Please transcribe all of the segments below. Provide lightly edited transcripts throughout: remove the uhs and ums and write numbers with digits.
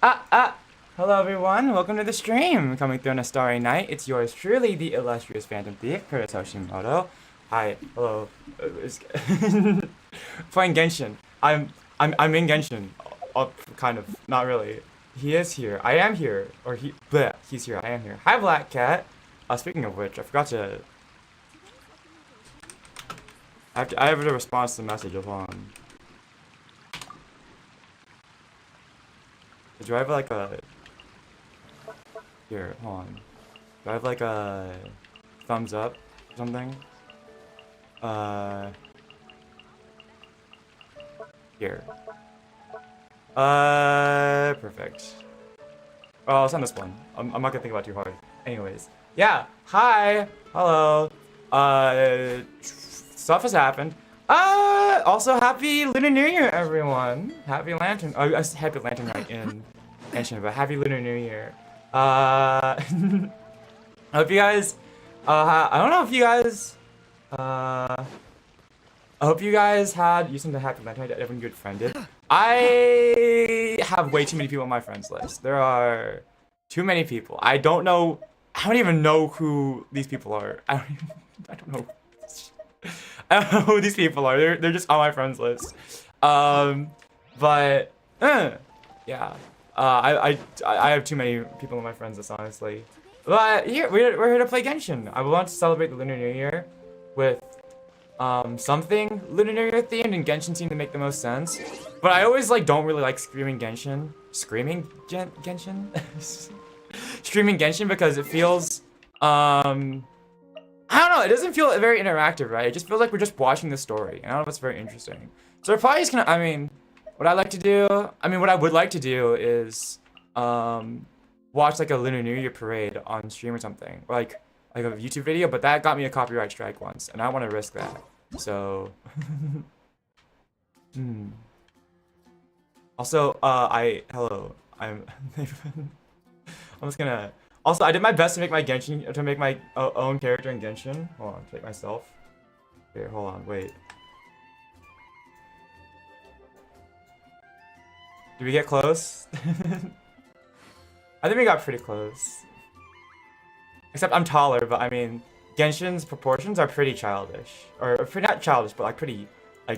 Hello everyone, welcome to the stream. Coming through on a starry night, it's yours truly, the illustrious Phantom Thief, Kurtis Hi, hello. Playing Genshin. I'm in Genshin. Kind of, not really. He is here. I am here. Or he's here. I am here. Hi, Black Cat. Speaking of which, I forgot to. I have a response to the message. Hold on. Do I have like a... Here, hold on. Do I have like a thumbs up or something? Here. Perfect. Oh, I'll send this one. I'm not gonna think about it too hard. Anyways. Yeah, hi! Hello. Stuff has happened. Also happy Lunar New Year, everyone! Happy Lantern. Oh, happy Lantern Night in Genshin, but happy Lunar New Year. I hope you guys, I don't know if you guys, I hope you guys had used some of the happy Lantern Night that everyone good friend did. I have way too many people on my friends list. There are too many people. I don't even know who these people are. I don't know. I don't know who these people are. They're just on my friends list. But yeah. I have too many people on my friends list, honestly. But here we're here to play Genshin. I want to celebrate the Lunar New Year with something Lunar New Year themed, and Genshin seemed to make the most sense. But I always don't really like screaming Genshin, Genshin, streaming Genshin, because it feels I don't know, it doesn't feel very interactive, right? It just feels like we're just watching the story. And I don't know if it's very interesting. So we're probably just gonna, what I would like to do is watch like a Lunar New Year parade on stream or something. Or like a YouTube video, but that got me a copyright strike once, and I don't want to risk that. So Also, hello. I'm just gonna. Also, I did my best to make my own character in Genshin. Hold on, take myself. Here, hold on, wait. Did we get close? I think we got pretty close. Except I'm taller, but Genshin's proportions are pretty childish. Or not childish, but pretty, I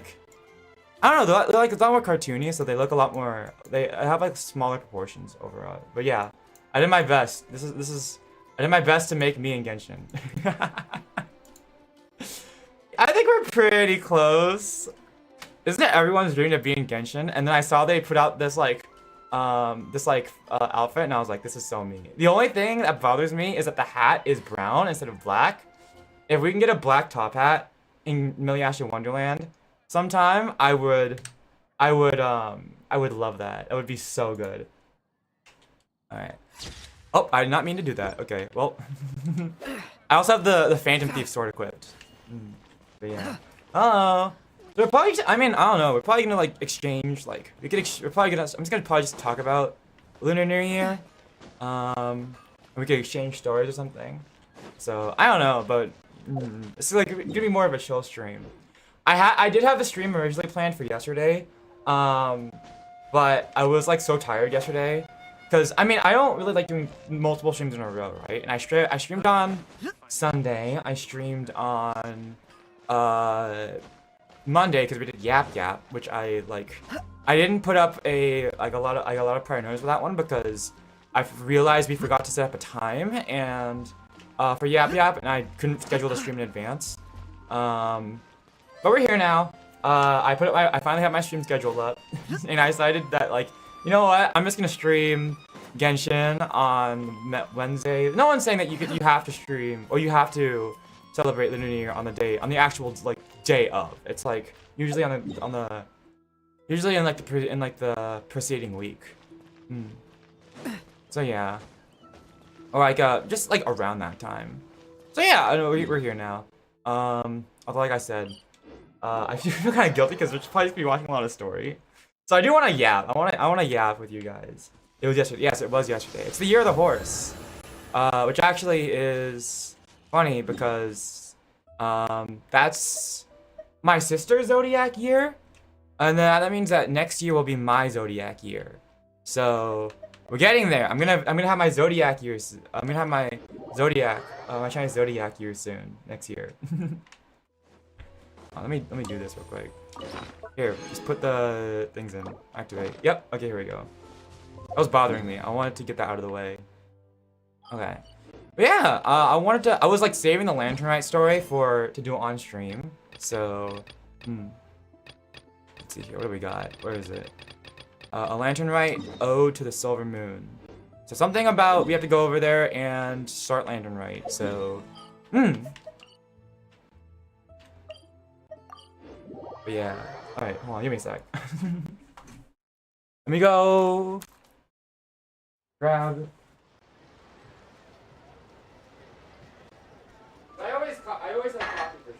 don't know, they're a lot more cartoony, so they look a lot more, they have smaller proportions overall. But yeah, I did my best. I did my best to make me in Genshin. I think we're pretty close. Isn't it everyone's dream to be in Genshin? And then I saw they put out this outfit, and I was like, this is so me. The only thing that bothers me is that the hat is brown instead of black. If we can get a black top hat in Milliasha Wonderland sometime, I would love that. It would be so good. All right. Oh, I did not mean to do that. Okay, well. I also have the Phantom Thief sword equipped. But yeah. Oh. We're probably, I don't know. We're probably gonna exchange. We're probably gonna. I'm just gonna probably just talk about Lunar New Year. We could exchange stories or something. So I don't know, but it's gonna be more of a chill stream. I did have a stream originally planned for yesterday, but I was so tired yesterday. Because, I don't really like doing multiple streams in a row, right? And I streamed on Sunday. I streamed on Monday because we did Yap Yap, which I didn't put up a lot of prior notice for that one because I realized we forgot to set up a time and for Yap Yap, and I couldn't schedule the stream in advance. But we're here now. I finally have my stream scheduled up, and I decided that you know what? I'm just gonna stream Genshin on Wednesday. No one's saying that you have to stream or you have to celebrate the New Year on the actual day of. It's usually usually in the preceding week. So yeah, or just around that time. So yeah, I know we're here now. Although like I said, I feel kind of guilty because we're probably just be watching a lot of story. So I do want to yap. I want to yap with you guys. It was yesterday. Yes, it was yesterday. It's the year of the horse, which actually is funny because that's my sister's zodiac year, and then that means that next year will be my zodiac year. So We're getting there. I'm gonna have my zodiac year. I'm gonna have my zodiac, my Chinese zodiac year soon, next year. Let me do this real quick. Here, just put the things in. Activate. Yep. Okay, here we go. That was bothering me. I wanted to get that out of the way. Okay. But yeah, I was like saving the Lantern Rite story to do on stream. So, let's see here. What do we got? Where is it? A Lantern Rite Ode to the Silver Moon. So something about we have to go over there and start Lantern Rite. So, But yeah. All right, hold on. Give me a sec. Let me go. Grab. I always have coffee for sure.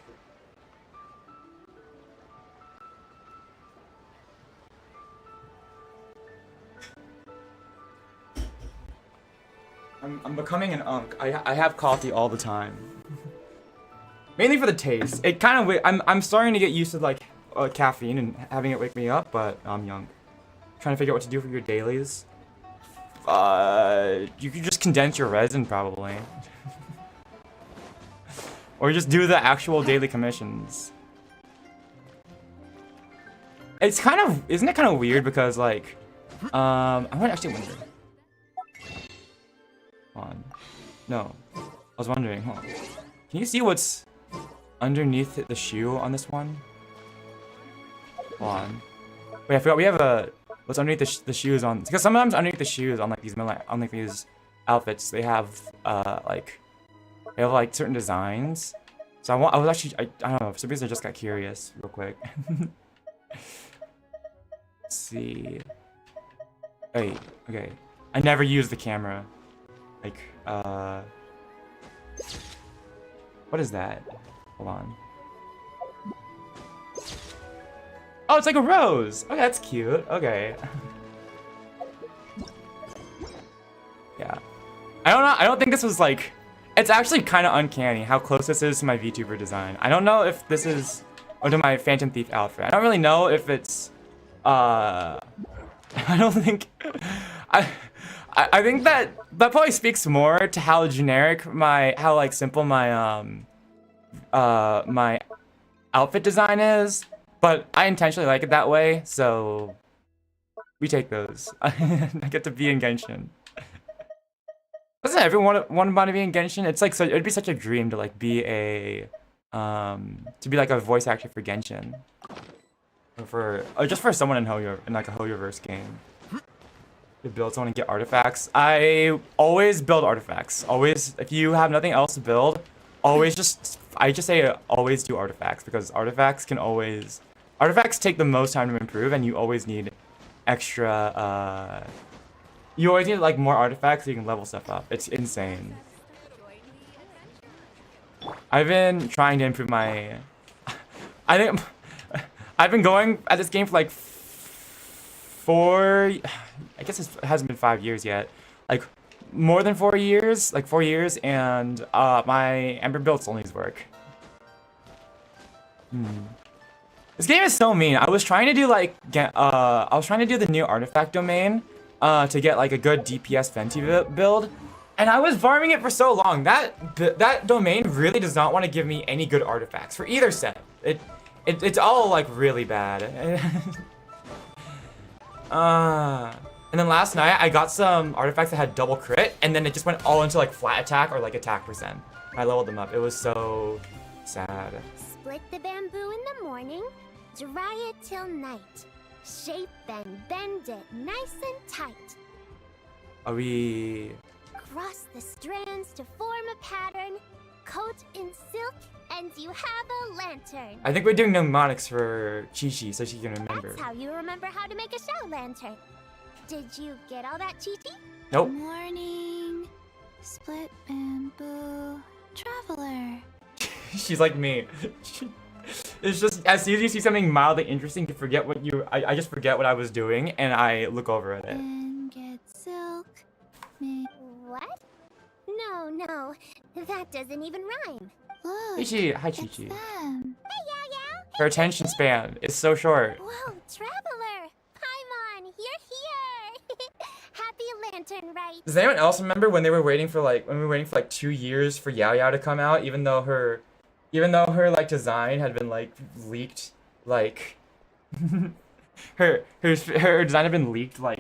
I'm becoming an unk. I have coffee all the time. Mainly for the taste. It kind of I'm starting to get used to like caffeine and having it wake me up, but I'm young. Trying to figure out what to do for your dailies. You could just condense your resin probably. Or just do the actual daily commissions. It's kind of, isn't it kind of weird because like, I might actually wonder. Hold on. No. I was wondering, hold on. Can you see what's underneath the shoe on this one? Hold on. Wait, I forgot we have what's underneath the shoes on, because sometimes underneath the shoes on like these outfits, they have certain designs. So I don't know, for some reason I just got curious real quick. Let's see. Wait, okay. I never use the camera. Like, what is that? Hold on. Oh, it's like a rose! Okay, that's cute. Okay. Yeah. I don't think this was like... It's actually kind of uncanny how close this is to my VTuber design. I don't know if this is... Or to my Phantom Thief outfit. I don't really know if it's... I don't think... I think that probably speaks more to how generic how simple my my outfit design is, but I intentionally like it that way, so we take those. I get to be in Genshin. Doesn't everyone want to be in Genshin? It's like it'd be such a dream to like be a a voice actor for Genshin, or just for someone in like a Hoyoverse game. To build someone and get artifacts. I always build artifacts. Always, if you have nothing else to build, always I just say always do artifacts, because artifacts take the most time to improve, and you always need extra, you always need like more artifacts so you can level stuff up. It's insane. I've been trying to improve my, I think, I've been going at this game for like I guess it hasn't been 5 years yet. Like, more than 4 years, like 4 years, and my Ember builds only work. This game is so mean. I was trying to do the new artifact domain to get like a good DPS Venti build, and I was farming it for so long. That domain really does not want to give me any good artifacts for either set. It's all like really bad. And then last night I got some artifacts that had double crit, and then it just went all into like flat attack or like attack %. I leveled them up. It was so sad. Split the bamboo in the morning, dry it till night. Shape and bend it nice and tight. Are we... Cross the strands to form a pattern, coat in silk, and you have a lantern. I think we're doing mnemonics for Chi-Chi so she can remember. That's how you remember how to make a shell lantern. Did you get all that, Chi-Chi? Nope. Morning, split bamboo, traveler. She's like me. It's just, as soon as you see something mildly interesting, you forget what I just forget what I was doing, and I look over at it. And get silk. What? No, that doesn't even rhyme. Look, Chi-Chi, hi it's Chi-Chi. them. Hey, Yao. Her attention span is so short. Whoa, Traveler! Paimon, you're here! Happy lantern, right? Does anyone else remember when they were waiting for like 2 years for Yao Yao to come out, even though her like design had been like leaked, like her design had been leaked like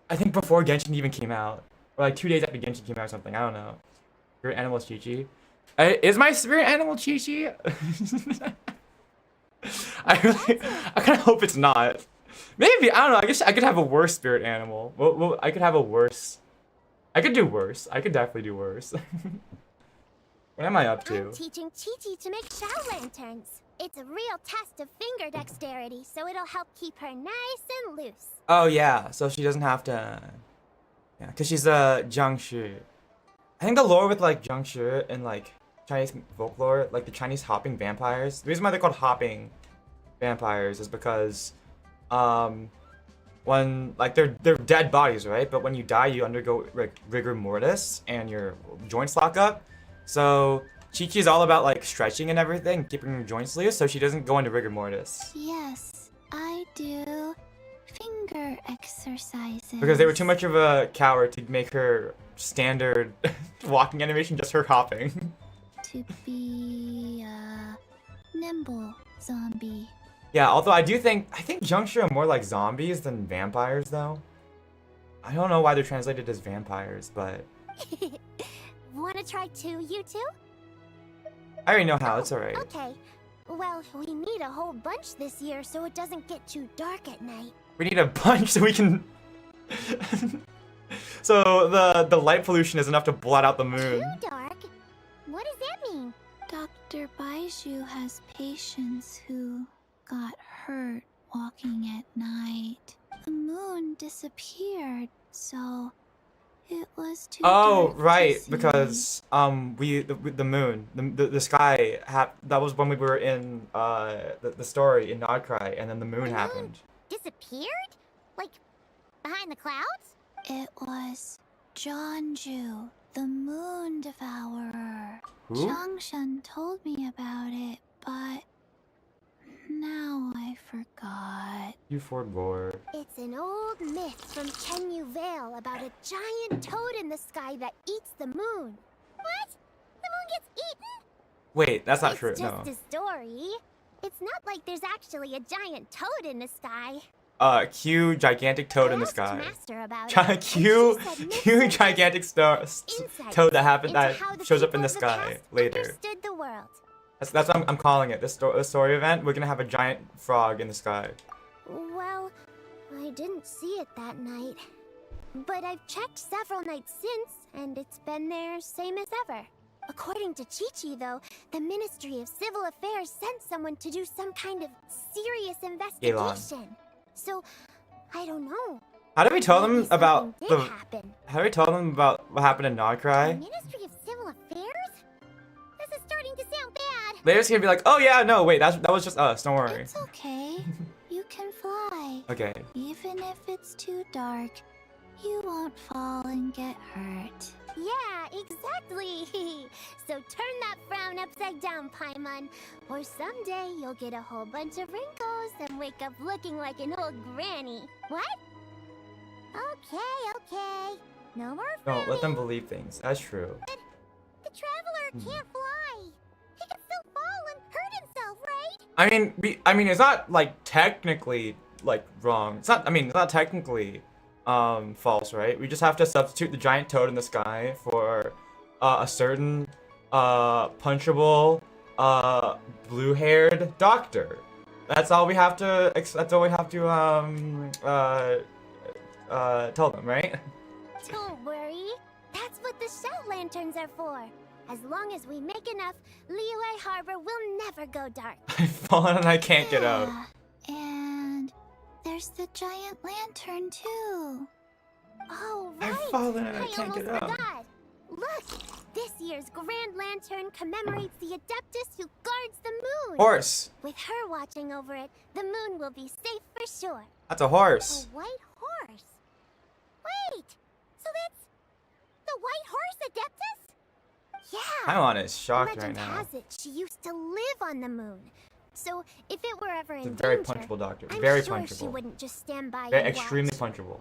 I think before Genshin even came out, or like 2 days after Genshin came out or something. I don't know. Spirit animal is Chi-Chi. Is my spirit animal Chi-Chi? I kind of hope it's not. Maybe, I don't know. I guess I could have a worse spirit animal. Well, I could have a worse. I could do worse. I could definitely do worse. What am I up to? I'm teaching Chi-Chi to make shower lanterns. It's a real test of finger dexterity, so it'll help keep her nice and loose. Oh yeah, so she doesn't have to. Yeah, cause she's a Jiangshi. I think the lore with like Jiangshi and like Chinese folklore, like the Chinese hopping vampires. The reason why they're called hopping vampires is because, when like they're dead bodies, right? But when you die, you undergo like rigor mortis and your joints lock up. So Chi-Chi is all about like stretching and everything, keeping her joints loose, so she doesn't go into rigor mortis. Yes, I do finger exercises. Because they were too much of a coward to make her standard walking animation just her hopping. To be a nimble zombie. Yeah, although I think Jiangshi are more like zombies than vampires though. I don't know why they're translated as vampires, but Wanna try too, you two? I already know how, it's alright. Okay. Well, we need a whole bunch this year so it doesn't get too dark at night. We need a bunch so we can so the light pollution is enough to blot out the moon. Too dark? What does that mean? Dr. Baiju has patients who got hurt walking at night. The moon disappeared, so it was too Oh, dark to right, see. because the moon, the sky that was when we were in the story in Nodcry, and then the moon happened. Disappeared? Like, behind the clouds? It was Jeonju, the moon devourer. Who? Changshan told me about it, but now I forgot. You forgot. It's an old myth from Chenyu Vale about a giant toad in the sky that eats the moon. What? The moon gets eaten? Wait, that's not true. It's No. just a story. It's not like there's actually a giant toad in the sky. Q gigantic toad I in the asked sky. Master about it, and Q she said Q myths gigantic insights toad that happened into that how the shows up in people the of sky past later. understood the world. That's what I'm calling it. This story event. We're gonna have a giant frog in the sky. Well, I didn't see it that night. But I've checked several nights since, and it's been there same as ever. According to Chi-Chi, though, the Ministry of Civil Affairs sent someone to do some kind of serious investigation. So, I don't know. How did we tell them Maybe about something did the? happen. How do we tell them about what happened in The Nodcry? Ministry of Civil Affairs? This is starting to sound bad. They're just gonna be like, oh yeah, no, wait, that was just us. Don't worry. It's okay. You can fly. Okay. Even if it's too dark, you won't fall and get hurt. Yeah, exactly. So turn that frown upside down, Paimon. Or someday you'll get a whole bunch of wrinkles and wake up looking like an old granny. What? Okay. No more frowning. No, let them believe things. That's true. The traveler can't fly. He can still fall and hurt himself, right? I mean, it's not like technically like wrong. It's not technically false, right? We just have to substitute the giant toad in the sky for a certain punchable blue-haired doctor. That's all we have to tell them, right? Don't worry. That's what the shout lanterns are for. As long as we make enough, Liyue Harbor will never go dark. I've fallen and I can't get out. Yeah, and there's the giant lantern too. Oh, right. I've fallen and I I can't almost get out. forgot. Look, this year's Grand Lantern commemorates the Adeptus who guards the moon. Horse. With her watching over it, the moon will be safe for sure. That's a horse. A white horse? Wait, so that's the white horse Adeptus? Yeah. Paimon is shocked Legend right now. has it she used to live on the moon. So if it were ever It's a in very danger, punchable doctor. I'm Very sure she punchable. wouldn't just stand by Very and extremely watch. punchable.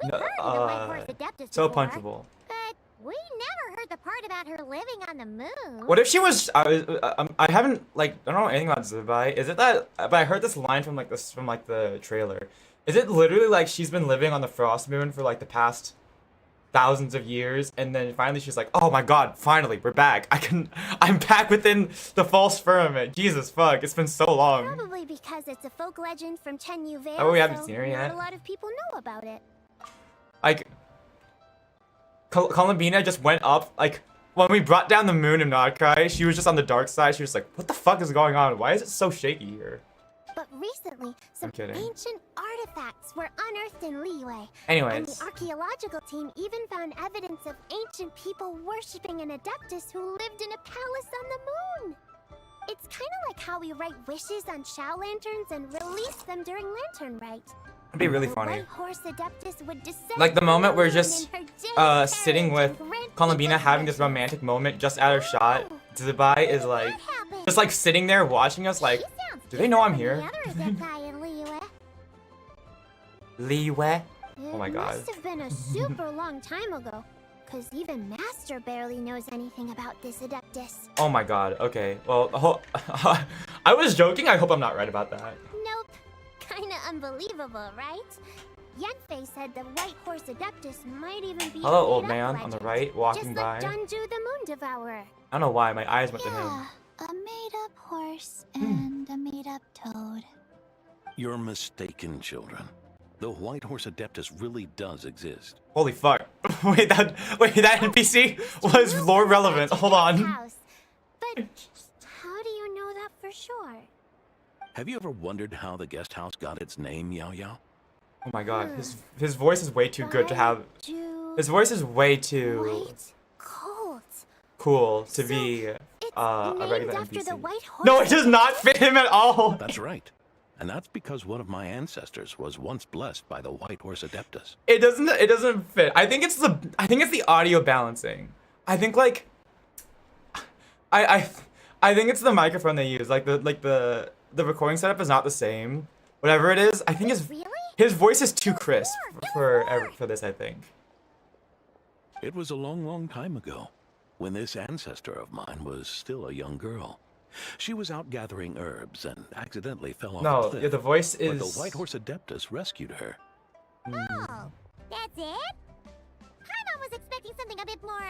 We've heard of the White Horse Adeptus so before, punchable. but we never heard the part about her living on the moon. What if she was? I haven't like I don't know anything about Zubai. Is it that? But I heard this line from like the trailer. Is it literally like she's been living on the Frost Moon for like the past thousands of years, and then finally she's like, oh my god, finally we're back. I'm back within the false firmament. Jesus fuck, it's been so long. Probably because it's a folk legend from Chenyu Vale. Oh, we haven't so seen her not yet? a lot of people know about it. Like, Columbina just went up, like, when we brought down the moon in Nodkai, she was just on the dark side. She was like, what the fuck is going on? Why is it so shaky here? But recently, some kidding. ancient artifacts were unearthed in Liyue. And Anyways, the archaeological team even found evidence of ancient people worshipping an Adeptus who lived in a palace on the moon. It's kind of like how we write wishes on Shao lanterns and release them during Lantern Rite. it'd be really The funny. White Horse Adeptus would descend Like the from moment we're moon just in her giant sitting carriage with and grant Columbina people's having this wishes. romantic moment just at her shot. Zubai is like, That happened. just like sitting there watching us like, She sounds do they know I'm different here? than the other Zekai in Liyue. Liyue? It Oh my god. must have been a super long time ago, because even Master barely knows anything about this Adeptus. Oh my god, okay. Well, I was joking, I hope I'm not right about that. Nope. Kinda unbelievable, right? Yenfei said the White Horse Adeptus might even be Hello, a old made-up man on the legend, right, walking just by. like Jeonju the Moon Devourer. I don't know why, my eyes went to him. Yeah, a made-up horse and a made-up toad. You're mistaken, children. The White Horse Adeptus really does exist. Holy fuck. Wait, that NPC was lore relevant. Hold on. House. But how do you know that for sure? Have you ever wondered how the guest house got its name, Yao Yao? Oh my god, his voice is way too good to have. His voice is way too White cold. cool to So, be It's a named regular after the NPC. White Horse. No, it does not fit him at all. That's right. And that's because one of my ancestors was once blessed by the White Horse Adeptus. It doesn't fit. I think it's the audio balancing. I think like I think it's the microphone they use. Like the recording setup is not the same. Whatever it is, I think Really? his voice is too crisp for this, I think. It was a long, long time ago, when this ancestor of mine was still a young girl. She was out gathering herbs and accidentally fell off a No, cliff. yeah, the voice but is the White Horse Adeptus rescued her. Oh, that's it? Paimon was expecting something a bit more.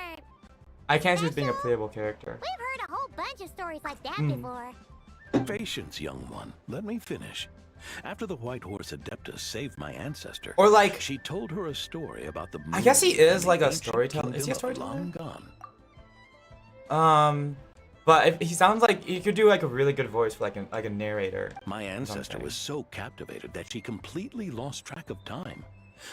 I can't see it being a playable character. We've heard a whole bunch of stories like that Hmm. before. Patience, young one. Let me finish. After the White Horse Adeptus saved my ancestor, Or like she told her a story about the I guess he moon is and the like a ancient storyteller. Is he a kingdom of storyteller? Long gone. But if he sounds like he could do like a really good voice for like a narrator. My ancestor something. was so captivated that she completely lost track of time.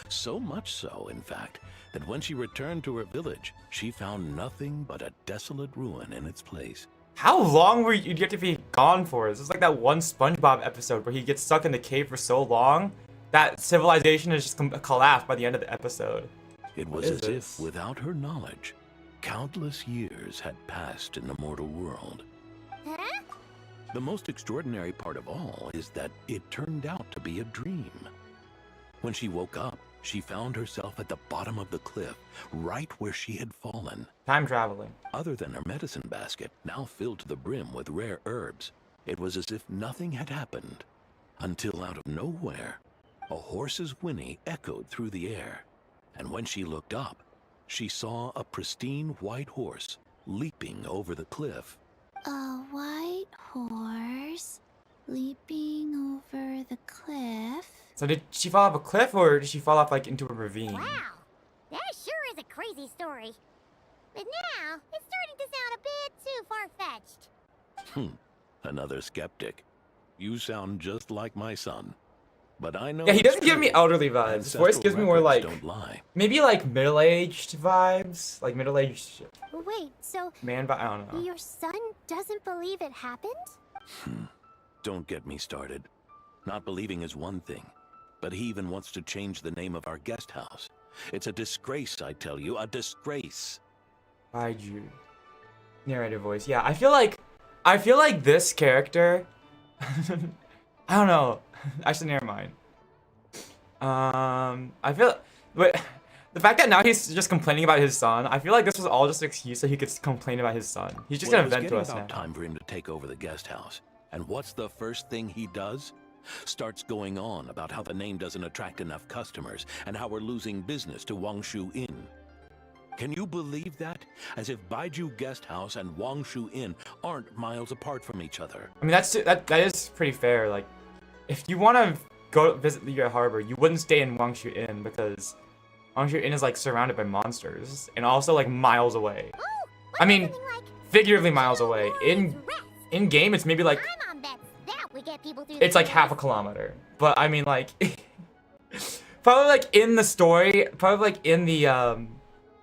So much so, in fact, that when she returned to her village, she found nothing but a desolate ruin in its place. How long were you get to be gone for? This is like that one SpongeBob episode where he gets stuck in the cave for so long that civilization is just collapsed by the end of the episode. It What was is as this? if, without her knowledge, countless years had passed in the mortal world. Huh? The most extraordinary part of all is that it turned out to be a dream. When she woke up, she found herself at the bottom of the cliff, right where she had fallen. Time traveling. Other than her medicine basket, now filled to the brim with rare herbs, it was as if nothing had happened. Until out of nowhere, a horse's whinny echoed through the air. And when she looked up, she saw a pristine white horse leaping over the cliff. A white horse leaping over the cliff. So did she fall off a cliff or did she fall off like into a ravine? Wow, that sure is a crazy story. But now, it's starting to sound a bit too far-fetched. Another skeptic. You sound just like my son. But I know Yeah, he it's doesn't give me true. elderly vibes. His voice Ancestral gives me more records like don't lie. maybe like middle-aged vibes, like middle-aged Wait, so man. But I don't know. your son doesn't believe it happened? Don't get me started. Not believing is one thing, but he even wants to change the name of our guest house. It's a disgrace, I tell you, a disgrace. Why'd you narrator voice? Yeah, I feel like this character. I don't know. Actually, never mind. I feel But the fact that now he's just complaining about his son, I feel like this was all just an excuse so he could complain about his son. He's just gonna vent to us now. About time for him to take over the guest house. And what's the first thing he does? Starts going on about how the name doesn't attract enough customers and how we're losing business to Wangshu Inn. Can you believe that? As if Baiju Guest House and Wangshu Inn aren't miles apart from each other. I mean, that is pretty fair. Like, if you want to go visit Liyue Harbor, you wouldn't stay in Wangshu Inn because Wangshu Inn is like surrounded by monsters and also like miles away. Oh, I mean, figuratively miles away. In game, it's maybe like it's like half a kilometer. But I mean, like probably like in the story, probably like in the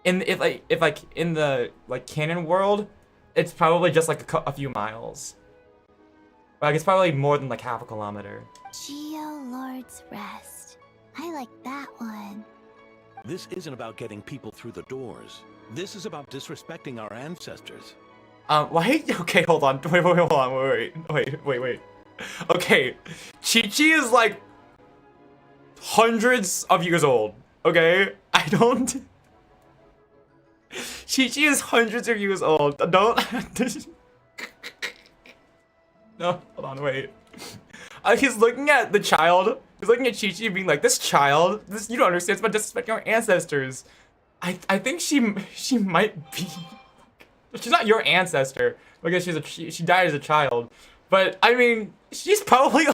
if in the like canon world, it's probably just like a few miles. Like it's probably more than like half a kilometer. Geo-Lord's Rest. I like that one. This isn't about getting people through the doors. This is about disrespecting our ancestors. Why? Okay, hold on. Wait. Okay, Chi-Chi is like hundreds of years old. Okay, I don't. Chi-Chi is hundreds of years old. Don't. No, hold on, wait. He's looking at the child. He's looking at Chi-Chi being like, this child, this you don't understand. It's about disrespecting our ancestors. I think she might be. She's not your ancestor because she died as a child. But I mean, she's probably.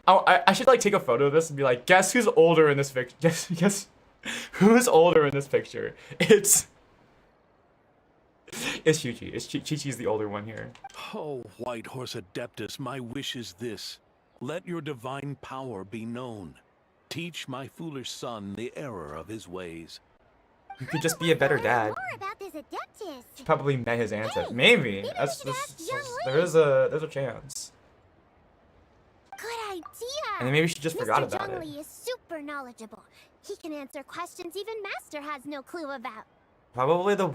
I should like take a photo of this and be like, guess who's older in this picture? Guess who's older in this picture? It's Chi-Chi. Chi-Chi's the older one here. Oh, White Horse Adeptus, my wish is this. Let your divine power be known. Teach my foolish son the error of his ways. You could just be a better dad. She probably met his ancestors. Maybe. There's a chance. Good idea. And then maybe she just forgot Mr. about it. Zhongli is super knowledgeable. He can answer questions even Master has no clue about. Probably the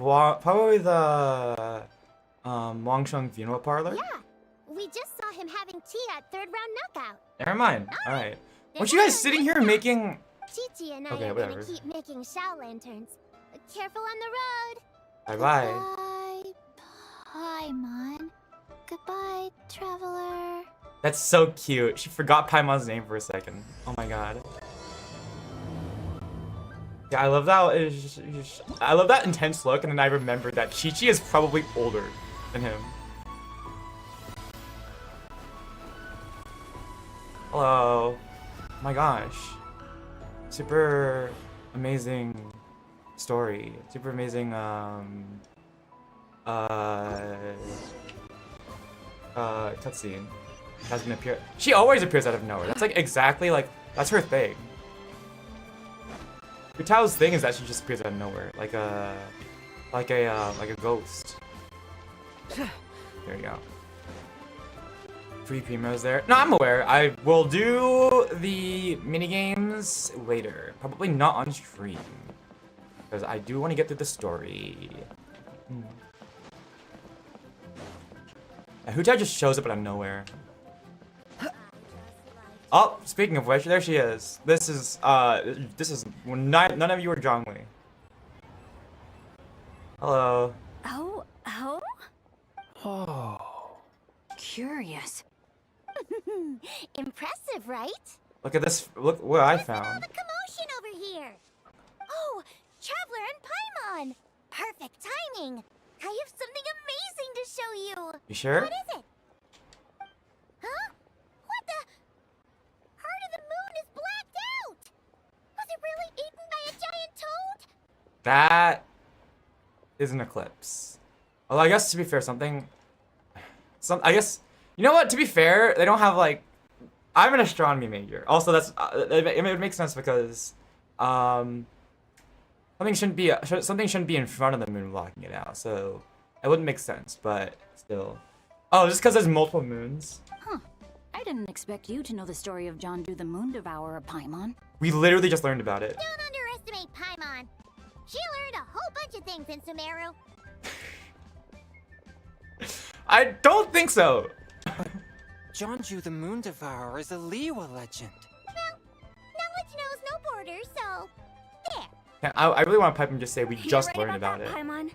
Wangsheng Funeral Parlor? Yeah, we just saw him having tea at third round knockout. Never mind. Alright. Aren't you guys sitting here making... Chi-Chi and I Okay, are whatever. gonna keep making Shao lanterns. Careful on the road. Bye-bye. Paimon. Goodbye, traveler. That's so cute. She forgot Paimon's name for a second. Oh my god. Yeah, I love that. I love that intense look, and then I remembered that Chi-Chi is probably older than him. Hello. Oh my gosh. Super amazing story. Super amazing cutscene. Has been appear. She always appears out of nowhere. That's like exactly like that's her thing. Utao's thing is that she just appears out of nowhere, like a ghost. There you go. Free Primo's there. No, I'm aware. I will do the minigames later. Probably not on stream. Because I do want to get through the story. Hutao just shows up out of nowhere. Oh, speaking of which, there she is. This is none of you are Zhongli. Hello. Oh? Oh. Curious. Impressive, right? Look at this. Look what I All found. the commotion over here. Oh, Traveler and Paimon. Perfect timing. I have something amazing to show you. You sure? What is it? Huh? What the? Heart of the moon is blacked out. Was it really eaten by a giant toad? That is an eclipse. Well, I guess to be fair, I guess, you know what? To be fair, they don't have like. I'm an astronomy major. Also, that's it would make sense because something shouldn't be in front of the moon blocking it out. So it wouldn't make sense, but still. Oh, just because there's multiple moons. Huh. I didn't expect you to know the story of Jondu the Moon Devourer, Paimon. We literally just learned about it. Don't underestimate Paimon. She learned a whole bunch of things in Sumeru. I don't think so. Jonju the Moon Devourer is a Liyue legend. Knowledge knows no order, so there. Yeah, I really want to pipe and just say we You're just right learned about that, it. Paimon.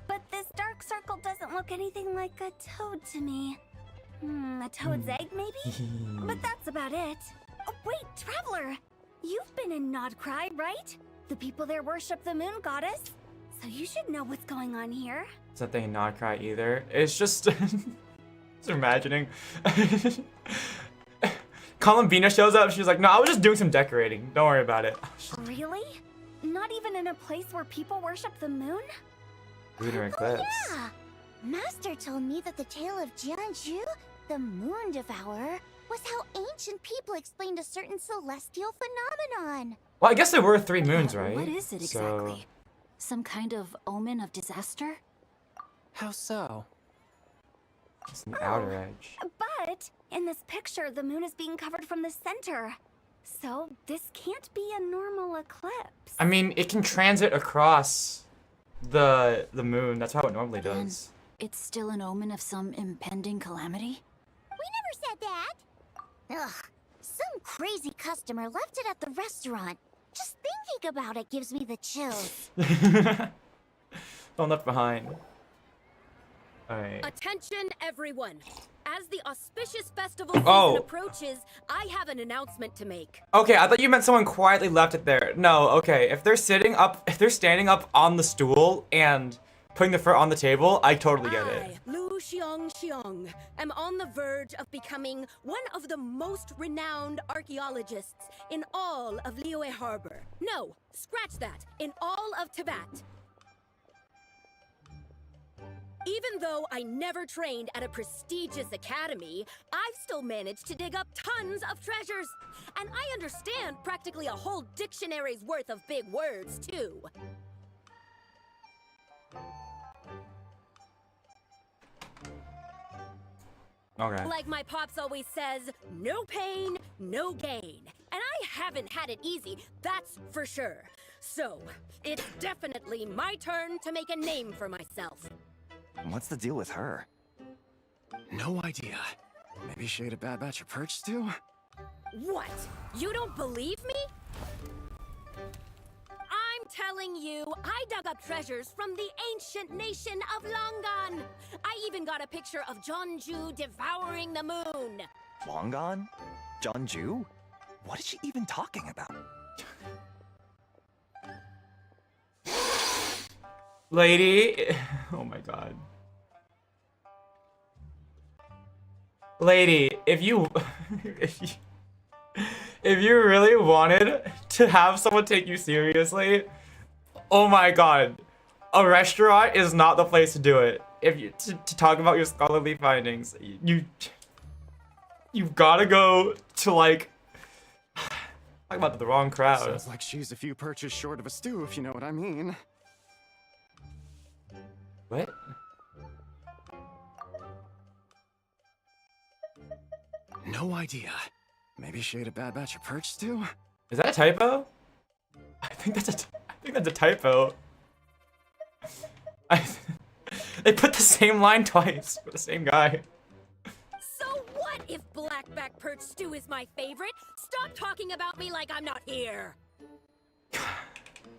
But this dark circle doesn't look anything like a toad to me. A toad's egg, maybe? But that's about it. Oh, wait, Traveler! You've been in Nodcry, right? The people there worship the moon goddess. So you should know what's going on here. It's nothing in Nodcry either. It's just... just imagining. Columbina shows up, she's like, no, I was just doing some decorating. Don't worry about it. Really? Not even in a place where people worship the moon? Lunar eclipse. Yeah. Master told me that the tale of Jianzhu, the moon devourer, was how ancient people explained a certain celestial phenomenon. Well, I guess there were 3 moons, right? What is it exactly? Some kind of omen of disaster? How so? It's an outer edge. But in this picture, the moon is being covered from the center. So this can't be a normal eclipse. I mean, it can transit across the moon. That's how it normally Then does. it's still an omen of some impending calamity? We never said that. Ugh, some crazy customer left it at the restaurant. Just thinking about it gives me the chills. Don't left behind. Alright. Attention, everyone. As the auspicious festival season approaches, I have an announcement to make. Okay, I thought you meant someone quietly left it there. No, okay. If they're standing up on the stool and putting the fur on the table, I totally get it. I, Lu Xiong, am on the verge of becoming one of the most renowned archaeologists in all of Liyue Harbor. No, scratch that. In all of Tibet. Even though I never trained at a prestigious academy, I've still managed to dig up tons of treasures. And I understand practically a whole dictionary's worth of big words, too. Okay. Like my pops always says, no pain, no gain. And I haven't had it easy, that's for sure. So, it's definitely my turn to make a name for myself. What's the deal with her? No idea. Maybe she ate a bad batch of perch stew? What? You don't believe me? I'm telling you, I dug up treasures from the ancient nation of Longan. I even got a picture of Jeonju devouring the moon. Longan? Jeonju? What is she even talking about? Lady, oh my god. Lady, if you if you really wanted to have someone take you seriously, oh my god. A restaurant is not the place to do it. If you to talk about your scholarly findings, you've got to go to like talk about the wrong crowd. Sounds like she's a few perches short of a stew, if you know what I mean. What? No idea. Maybe she ate a bad batch of perch stew? Is that a typo? I think that's a typo. They put the same line twice for the same guy. So what if blackback perch stew is my favorite? Stop talking about me like I'm not here.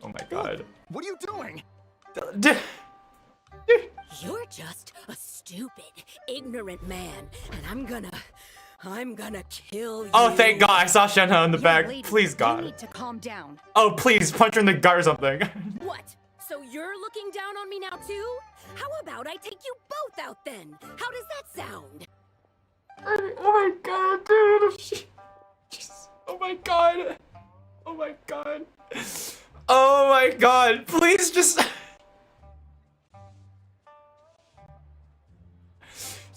Oh my god. What are you doing? You're just a stupid, ignorant man, and I'm gonna kill you. Oh, thank God! I saw Shenhe in the Young back. lady, Please, You God. need to calm down. Oh, please, punch her in the gut or something. What? So you're looking down on me now too? How about I take you both out then? How does that sound? Oh my god, dude. Jesus. Oh my god. Oh my god. Oh my god. Please just...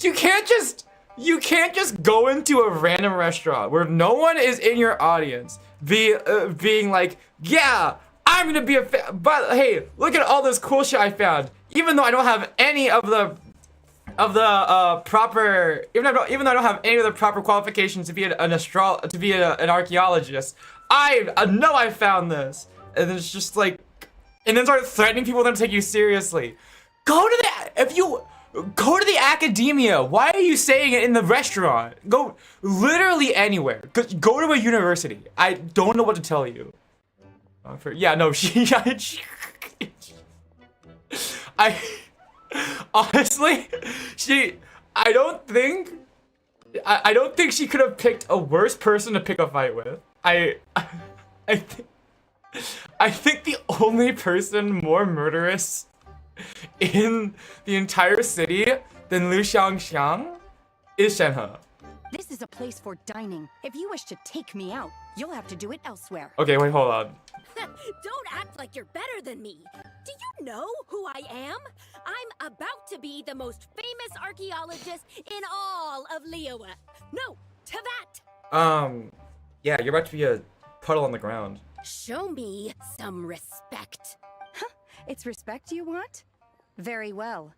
You can't just go into a random restaurant where no one is in your audience being like, yeah, I'm gonna be a fan, but hey, look at all this cool shit I found. Even though I don't have any of the proper, even though I don't have any of the proper qualifications to be an archaeologist, I know I found this. And it's just like, and then start threatening people to take you seriously. Go to the academia. Why are you saying it in the restaurant? Go literally anywhere. Go to a university. I don't know what to tell you. Yeah, no, I honestly, I don't think she could have picked a worse person to pick a fight with. I think the only person more murderous in the entire city than Liu Xiangxiang is Shenhe. This is a place for dining. If you wish to take me out, you'll have to do it elsewhere. Okay, wait, hold on. Don't act like you're better than me. Do you know who I am? I'm about to be the most famous archaeologist in all of Liyue. No, to that. Yeah, you're about to be a puddle on the ground. Show me some respect. It's respect you want? Very well.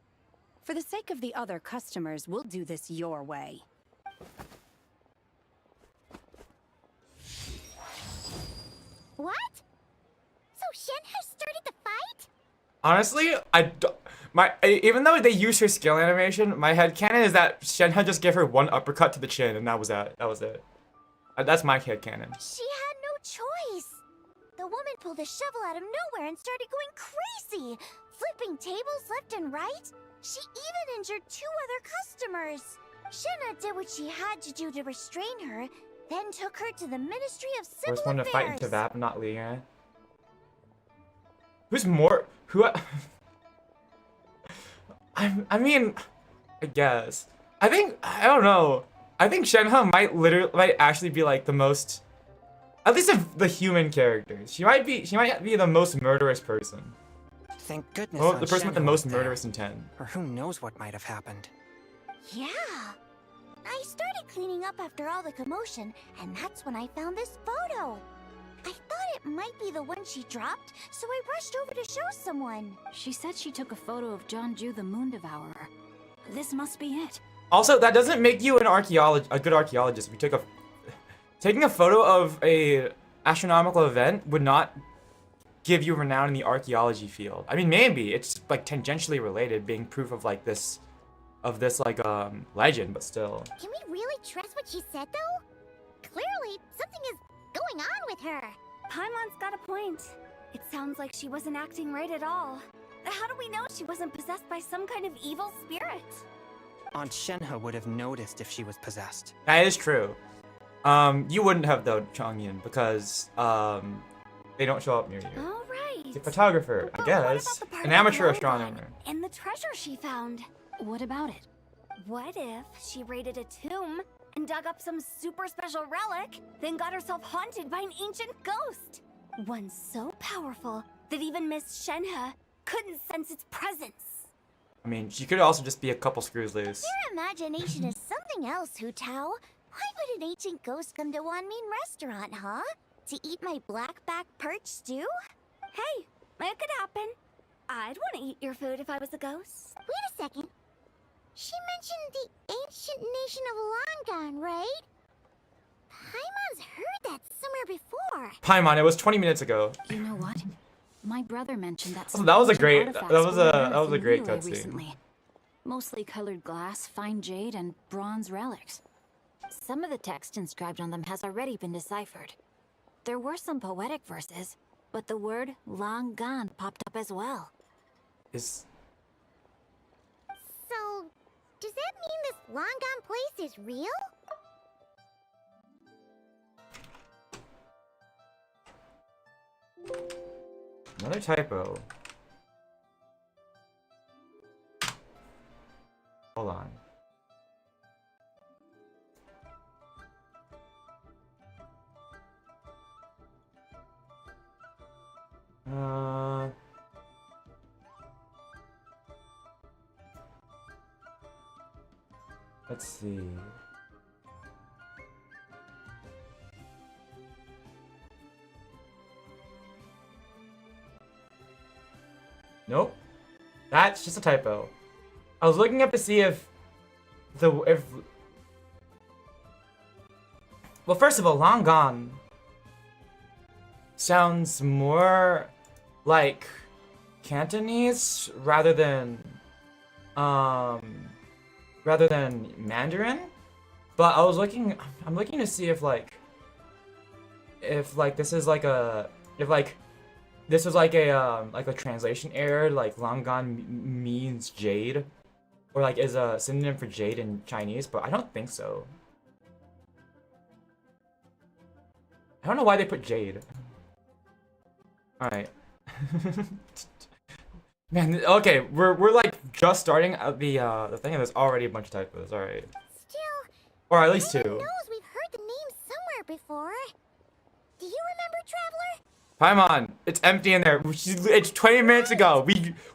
For the sake of the other customers, we'll do this your way. What? So Shenhe started the fight? Honestly, even though they use her skill animation, my headcanon is that Shenhe just gave her one uppercut to the chin, and that was it. That's my headcanon. She had no choice. The woman pulled a shovel out of nowhere and started going crazy, flipping tables left and right. She even injured 2 other customers. Shenhe did what she had to do to restrain her, then took her to the Ministry of Civil First one to Affairs. fight into that, but not Liang. Who's more? I mean, I guess. I don't know. I think Shenhe might actually be like the most, at least of the human characters. She might be the most murderous person. Thank goodness. Well, the person with the Shenhe most was there. murderous intent. Or who knows what might have happened. Yeah. I started cleaning up after all the commotion, and that's when I found this photo. I thought it might be the one she dropped, so I rushed over to show someone. She said she took a photo of Jianju the Moon Devourer. This must be it. Also, that doesn't make you a good archaeologist. If you taking a photo of a astronomical event would not give you renown in the archaeology field. I mean, maybe it's like tangentially related, being proof of like this legend, but still. Can we really trust what she said, though? Clearly, something is going on with her. Paimon's got a point. It sounds like she wasn't acting right at all. How do we know she wasn't possessed by some kind of evil spirit? Aunt Shenhe would have noticed if she was possessed. That is true. You wouldn't have though, Changyin, because they don't show up near you. All right. She's a photographer, I But guess. what about the part An of amateur Lowland astronomer. and the treasure she found? What about it? What if she raided a tomb and dug up some super special relic, then got herself haunted by an ancient ghost? One so powerful that even Miss Shenhe couldn't sense its presence. I mean, she could also just be a couple screws loose. Your imagination is something else, Hu Tao. Why would an ancient ghost come to Wanmin restaurant, huh? To eat my blackback perch stew? Hey, it could happen. I'd want to eat your food if I was a ghost. Wait a second. She mentioned the ancient nation of Longan, right? Paimon's heard that somewhere before. Paimon, it was 20 minutes ago. You know what? My brother mentioned that. Also, that was a some great- artifacts that was were a- unearthed that was a in great Liyue cutscene. recently. Mostly colored glass, fine jade, and bronze relics. Some of the text inscribed on them has already been deciphered. There were some poetic verses, but the word long gone popped up as well. Is So, does that mean this Longan place is real? another typo. Hold on. Let's see. Nope. That's just a typo. I was looking up to see if well, first of all, long gone sounds more like Cantonese rather than Mandarin. But I'm looking to see if this is like this was like a translation error, like Langan means jade, or like is a synonym for jade in Chinese, but I don't think so. I don't know why they put jade. All right. Man, okay, we're like just starting at the thing, and there's already a bunch of typos. All right. Still, Or at least two. knows we've heard the name somewhere before. Do you remember, Traveler? Paimon, it's empty in there. It's 20 minutes ago.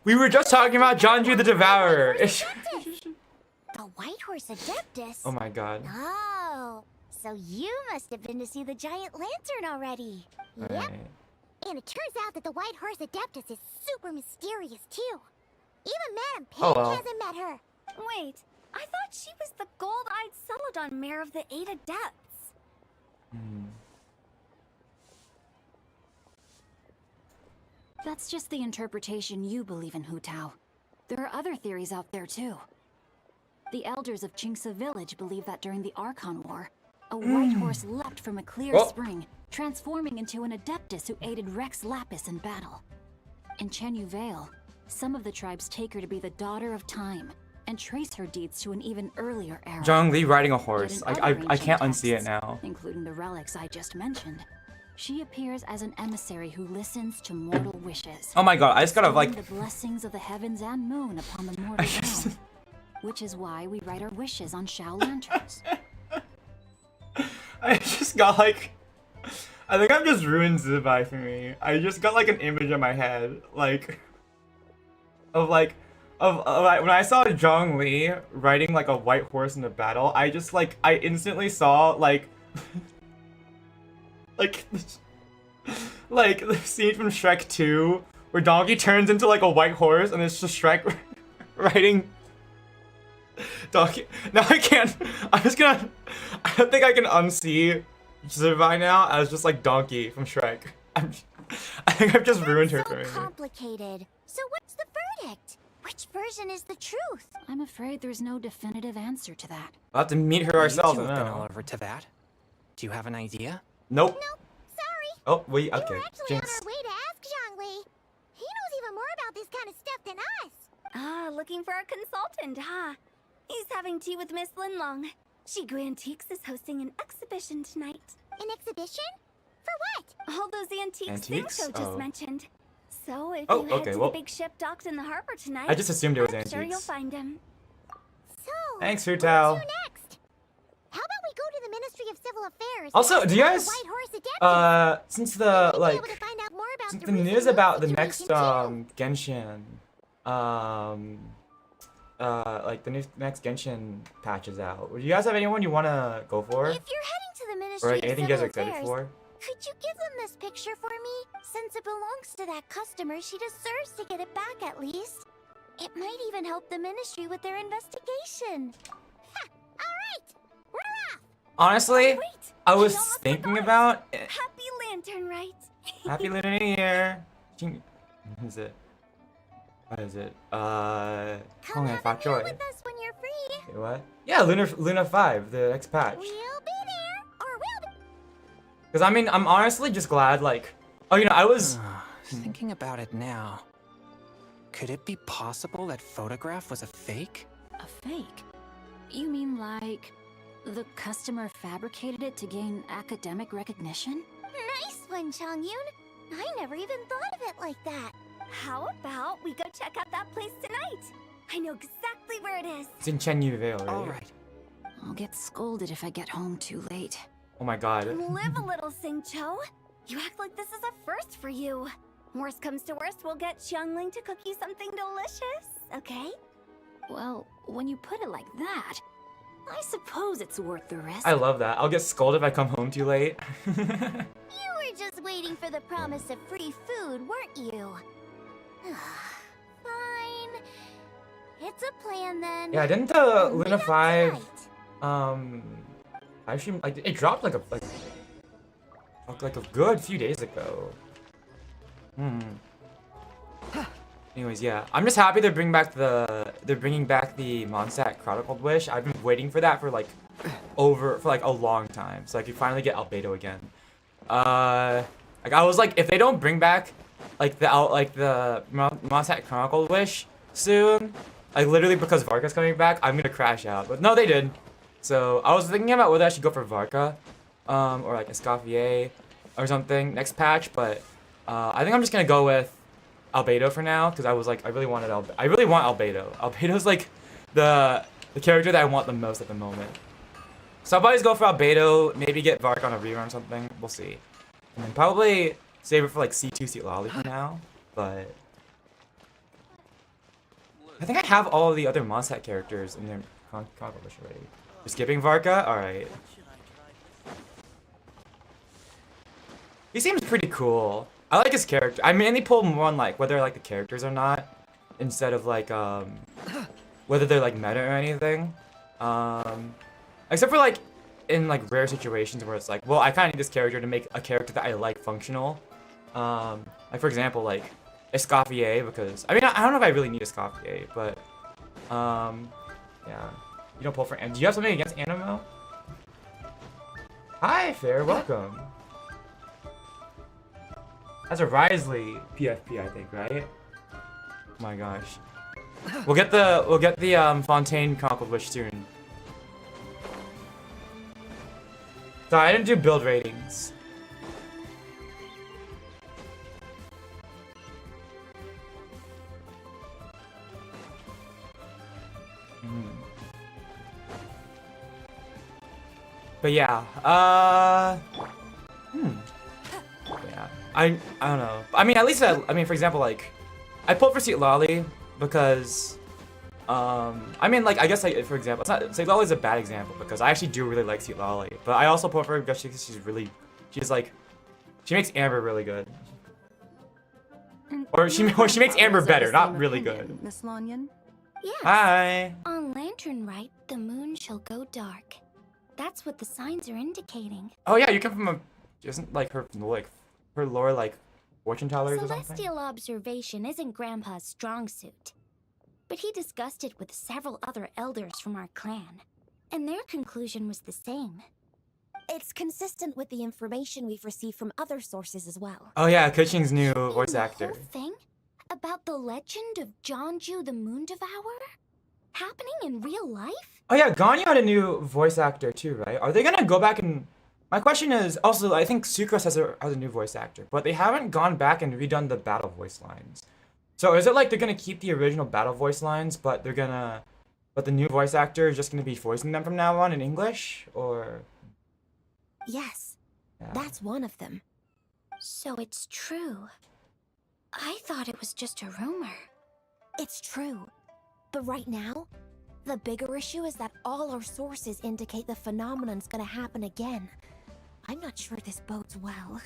We were just talking about Jonju the Devourer. The White Horse Adeptus? Oh my god. Oh, so you must have been to see the giant lantern already. Yep. Alright. And it turns out that the White Horse Adeptus is super mysterious too. Even Madame Pig Oh, well. hasn't met her. Wait, I thought she was the gold-eyed Celadon mare of the 8 Adepts. That's just the interpretation you believe in, Hu Tao. There are other theories out there too. The elders of Qingce village believe that during the Archon War, a white horse leapt from a clear spring, transforming into an Adeptus who aided Rex Lapis in battle. In Chenyu Vale, some of the tribes take her to be the daughter of time, and trace her deeds to an even earlier era. Zhongli riding a horse. Yet in I other can't ancient unsee it texts, now. including the relics I just mentioned, she appears as an emissary who listens to mortal wishes. Oh my god, I just gotta like. The blessings of the heavens and moon upon the mortal realm, which is why we write our wishes on Shao lanterns. I just got like. I think I've just ruined Zibai for me. I just got like an image in my head, like. Of like. Of when I saw Zhongli riding like a white horse in a battle, I just like. I instantly saw like. like the scene from Shrek 2 where Donkey turns into like a white horse and it's just Shrek riding Donkey. Now I can't. I'm just gonna. I don't think I can unsee Zibai now as just like Donkey from Shrek. I think I've just ruined her for me. So complicated. So what's the verdict? Which version is the truth? I'm afraid there's no definitive answer to that. We'll have to meet her ourselves. You two I have been know. all over Teyvat. Do you have an idea? Nope. Nope. Sorry. Oh, wait. We Okay. were actually Jinx. on our way to ask Zhongli. He knows even more about this kind of stuff than us. Ah, looking for a consultant, huh? He's having tea with Miss Linlong. Shigu Antiques is hosting an exhibition tonight. An exhibition? For what? All those antiques Antiques? Singto just Oh. mentioned. So if Oh, you head okay, to well, the big ship docked in the harbor tonight, I just assumed it was I'm sure you'll antiques. find him. So, Thanks, Hu what's Tao. you next? How about we go to the Ministry of Civil Affairs? Also, and do you ask guys, the White Horse Adeptus? since We the may be like, able to find out more about since the the recent news moon about the situation, next too. Genshin, like the next Genshin patch is out. Do you guys have anyone you wanna go for, If you're heading to the or Ministry like, of anything you guys Civil are excited Affairs, for? could you give them this picture for me? Since it belongs to that customer, she deserves to get it back at least. It might even help the Ministry with their investigation. Ha! Alright! We're off! Honestly, Wait, I was almost thinking forgot. about Happy Lantern, right? Happy Lunar New Year. What is it? What is it? Come have a meal with us when you're free. Wait, what? Yeah, Luna 5, the next patch. We'll be there, or we'll be... Because I mean, I'm honestly just glad, like, oh, you know, I was. Thinking about it now, could it be possible that photograph was a fake? A fake? You mean like the customer fabricated it to gain academic recognition? Nice one, Changyun. I never even thought of it like that. How about we go check out that place tonight? I know exactly where it is. It's in Chenyu Vale, right? All right. I'll get scolded if I get home too late. Oh my god. Live a little, Singcho. You act like this is a first for you. Worst comes to worst, we'll get Xiangling to cook you something delicious, okay? Well, when you put it like that, I suppose it's worth the risk. I love that. I'll get scolded if I come home too late. You were just waiting for the promise of free food, weren't you? Fine. It's a plan then. Yeah, didn't the We'll meet Luna up 5, tonight. actually, like, it dropped like a good few days ago. Anyways, yeah, I'm just happy they're bringing back the Mondstadt Chronicled Wish. I've been waiting for that for like a long time, so I could finally get Albedo again. Like I was like, if they don't bring back like the Monster Chronicle wish soon, like literally because Varka's coming back, I'm gonna crash out. But no, they did. So I was thinking about whether I should go for Varka, or like Escoffier or something next patch, but I think I'm just gonna go with Albedo for now because I was like I really want Albedo. Albedo's like the character that I want the most at the moment. So I'll probably just go for Albedo, maybe get Vark on a rerun or something. We'll see. And then probably save it for like C2 Seat Lolly for now. But I think I have all of the other Mondstadt characters in their Chronicle wish already. We're skipping Varka? Alright. He seems pretty cool. I like his character. I mainly pull more on like whether I like the characters or not, instead of like whether they're like meta or anything. Except for like in like rare situations where it's like, well, I kind of need this character to make a character that I like functional. Like for example, like Escoffier, because I mean I don't know if I really need Escoffier, but yeah. You don't pull for. And do you have something against Animo? Hi, Fair. Welcome. That's a Risley PFP, I think, right? Oh my gosh. We'll get the Fontaine Chronicle wish soon. Sorry, I didn't do build ratings. But yeah, yeah, I don't know. I mean, at least I mean, for example, like, I pulled for Seat Lolly because, I mean, like, I guess, like, for example, it's not, Seat Lolly's a bad example because I actually do really like Seat Lolly, but I also pulled for her because she's like, she makes Amber really good. Or she makes Amber better, not really good. Miss Lanyon? Yes. Hi. On Lantern Rite, the moon shall go dark. That's what the signs are indicating. Oh yeah, you come from a, isn't like her lore like fortune tellers or something? Celestial observation isn't Grandpa's strong suit. But he discussed it with several other elders from our clan, and their conclusion was the same. It's consistent with the information we've received from other sources as well. Oh yeah, Kuching's new voice actor. The whole thing about the legend of Jonju the Moon Devourer happening in real life? Oh yeah, Ganyu had a new voice actor too, right? Are they gonna go back and... My question is, also, I think Sucrose has a new voice actor, but they haven't gone back and redone the battle voice lines. So is it like they're gonna keep the original battle voice lines, but the new voice actor is just gonna be voicing them from now on in English, or? Yes, Yeah. that's one of them. So it's true. I thought it was just a rumor. It's true. But right now, the bigger issue is that all our sources indicate the phenomenon's gonna happen again. I'm not sure this bodes well.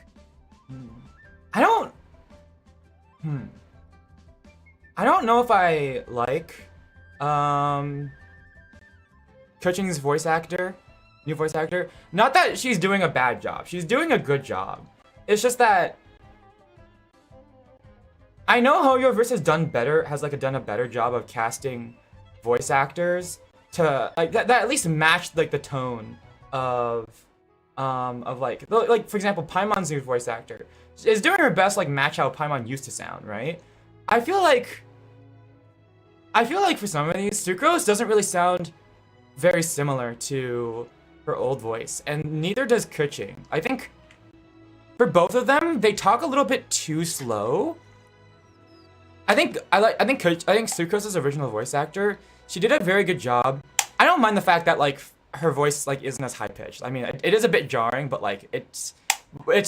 I don't know if I like Kuching's voice actor, new voice actor. Not that she's doing a bad job. She's doing a good job. It's just that I know Hoyoverse has done a better job of casting voice actors to like that at least match like the tone of like for example, Paimon's new voice actor is doing her best like match how Paimon used to sound, right? I feel like for some of these, Sucrose doesn't really sound very similar to her old voice, and neither does Kuching. I think for both of them, they talk a little bit too slow. I think Sucrose's original voice actor, she did a very good job. I don't mind the fact that like her voice like isn't as high pitched. I mean, it is a bit jarring, but like it's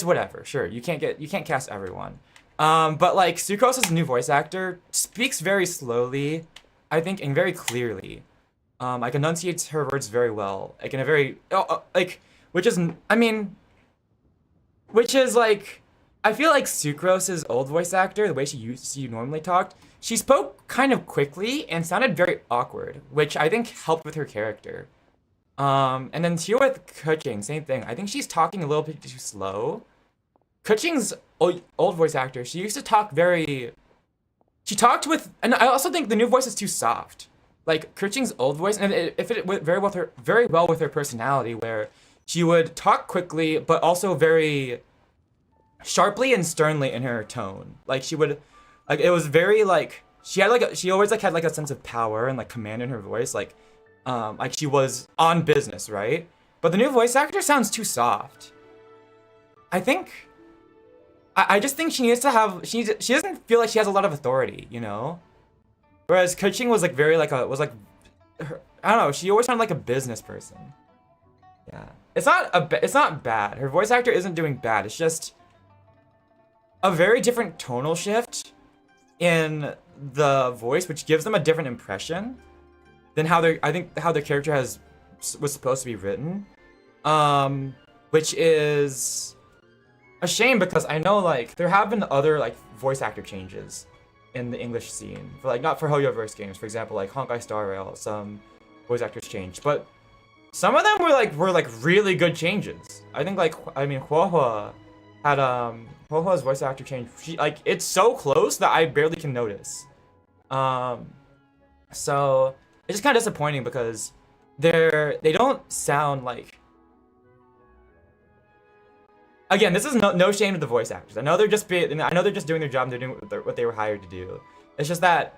whatever. Sure, you can't cast everyone. But like Sucrose's new voice actor speaks very slowly, I think, and very clearly. Like enunciates her words very well, like in a very which is like. I feel like Sucrose's old voice actor, the way she normally talked, she spoke kind of quickly and sounded very awkward, which I think helped with her character. And then here with Kuching, same thing. I think she's talking a little bit too slow. Kuching's old voice actor, she used to talk she talked with, and I also think the new voice is too soft. Like Kuching's old voice, and it fit very well with her personality, where she would talk quickly, but also sharply and sternly in her tone. Like she would, like it was very like she had like she always like had like a sense of power and like command in her voice, like she was on business, right? But the new voice actor sounds too soft. I think I just think she needs to have she doesn't feel like she has a lot of authority, you know? Whereas Kuching was like very like a I don't know, she always sounded like a business person. Yeah. It's not bad. Her voice actor isn't doing bad. It's just a very different tonal shift in the voice, which gives them a different impression than how the character was supposed to be written. Which is a shame because I know like there have been other like voice actor changes in the English scene. For like not for Hoyoverse games, for example, like Honkai Star Rail, some voice actors changed, but some of them were like really good changes. I think Huohua had Huohua's voice actor change. It's so close that I barely can notice. So it's just kind of disappointing because they don't sound like. Again, this is no shame to the voice actors. I know they're just doing their job. And they're doing what they were hired to do. It's just that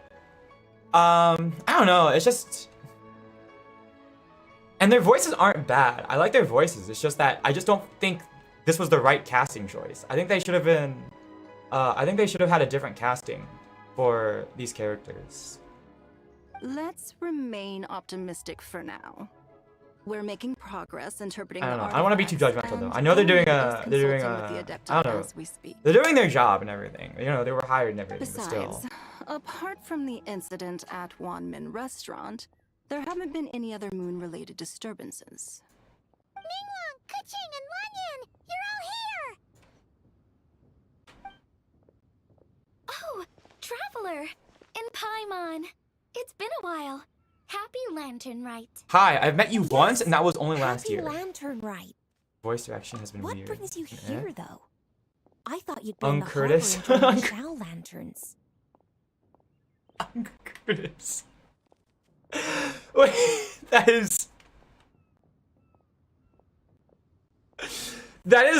I don't know. It's just. And their voices aren't bad. I like their voices. It's just that I just don't think this was the right casting choice. I think they should have been. I think they should have had a different casting for these characters. Let's remain optimistic for now. We're making progress interpreting I don't the know. I don't want to be too judgmental though. I know they're doing I don't know. They're doing their job and everything. You know, they were hired and everything. Besides, but still. apart from the incident at Wanmin Restaurant, there haven't been any other moon-related disturbances. Ningguang, Kuching, and Lanyan! You're all here! Oh, Traveler! And Paimon. It's been a while. Happy Lantern Rite. Hi, I've met you once, and that was only last year. Happy Lantern Rite. Voice direction has been What weird. What brings you here, though? I thought you'd Uncle been the Kurtis. harbor and Shao lanterns. Kurtis. Wait, that is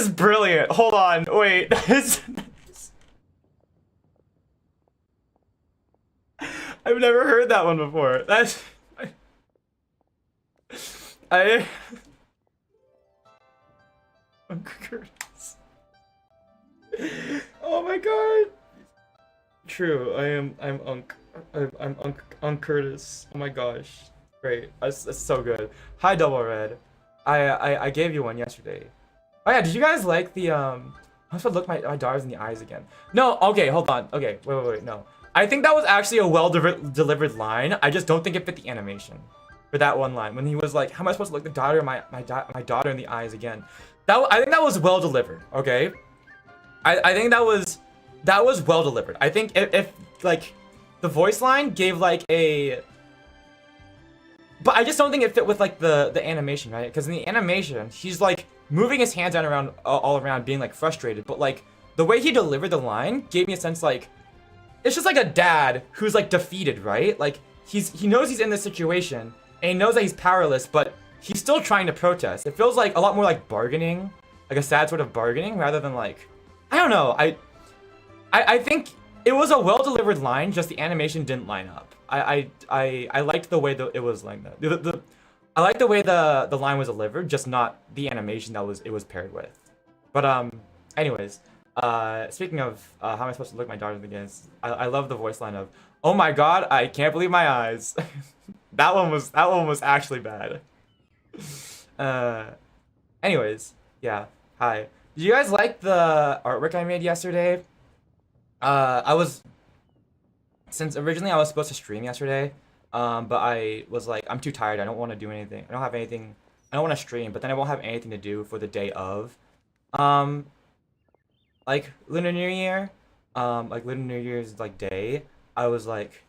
brilliant. Hold on, wait, that is I've never heard that one before. That's Uncle Kurtis. Oh my god. True, I'm Unc Kurtis. Oh my gosh. Great. That's so good. Hi Double Red. I gave you one yesterday. Oh yeah, did you guys like the I'm supposed to look my daughters in the eyes again. No, okay, hold on. Okay, wait, no. I think that was actually a well delivered line. I just don't think it fit the animation for that one line. When he was like, how am I supposed to look my daughter in the eyes again? I think that was well delivered, okay? I think that was well delivered. I think if like the voice line gave like a, but I just don't think it fit with like the animation, right? Because in the animation, he's like moving his hands around all around, being like frustrated. But like the way he delivered the line gave me a sense like it's just like a dad who's like defeated, right? Like he knows he's in this situation and he knows that he's powerless, but he's still trying to protest. It feels like a lot more like bargaining, like a sad sort of bargaining, rather than like, I don't know. I think it was a well-delivered line, just the animation didn't line up. I liked the way it was like that. I liked the way the line was delivered, just not the animation it was paired with. But anyways, speaking of how am I supposed to look my daughters again? I love the voice line of, "Oh my god, I can't believe my eyes." that one was actually bad. Anyways, yeah. Hi. Did you guys like the artwork I made yesterday? Since originally I was supposed to stream yesterday, but I was like, I'm too tired. I don't want to do anything. I don't have anything. I don't want to stream, but then I won't have anything to do for the day of, like Lunar New Year, like Lunar New Year's like day. I was like,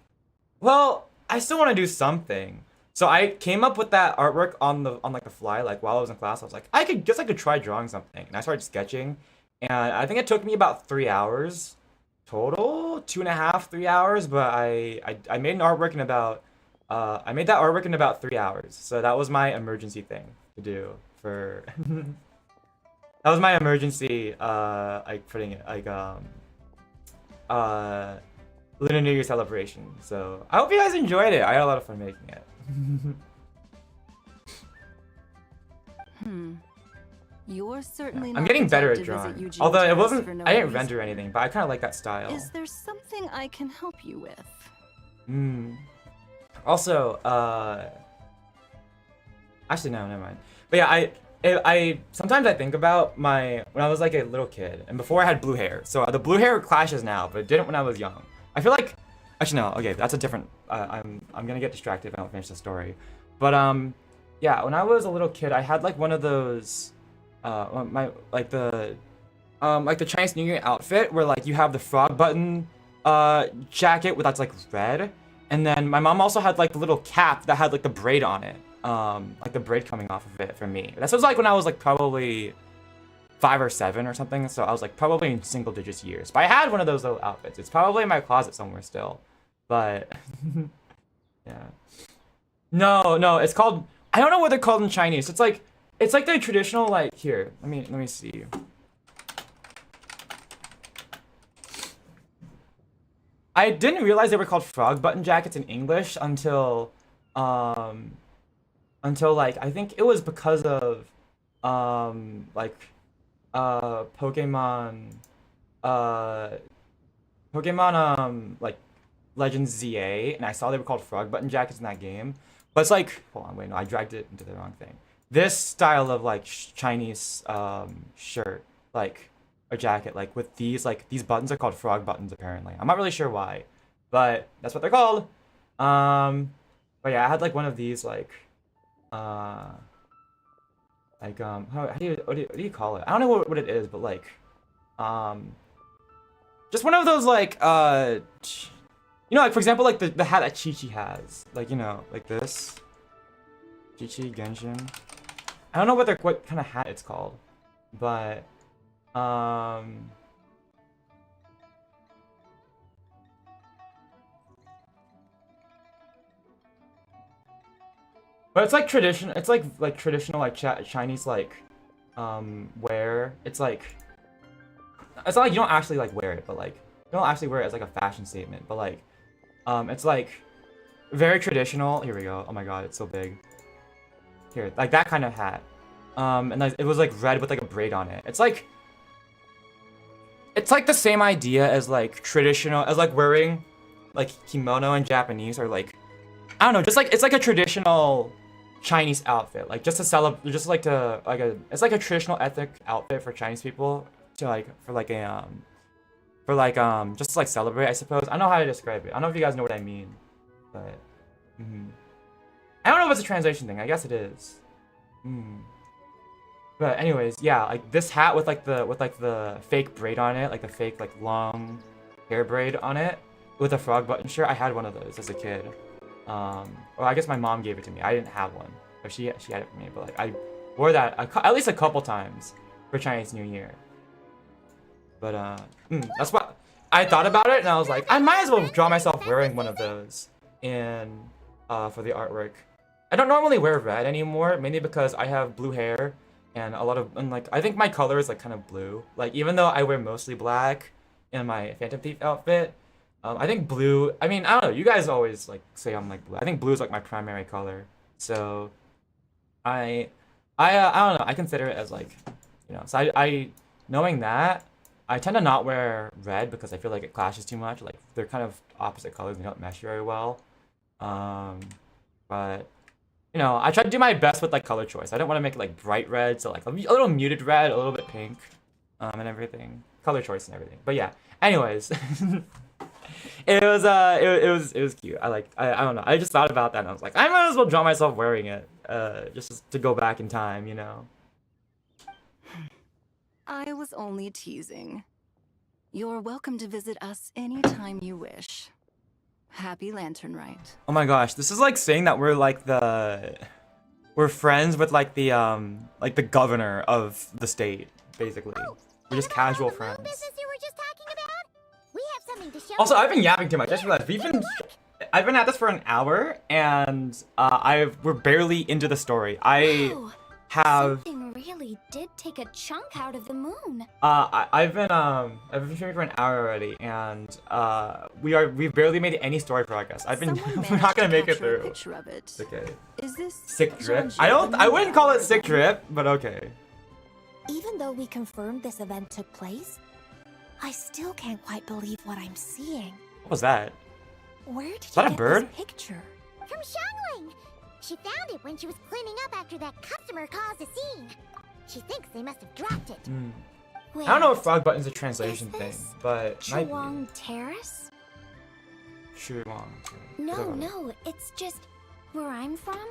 well, I still want to do something. So I came up with that artwork on like the fly, like while I was in class. I was like, I could try drawing something, and I started sketching, and I think it took me about 3 hours total, 2.5, 3 hours. But I made an artwork in about I made that artwork in about 3 hours. So that was my emergency thing to do for that That was my emergency, like putting it, like Lunar New Year celebration. So I hope you guys enjoyed it. I had a lot of fun making it. You're certainly I'm not getting better at content to visit drawing. Eugene Although it Terrace wasn't, for no I didn't reason. render anything, but I kind of like that style. Is there something I can help you with? Also, actually no, never mind. But yeah, I sometimes I think about when I was like a little kid, and before I had blue hair. So the blue hair clashes now, but it didn't when I was young. I feel like, actually no, okay, that's a different. I'm gonna get distracted if I don't finish the story. But yeah, when I was a little kid, I had like one of those, like the Chinese New Year outfit where like you have the frog button jacket that's like red, and then my mom also had like the little cap that had like the braid on it, like the braid coming off of it for me. This was like when I was like probably 5 or 7 or something, so I was like probably in single digits years. But I had one of those little outfits. It's probably in my closet somewhere still, but yeah. No, it's called, I don't know what they're called in Chinese. It's like the traditional, like, here, let me see. I didn't realize they were called frog button jackets in English until like, I think it was because of Pokemon like Legends ZA, and I saw they were called frog button jackets in that game. But it's like, hold on, wait, no, I dragged it into the wrong thing. This style of like Chinese shirt, like a jacket, like with these buttons are called frog buttons apparently. I'm not really sure why, but that's what they're called. But yeah, I had like one of these what do you call it? I don't know what it is, but like just one of those like you know, like for example, like the hat that Chi-Chi has, like, you know, like this Chi-Chi Genshin. I don't know what kind of hat it's called, but but it's like tradition. It's like traditional like Chinese like wear. It's not like you don't actually like wear it, but like you don't actually wear it as like a fashion statement. But like it's like very traditional. Here we go. Oh my god, it's so big. Here, like that kind of hat. And like, it was like red with like a braid on it. It's like the same idea as like traditional, as like wearing like kimono in Japanese, or like, I don't know, just like, it's like a traditional Chinese outfit, like just to celebrate, just like to like it's like a traditional ethnic outfit for Chinese people to like, just to like celebrate, I suppose. I don't know how to describe it. I don't know if you guys know what I mean, but I don't know if it's a translation thing. I guess it is. But anyways, yeah, like this hat with like the fake braid on it, like the fake like long hair braid on it with a frog button shirt. I had one of those as a kid. Well, I guess my mom gave it to me. I didn't have one, but she had it for me. But like I wore that at least a couple times for Chinese New Year. But that's what I thought about it, and I was like, I might as well draw myself wearing one of those in for the artwork. I don't normally wear red anymore, mainly because I have blue hair. And like I think my color is like kind of blue. Like even though I wear mostly black in my Phantom Thief outfit, I think blue. I mean, I don't know. You guys always like say I'm like blue. I think blue is like my primary color. So I don't know. I consider it as like, you know. So I knowing that, I tend to not wear red because I feel like it clashes too much. Like they're kind of opposite colors and they don't mesh very well. But you know, I try to do my best with like color choice. I don't want to make it like bright red, so like a little muted red, a little bit pink, and everything. Color choice and everything. But yeah. Anyways, it was cute. I don't know. I just thought about that and I was like, I might as well draw myself wearing it, just to go back in time, you know. I was only teasing. You're welcome to visit us anytime you wish. Happy Lantern Rite. Oh my gosh, this is like saying that we're friends with like the governor of the state, basically. We're just casual friends. You were just talking about? We have something to show. Also, I've been yapping too much. I just realized I've been at this for an hour, and we're barely into the story. have Something really did take a chunk out of the moon. I've been streaming for an hour already, and we've barely made any story progress. We're not gonna make it through. Picture of it. Okay. Is this Sick drip? Jean-Jacques I wouldn't call it sick drip, but okay. Even though we confirmed this event took place, I still can't quite believe what I'm seeing. What was that? Where did Is that you a get bird? this picture? From Xiangling! She found it when she was cleaning up after that customer caused a scene. She thinks they must have dropped it. I don't know if frog button's a translation thing, this but might be. Chuang Terrace? Chuang. No, it's just where I'm from.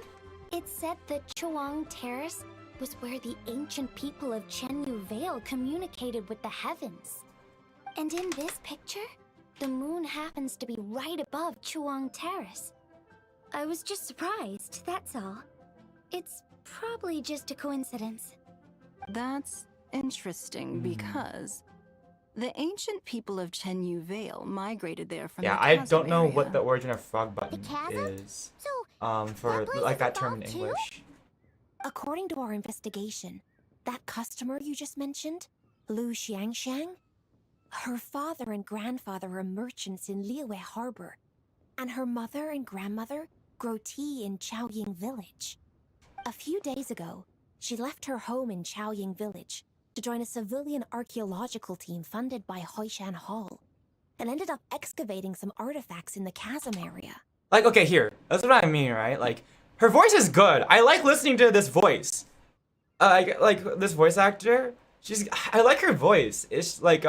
It said that Chuang Terrace was where the ancient people of Chenyu Vale communicated with the heavens. And in this picture, the moon happens to be right above Chuang Terrace. I was just surprised, that's all. It's probably just a coincidence. That's interesting because the ancient people of Chenyu Vale migrated there from Yeah, the I chasm don't know area. what the origin of frog button The chasm? is. So, For place like is that term in involved too? English. According to our investigation, that customer you just mentioned, Lu Xiangxiang, her father and grandfather were merchants in Liyue Harbor, and her mother and grandmother grow tea in Chaoying Village. A few days ago, she left her home in Chaoying Village to join a civilian archaeological team funded by Hoishan Hall, and ended up excavating some artifacts in the chasm area. Like, okay, here. That's what I mean, right? Like, her voice is good. I like listening to this voice. Like this voice actor. I like her voice. It's like,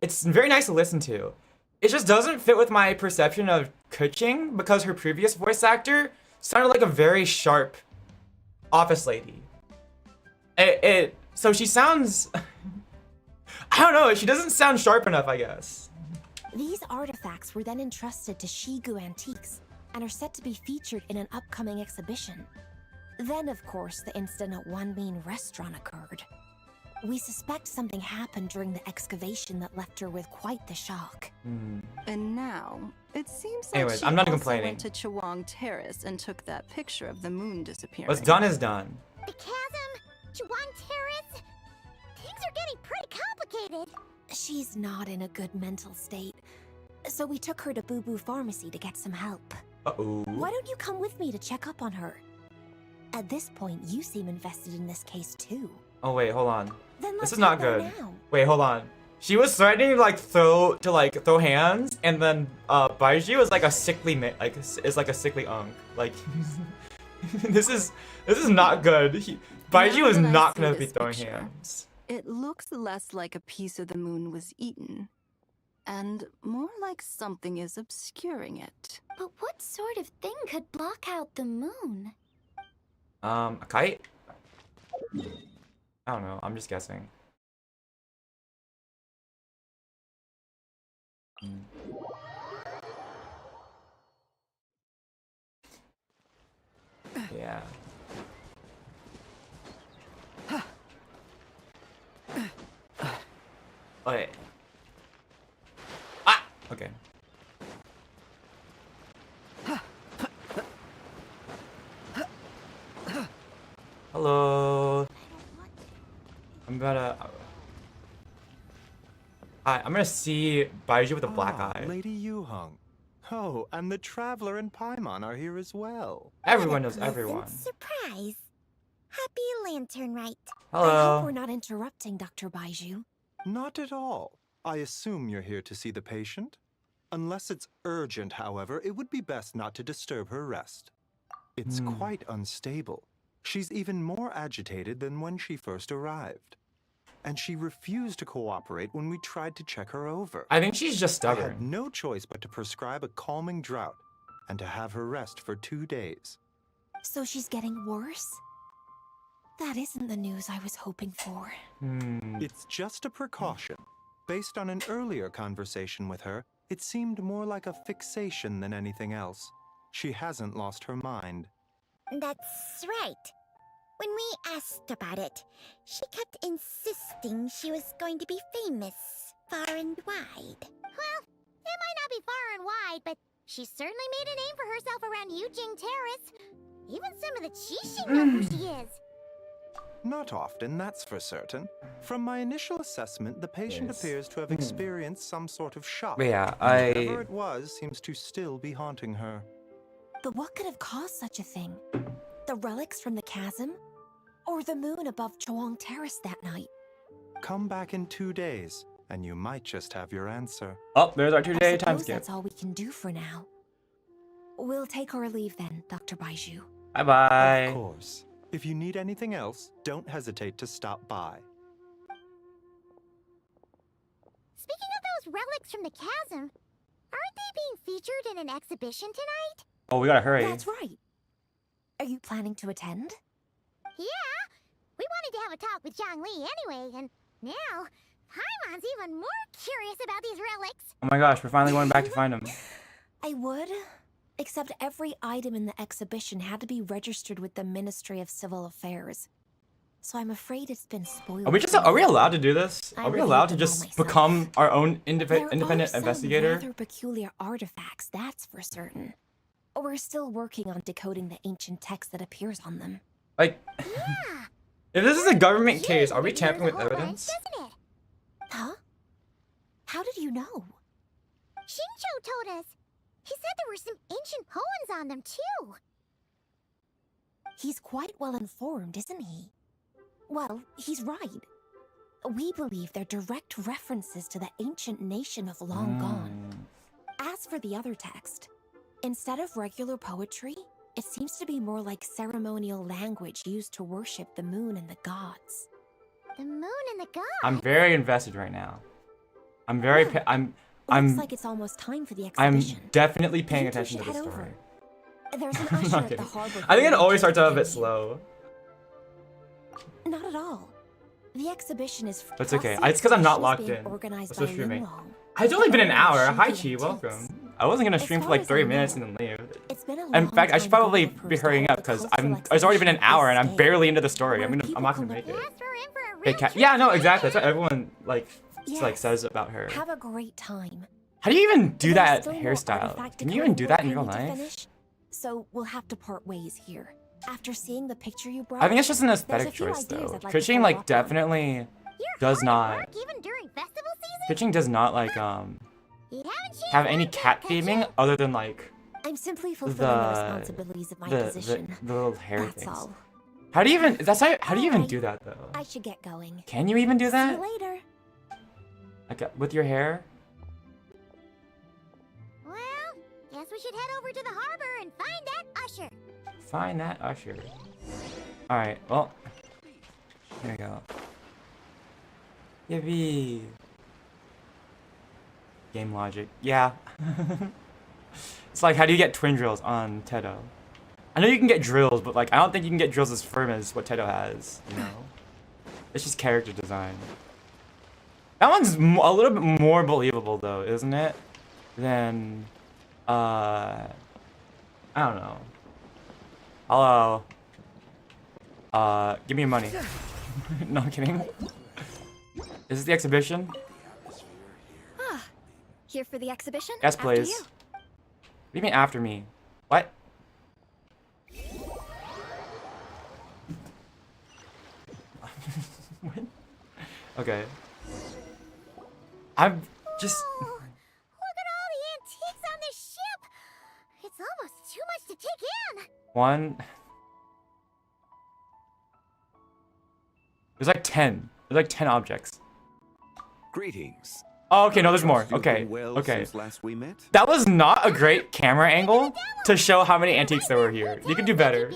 it's very nice to listen to. It just doesn't fit with my perception of Kuching because her previous voice actor sounded like a very sharp office lady. So she sounds, I don't know, she doesn't sound sharp enough, I guess. These artifacts were then entrusted to Shigu Antiques and are set to be featured in an upcoming exhibition. Then, of course, the incident at Wanmin Restaurant occurred. We suspect something happened during the excavation that left her with quite the shock. And now, it seems like Anyways, she I'm not also complaining. went to Chuang Terrace and took that picture of the moon disappearing. What's done is done. The chasm? Chuang Terrace? Things are getting pretty complicated. She's not in a good mental state, so we took her to Boo Boo Pharmacy to get some help. Uh-oh. Why don't you come with me to check up on her? At this point, you seem invested in this case too. Oh wait, hold on. Then This let's is not head there good. now. Wait, hold on. She was threatening to throw hands, and then Baiju is like a sickly is like a sickly unk. Like this is not good. Baiju Now is that I not see gonna be this throwing picture, hands. It looks less like a piece of the moon was eaten, and more like something is obscuring it. But what sort of thing could block out the moon? A kite? I don't know. I'm just guessing. Yeah. Wait. Ah! Okay. Hello. I'm gonna see Baiju with a black eye. Lady Yuhong. Oh, and the Traveler and Paimon are here as well. Everyone knows Pleasant everyone. surprise. Happy Lantern Rite. I hope Hello. we're not interrupting, Dr. Baiju. Not at all. I assume you're here to see the patient? Unless it's urgent, however, it would be best not to disturb her rest. It's quite unstable. She's even more agitated than when she first arrived. And she refused to cooperate when we tried to check her over. I think she's just I had stubborn. no choice but to prescribe a calming draught and to have her rest for 2 days. So she's getting worse? That isn't the news I was hoping for. It's just a precaution. Based on an earlier conversation with her, it seemed more like a fixation than anything else. She hasn't lost her mind. That's right. When we asked about it, she kept insisting she was going to be famous far and wide. Well, it might not be far and wide, but she certainly made a name for herself around Yujing Terrace. Even some of the Qixing know who she is. Not often, that's for certain. From my initial assessment, the patient appears to have experienced some sort of shock. But yeah, Whatever it was seems to still be haunting her. But what could have caused such a thing? The relics from the chasm? Or the moon above Chuang Terrace that night? Come back in 2 days, and you might just have your answer. Oh, there's our 2-day I time suppose skip. that's all we can do for now. We'll take our leave then, Dr. Baiju. Bye-bye. Of course. If you need anything else, don't hesitate to stop by. Speaking of those relics from the chasm, aren't they being featured in an exhibition tonight? Oh, we gotta hurry. That's right. Are you planning to attend? Yeah, we wanted to have a talk with Zhongli anyway, and now Paimon's even more curious about these relics. Oh my gosh, we're finally going back to find him. I would, except every item in the exhibition had to be registered with the Ministry of Civil Affairs. So I'm afraid it's been spoiled. Are we allowed to do this? I Are we reviewed allowed to them all just myself. become our own There independent are some investigator? rather peculiar artifacts, that's for certain. We're still working on decoding the ancient text that appears on them. Like, if this is a government case, are we tampering with evidence? Doesn't it? Huh? How did you know? Shincho told us. He said there were some ancient poems on them too. He's quite well informed, isn't he? Well, he's right. We believe they're direct references to the ancient nation of long gone. As for the other text, instead of regular poetry, it seems to be more like ceremonial language used to worship the moon and the gods. The moon and the gods? I'm very invested right now. I'm very. Looks like it's almost time for the I'm exhibition. definitely paying You two attention to should the head story. over. There's an I'm usher not at the kidding. harbor. I think it for always starts out a the bit slow. Not at all. The exhibition is. But it's okay. plus It's because I'm not the locked exhibition is in. being organized What's the by streaming? Linglong. It's only been an hour. She Hi, did Chi. tips. Welcome. I wasn't gonna stream for like As 30 far as I minutes know, and then leave. It's been a In long fact, I should time probably developers be hurrying to up hold because the cultural it's already been an exhibition hour and I'm this barely into the story. where I'm people not gonna come make it. Yes, we're in for a Hey, real Cat. treat Yeah, no, today. exactly. That's what everyone like Yes. says about her. Have a great time. How do you even do There's that still more hairstyle? artifact Can you even do that in decoding real work I need to life? finish, so we'll have to part ways here. After seeing the picture you brought, I think it's just an there's aesthetic a few choice ideas though. I'd like to Pitching follow like up on. definitely You're does hard at not. work even during festival season? Pitching does not like You haven't changed have any one bit, cat Pitching. theming other than like I'm simply fulfilling the the responsibilities of my the position. little hair That's things. all. How do you even how do you even Alright. do that though? I should get going. Can you even do See that? you later. Like with your hair? Well, guess we should head over to the harbor and find that usher. Find that usher. Alright, well. Here we go. Yippee. Game logic. Yeah. It's like, how do you get twin drills on Tedo? I know you can get drills, but like, I don't think you can get drills as firm as what Tedo has, you know? It's just character design. That one's a little bit more believable though, isn't it? Than, I don't know. Hello. Give me your money. No, I'm kidding. Is this the exhibition? Ah, here for the exhibition? Yes, After please. you. What do you mean after me? What? What? Okay. I'm just... Oh, look at all the antiques on this ship. It's almost too much to take in. One... There's like 10. There's like 10 objects. Greetings. Oh, okay, no, there's more. You've Okay, been well okay. since last we met? That was not a great camera angle to show how many antiques there were here. You could do better.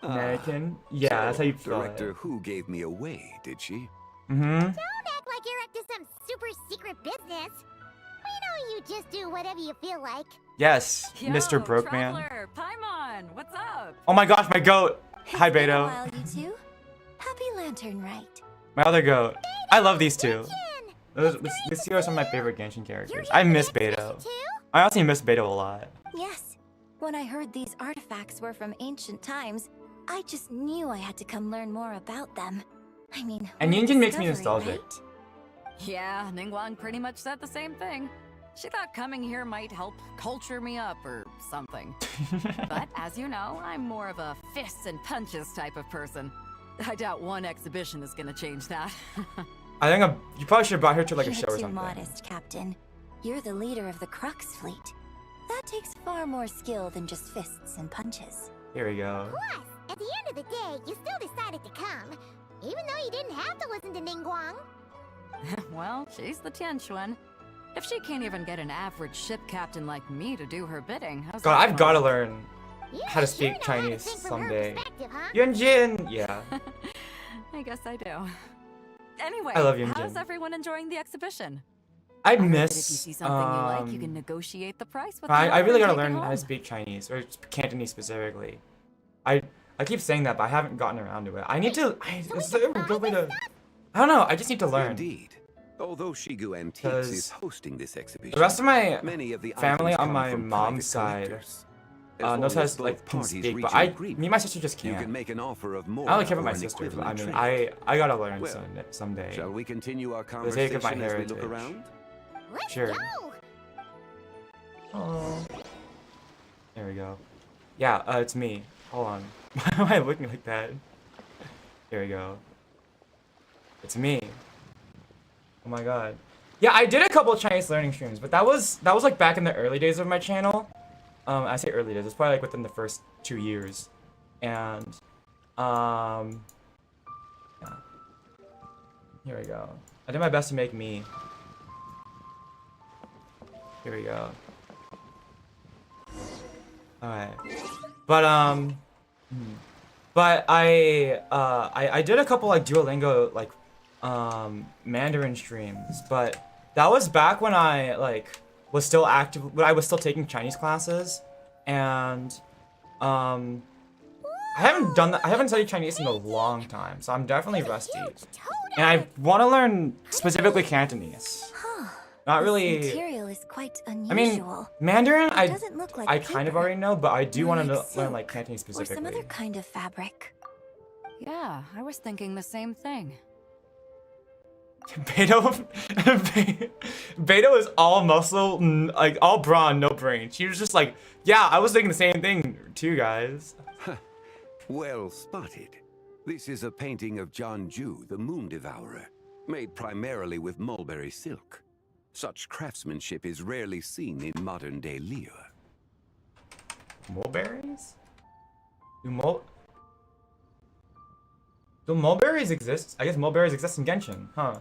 Mannequin? Yeah, that's how you feel it. Director Who gave me away, did she? Mm-hmm. Don't act like you're up to some super secret business. We know you just do whatever you feel like. Yes, Yo, Mr. Broke Man. Traveler, Paimon, what's up? Oh my gosh, my goat! Hi, Been a Beto. while, you two. Happy Lantern Rite. My other goat. I love these two. These two are some of my favorite Genshin characters. I miss Beto. I honestly miss Beto a lot. Yes. When I heard these artifacts were from ancient times, I just knew I had to come learn more about them. I mean, And what a Yunjin makes me discovery, nostalgic. right? Yeah, Ningguang pretty much said the same thing. She thought coming here might help culture me up or something. But as you know, I'm more of a fists and punches type of person. I doubt one exhibition is gonna change that. I think you probably should have brought her to like a You're show or too something. modest, Captain. You're the leader of the Crux fleet. That takes far more skill than just fists and punches. Here we go. Plus, at the end of the day, you still decided to come, even though you didn't have to listen to Ningguang. Well, she's the Tianquan. If she can't even get an average ship captain like me to do her bidding, how's God, that I've got to going? learn You how to sure speak know how to Chinese think from her someday. perspective, huh? Yunjin! Yeah. I guess I do. Anyway, I love Yunjin. how's everyone enjoying the exhibition? I heard that miss. if you see something you like, you can negotiate the price with I them really and gotta take it learn how to home. speak Chinese, or Cantonese specifically. I keep saying that, but I haven't gotten around to it. I need to. Is there a good way to? I don't know. I just need to learn. Indeed. Although Shigu Antiques 'Cause is hosting this exhibition, The rest of my many of the family items on come my from mom's private side collectors. As knows long how as to like both can parties speak, reach but an me agreement, and my sister just you can't. can make an offer of more I don't care about or my an sister, but I equivalent mean, trade. I gotta learn Well, someday. Shall we continue our For the sake of my conversation as we look heritage. around? Let's Sure. go! Oh. There we go. Yeah, it's me. Hold on. Why am I looking like that? There we go. It's me. Oh my god. Yeah, I did a couple of Chinese learning streams, but that was like back in the early days of my channel. I say early days. It's probably like within the first 2 years, and yeah. Here we go. I did my best to make me. Here we go. Alright. But I did a couple like Duolingo like Mandarin streams, but that was back when I like was still active, when I was still taking Chinese classes, and I haven't studied Chinese in a long time, so I'm definitely rusty. And I want to learn specifically Cantonese. Not really. This material is quite unusual. I mean, Mandarin, It doesn't look like I kind of already know, but I do More want to like learn like silk, Cantonese or some specifically. other kind of fabric. Yeah, I was thinking the same thing. Beto, Beto is all muscle, like all brawn, no brain. She was just like, yeah, I was thinking the same thing too, guys. Well spotted. This is a painting of John Ju, the Moon Devourer, made primarily with mulberry silk. Such craftsmanship is rarely seen in modern-day Liyue. Mulberries? Do mulberries exist? I guess mulberries exist in Genshin, huh?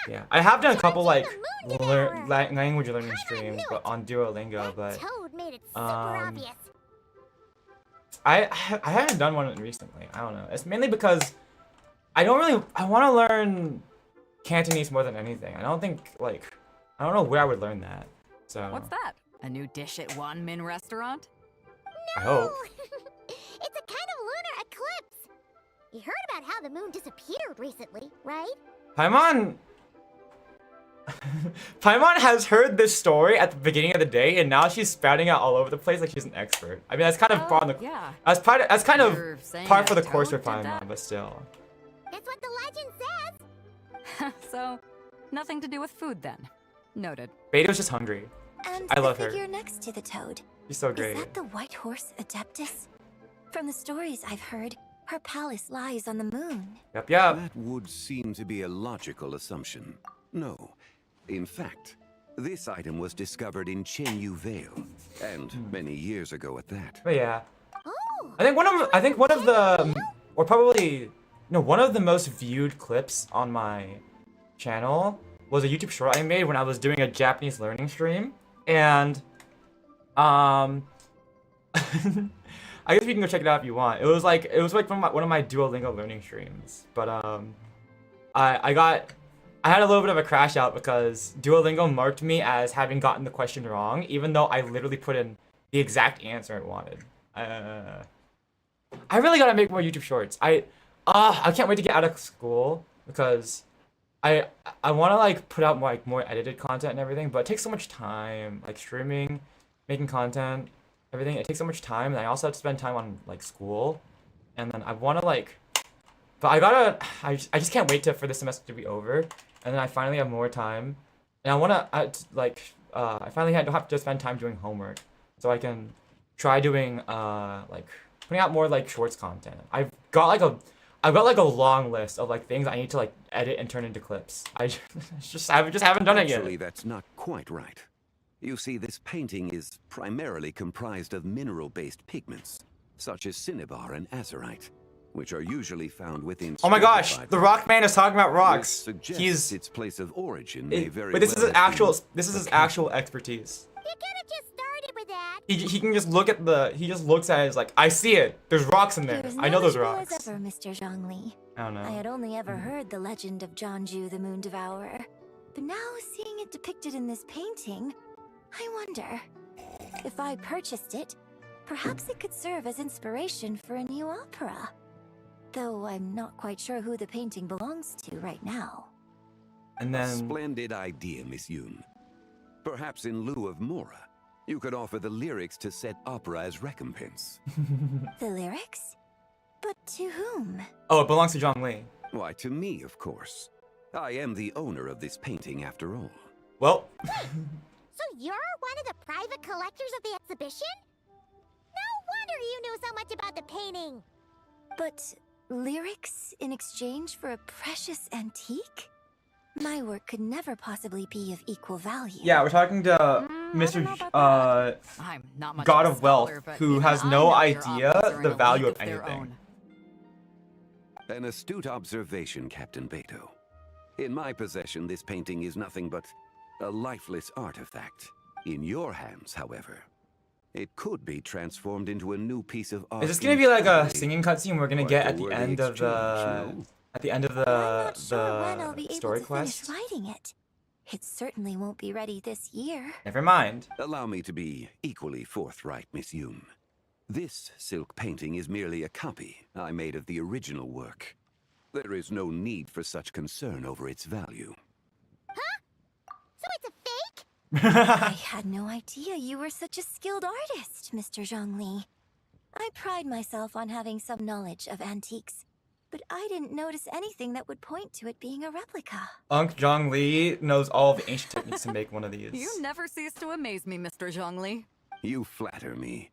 Yeah, I have done a couple like language learning streams, but on Duolingo, but Toad made it super obvious. I haven't done one recently. I don't know. It's mainly because I want to learn Cantonese more than anything. I don't know where I would learn that. So What's that? A new dish at Wanmin restaurant? I hope. It's a kind of lunar eclipse. You heard about how the moon disappeared recently, right? Paimon has heard this story at the beginning of the day, and now she's spouting out all over the place like she's an expert. I mean, that's kind of par on the yeah. that's kind You're of saying par that for the course for Toad did Paimon, that? but still. That's what the legend says. So, nothing to do with food then. Noted. Beto's just hungry. And I love the her. figure next to the toad. She's so great. Is that the white horse Adeptus? From the stories I've heard, her palace lies on the moon. Yep. That would seem to be a logical assumption. No. In fact, this item was discovered in Chenyu Vale, and many years ago at that. But yeah. I think one of the, or probably, no, one of the most viewed clips on my channel was a YouTube short I made when I was doing a Japanese learning stream, and I guess you can go check it out if you want. It was like one of my Duolingo learning streams, but I had a little bit of a crash out because Duolingo marked me as having gotten the question wrong, even though I literally put in the exact answer it wanted. I really gotta make more YouTube shorts. I can't wait to get out of school because I want to like put out more edited content and everything, but it takes so much time, like streaming, making content, everything. It takes so much time, and I also have to spend time on like school, and then I want to like, but I just can't wait for the semester to be over, and then I finally have more time, and I want to I finally don't have to spend time doing homework, so I can try doing like putting out more like shorts content. I've got like a long list of like things I need to like edit and turn into clips. I just haven't done it yet. Actually, that's not quite right. You see, this painting is primarily comprised of mineral-based pigments, such as cinnabar and azurite, which are usually found within. Oh my gosh, the rock man is talking about rocks. Suggests its place of origin may very but this well is his actual expertise. You could have just started with that. He can just look at he just looks at it as like, I see it. There's rocks in there. I know those rocks. As ever, Mr. Zhongli. I don't know. I had only ever heard the legend of Jianzhu the Moon Devourer, but now seeing it depicted in this painting, I wonder if I purchased it, perhaps it could serve as inspiration for a new opera. Though I'm not quite sure who the painting belongs to right now. And then... A splendid idea, Miss Yoon. Perhaps in lieu of Mora, you could offer the lyrics to said opera as recompense. The lyrics? But to whom? Oh, it belongs to Zhongli. Why, to me, of course. I am the owner of this painting, after all. Well... So you're one of the private collectors of the exhibition? No wonder you knew so much about the painting. But lyrics in exchange for a precious antique? My work could never possibly be of equal value. Yeah, we're talking to Mr. I'm not much God of a of Wealth, scholar, but who even has I no know your idea operas are the in a value league of their anything. own. An astute observation, Captain Beto. In my possession, this painting is nothing but a lifeless artifact. In your hands, however, it could be transformed into a new piece of art. Is this gonna be like a singing cutscene we're gonna get at the end of the story quest? Writing it. It certainly won't be ready this year. Never mind. Allow me to be equally forthright, Miss Yoon. This silk painting is merely a copy I made of the original work. There is no need for such concern over its value. Huh? So it's a fake? I had no idea you were such a skilled artist, Mr. Zhongli. I pride myself on having some knowledge of antiques, but I didn't notice anything that would point to it being a replica. Unc Zhongli knows all the ancient techniques to make one of these. You never cease to amaze me, Mr. Zhongli. You flatter me.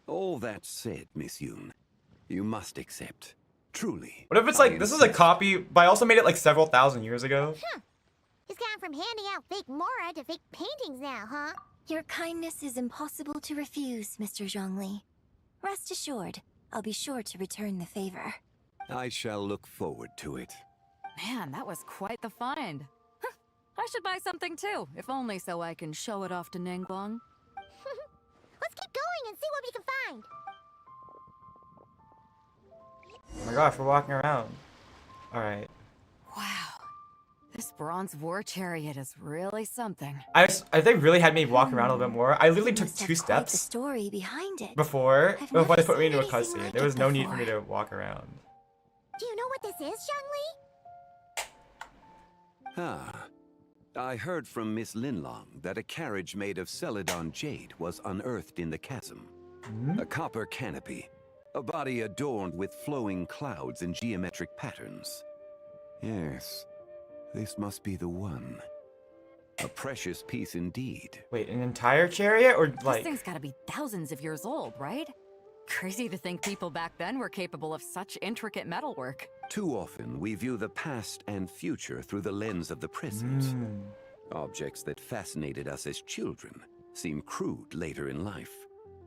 All that said, Miss Yoon, you must accept. Truly. What if it's like, this is a copy, but I also made it like several thousand years ago? Huh. He's gone from handing out fake Mora to fake paintings now, huh? Your kindness is impossible to refuse, Mr. Zhongli. Rest assured, I'll be sure to return the favor. I shall look forward to it. Man, that was quite the find. Huh, I should buy something too, if only so I can show it off to Ningguang. Let's keep going and see what we can find. Oh my gosh, we're walking around. Alright. Wow. This bronze war chariot is really something. If they really had me walk around a little bit more, I literally took 2 steps The story behind it. before they never put me into a seen anything cutscene. like There it was no need for before. me to walk around. Do you know what this is, Zhongli? Ah. I heard from Miss Linlong that a carriage made of Celadon jade was unearthed in the chasm. A copper canopy. A body adorned with flowing clouds and geometric patterns. Yes. This must be the one. A precious piece indeed. Wait, an entire chariot or This like... thing's gotta be thousands of years old, right? Crazy to think people back then were capable of such intricate metalwork. Too often, we view the past and future through the lens of the present. Objects that fascinated us as children seem crude later in life.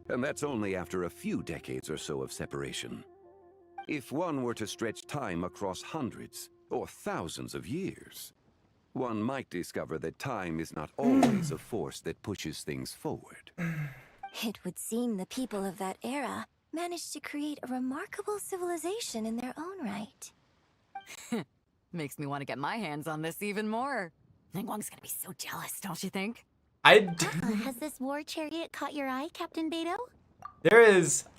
And that's only after a few decades or so of separation. If one were to stretch time across hundreds or thousands of years, one might discover that time is not always a force that pushes things forward. It would seem the people of that era managed to create a remarkable civilization in their own right. Makes me want to get my hands on this even more. Ningguang's gonna be so jealous, don't you think? Has this war chariot caught your eye, Captain Beto?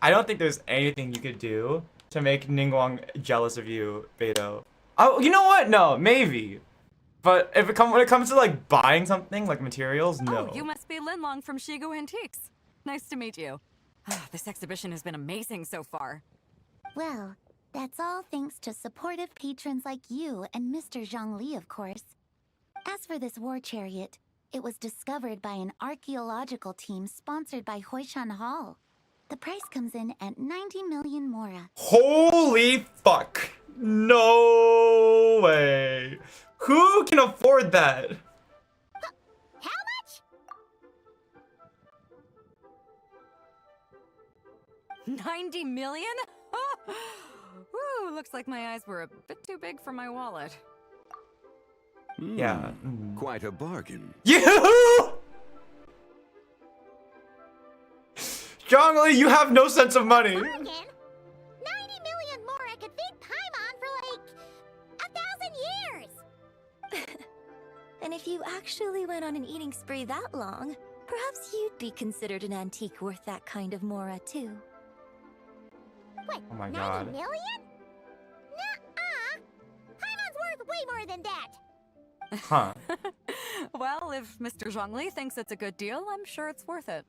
I don't think there's anything you could do to make Ningguang jealous of you, Beto. Oh, you know what? No, maybe. But when it comes to like buying something, like materials, no. Oh, you must be Linlong from Shigo Antiques. Nice to meet you. This exhibition has been amazing so far. Well, that's all thanks to supportive patrons like you and Mr. Zhongli, of course. As for this war chariot, it was discovered by an archaeological team sponsored by Hoishan Hall. The price comes in at 90 million mora. Holy fuck. No way. Who can afford that? How much? 90 million? Woo, looks like my eyes were a bit too big for my wallet. Yeah. Quite a bargain. You! Zhongli, you have no sense of money. Bargain? 90 million more I could feed Paimon for like 1,000 years. And if you actually went on an eating spree that long, perhaps you'd be considered an antique worth that kind of mora too. Wait, Oh my 90 God. million? Nuh-uh. Paimon's worth way more than that. Huh. Well, if Mr. Zhongli thinks it's a good deal, I'm sure it's worth it.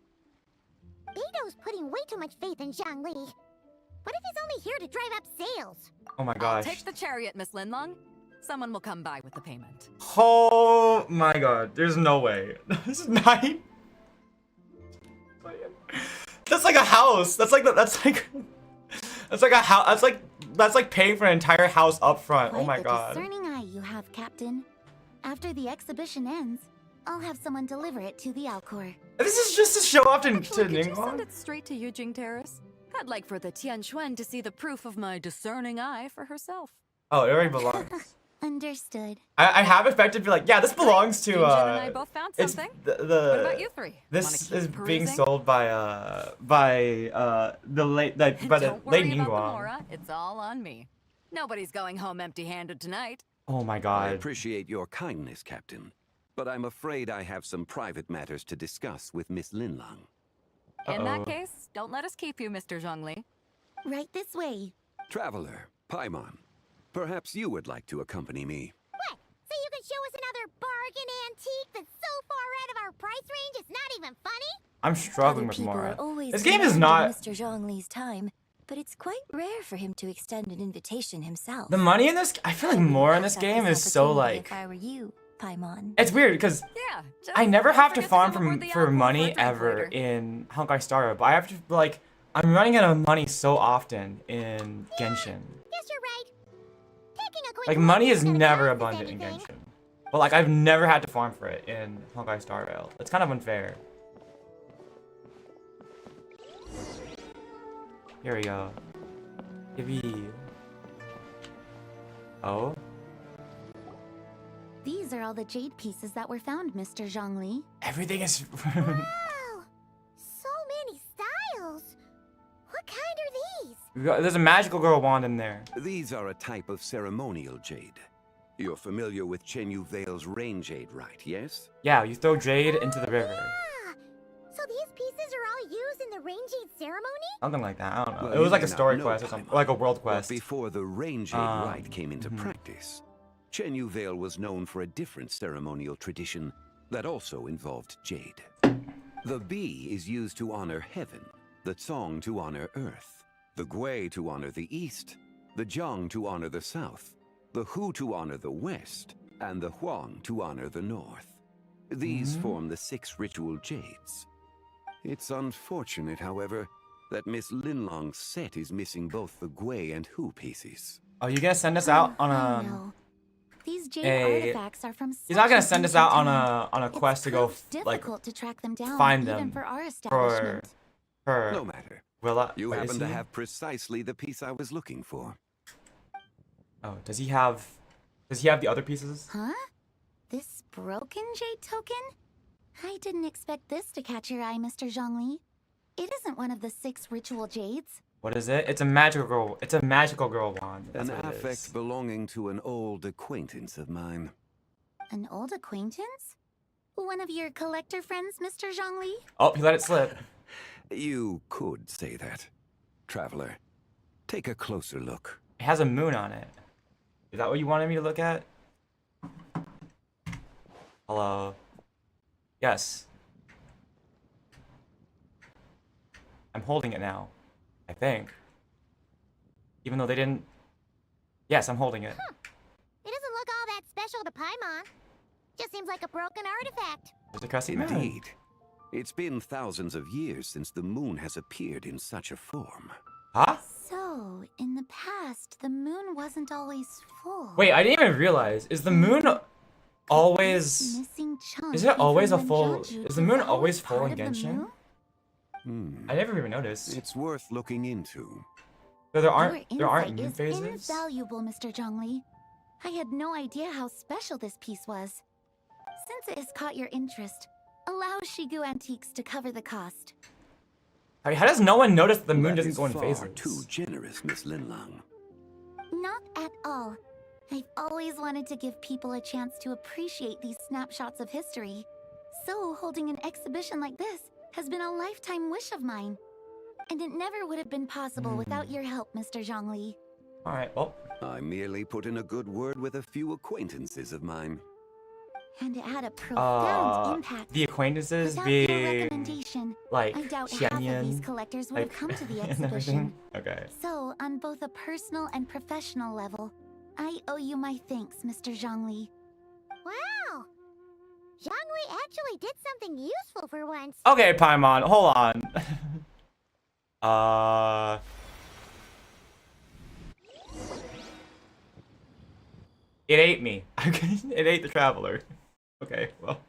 Beto's putting way too much faith in Zhongli. What if he's only here to drive up sales? Oh my I'll gosh. take the chariot, Miss Linlong. Someone will come by with the payment. Oh my god. There's no way. This is 9. That's like a house. That's like a house. That's like paying for an entire house up front. Oh my Quite the god. discerning eye you have, Captain. After the exhibition ends, I'll have someone deliver it to the Alcor. This is just to show off to Could you send Ningguang? it straight to Yujing Terrace? I'd like for the Tianquan to see the proof of my discerning eye for herself. Oh, it already belongs. Understood. I have expected to be like, yeah, this belongs to Jinjin and I both found it's something. the What about you three? Wanna this keep is being perusing? sold by the late by the Don't late worry about the Ningguang. mora. It's all on me. Nobody's going home empty-handed tonight. Oh my I god. appreciate your kindness, Captain, but I'm afraid I have some private matters to discuss with Miss Linlong. In that case, don't let us keep you, Mr. Zhongli. Right this way. Traveler, Paimon, perhaps you would like to accompany me. What? So you can show us another bargain antique that's so far out of our price range it's not even funny? I'm struggling Other with people Mora. are always This game is demanding not Mr. Zhongli's time, but it's quite rare for him to extend an invitation himself. the money in this. I feel like Mora in this game is so like. If I were you, Paimon. It's weird because Yeah, I never don't have to forget farm come aboard the for Alcor money a drink ever later. in Honkai Star, but I have to like I'm running out of money so often in Genshin. Yes, you're right. Taking a quick Like walk money is isn't gonna never cost us abundant in anything. Genshin. But like I've never had to farm for it in Honkai Star Rail. It's kind of unfair. Here we go. Yippee. Oh? These are all the jade pieces that were found, Mr. Zhongli. Everything is Wow! So many styles! What kind are these? There's a magical girl wand in there. These are a type of ceremonial jade. You're familiar with Chenyu Vale's rain jade, right? Yes? Yeah, you throw jade into the river. Ah! So these pieces are all used in the rain jade ceremony? Something like that. I don't know. Well, It was you like may a not story know, quest or something. Paimon, Or like a world but quest. before the rain jade rite came into practice, Chenyu Vale was known for a different ceremonial tradition that also involved jade. The bee is used to honor heaven, the Tsong to honor earth, the Gui to honor the east, the Jiang to honor the south, the Hu to honor the west, and the Huang to honor the north. These form the 6 ritual jades. It's unfortunate, however, that Miss Linlong's set is missing both the Gui and Hu pieces. Oh, you gonna send us out on I a know. These jade a- artifacts are from He's not gonna such send us ancient out time. on a quest to go It's like difficult to track them down, find even them for our for establishment. No matter. Willa. You wait, is happen to he- have precisely the piece I was looking for. Oh, does he have the other pieces? Huh? This broken jade token? I didn't expect this to catch your eye, Mr. Zhongli. It isn't one of the 6 ritual jades. What is it? It's a magical girl. It's a magical girl wand. That's An what it affect is. belonging to an old acquaintance of mine. An old acquaintance? One of your collector friends, Mr. Zhongli? Oh, he let it slip. You could say that. Traveler, take a closer look. It has a moon on it. Is that what you wanted me to look at? Hello. Yes. I'm holding it now. I think. Even though they didn't. Yes, I'm holding it. It doesn't look all that special to Paimon. Just seems like a broken artifact. There's a cussy man. Indeed. It's been thousands of years since the moon has appeared in such a form. Huh? So, in the past, the moon wasn't always full. Wait, I didn't even realize. Is the moon always... Missing chunk Is it always a even full... when Jeonju Is the moon was always full part in of the Genshin? moon? I never even noticed. It's worth looking into. So there aren't Your moon insight phases? is invaluable, Mr. Zhongli. I had no idea how special this piece was. Since it has caught your interest, allow Shigu Antiques to cover the cost. I mean, how does no one notice that the moon That doesn't is go in far phases? too generous, Miss Linlang. Not at all. I've always wanted to give people a chance to appreciate these snapshots of history. So holding an exhibition like this has been a lifetime wish of mine. And it never would have been possible without your help, Mr. Zhongli. Alright, well. I merely put in a good word with a few acquaintances of mine. And it had a profound impact. The acquaintances Without your being... recommendation, like, I doubt half of these Xianyan, collectors would have come to the and exhibition. everything? Okay. So, on both a personal and professional level, I owe you my thanks, Mr. Zhongli. Wow! Zhongli actually did something useful for once. Okay, Paimon, hold on. It ate me. It ate the traveler. Okay, well.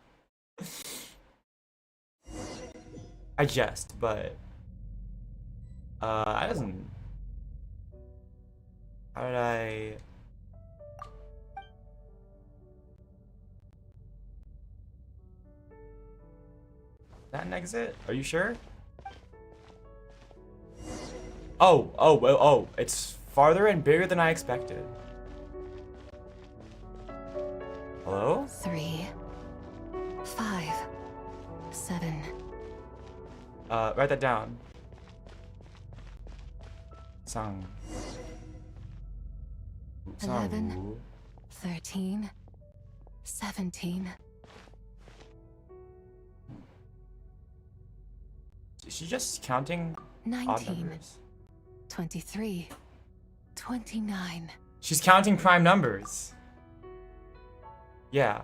I jest, but... I doesn't... How did I... Is that an exit? Are you sure? Oh, it's farther and bigger than I expected. Hello? 3, 5, 7. Write that down. Sang. 11, 13, 17. Is she just counting odd 19, numbers? 23, 29. She's counting prime numbers. Yeah.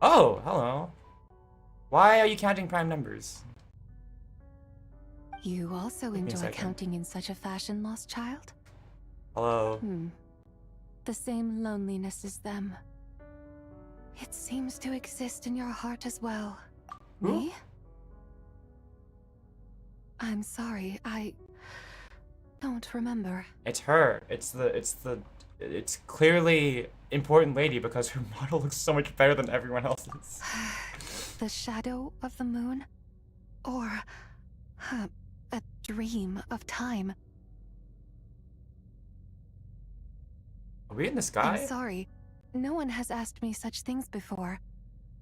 Oh, hello. Why are you counting prime numbers? You also me a enjoy second. counting in such a fashion, lost child? Hello. The same loneliness as them. It seems to exist in your heart as well. Me? I'm sorry, I don't remember. It's her. It's clearly important lady because her model looks so much better than everyone else's. The shadow of the moon? Or a dream of time? Are we in the sky? I'm sorry. No one has asked me such things before.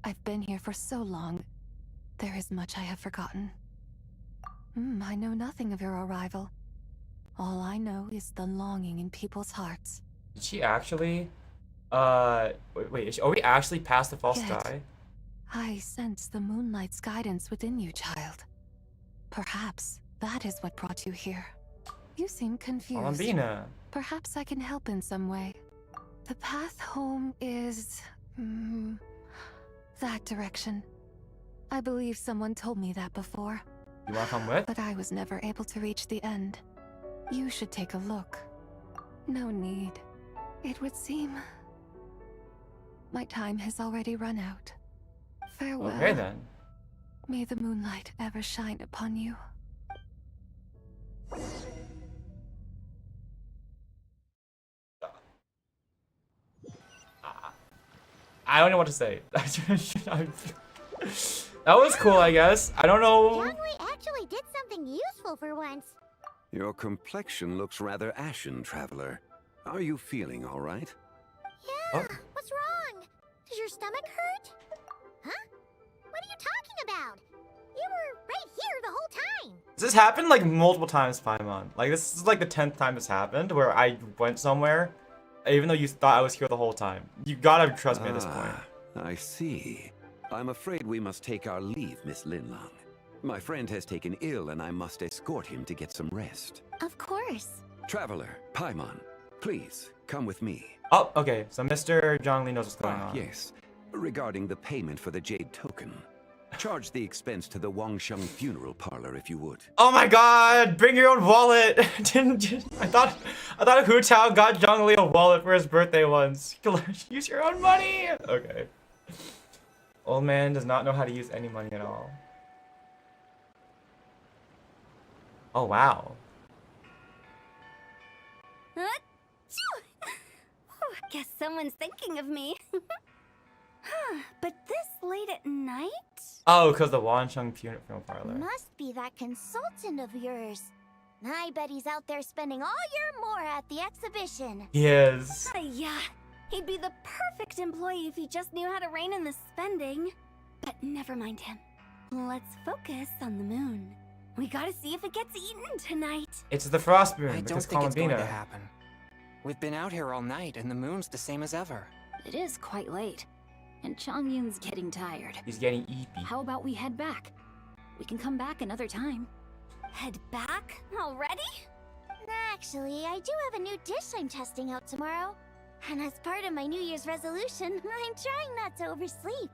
I've been here for so long. There is much I have forgotten. I know nothing of your arrival. All I know is the longing in people's hearts. Did she actually? Wait, are we actually past the false Yet, sky? I sense the moonlight's guidance within you, child. Perhaps that is what brought you here. You seem confused. Alambina. Perhaps I can help in some way. The path home is... that direction. I believe someone told me that before. You wanna come with? But I was never able to reach the end. You should take a look. No need. It would seem... my time has already run out. Farewell. Okay then. May the moonlight ever shine upon you. I don't know what to say. That was cool, I guess. I don't know. Zhongli actually did something useful for once. Your complexion looks rather ashen, traveler. Are you feeling all right? Yeah, what's wrong? Does your stomach hurt? Huh? What are you talking about? You were right here the whole time. This happened like multiple times, Paimon. Like this is like the 10th time this happened where I went somewhere, even though you thought I was here the whole time. You gotta trust me at this point. I see. I'm afraid we must take our leave, Miss Linlang. My friend has taken ill and I must escort him to get some rest. Of course. Traveler, Paimon, please, come with me. Oh, okay. So Mr. Zhongli knows what's going on. Yes. Regarding the payment for the jade token. Charge the expense to the Wangsheng funeral parlor if you would. Oh my god, bring your own wallet. I thought Hu Tao got Zhongli a wallet for his birthday once. Use your own money. Okay. Old man does not know how to use any money at all. Oh wow. Guess someone's thinking of me. But this late at night? Oh, because the Wansheng funeral parlor. Must be that consultant of yours. I bet he's out there spending all year more at the exhibition. He is. Yeah, he'd be the perfect employee if he just knew how to rein in the spending. But never mind him. Let's focus on the moon. We gotta see if it gets eaten tonight. It's the frost moon. I don't because think it's going to Columbina. happen. We've been out here all night, and the moon's the same as ever. It is quite late, and Chongyun's getting tired. He's getting eepy. How about we head back? We can come back another time. Head back? Already? Actually, I do have a new dish I'm testing out tomorrow. And as part of my New Year's resolution, I'm trying not to oversleep.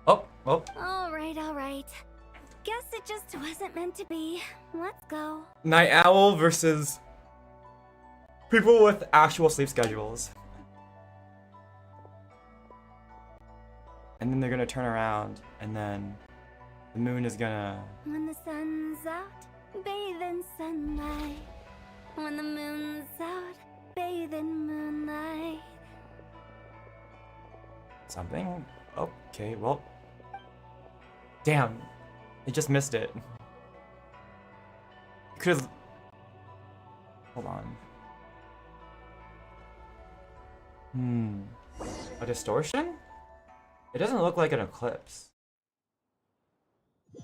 Oh, well. Alright. Guess it just wasn't meant to be. Let's go. Night owl versus people with actual sleep schedules. And then they're gonna turn around, and then the moon is gonna... When the sun's out, bathe in sunlight. When the moon's out, bathe in moonlight. Something? Okay, well... Damn. I just missed it. Could've... Hold on. A distortion? It doesn't look like an eclipse. I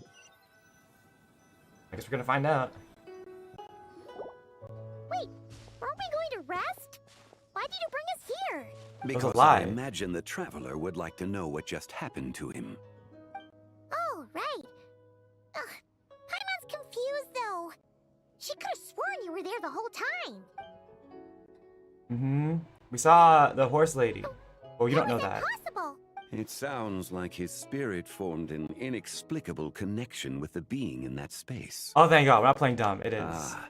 guess we're gonna find out. Wait, aren't we going to rest? Why did you bring us here? Because lie. I imagine the traveler would like to know what just happened to him. Oh, right. Ugh, Paimon's confused though. She could have sworn you were there the whole time. We saw the horse lady. Well, you don't know that. Possible. It sounds like his spirit formed an inexplicable connection with the being in that space. Oh, thank God. We're not playing dumb. It is. Ah,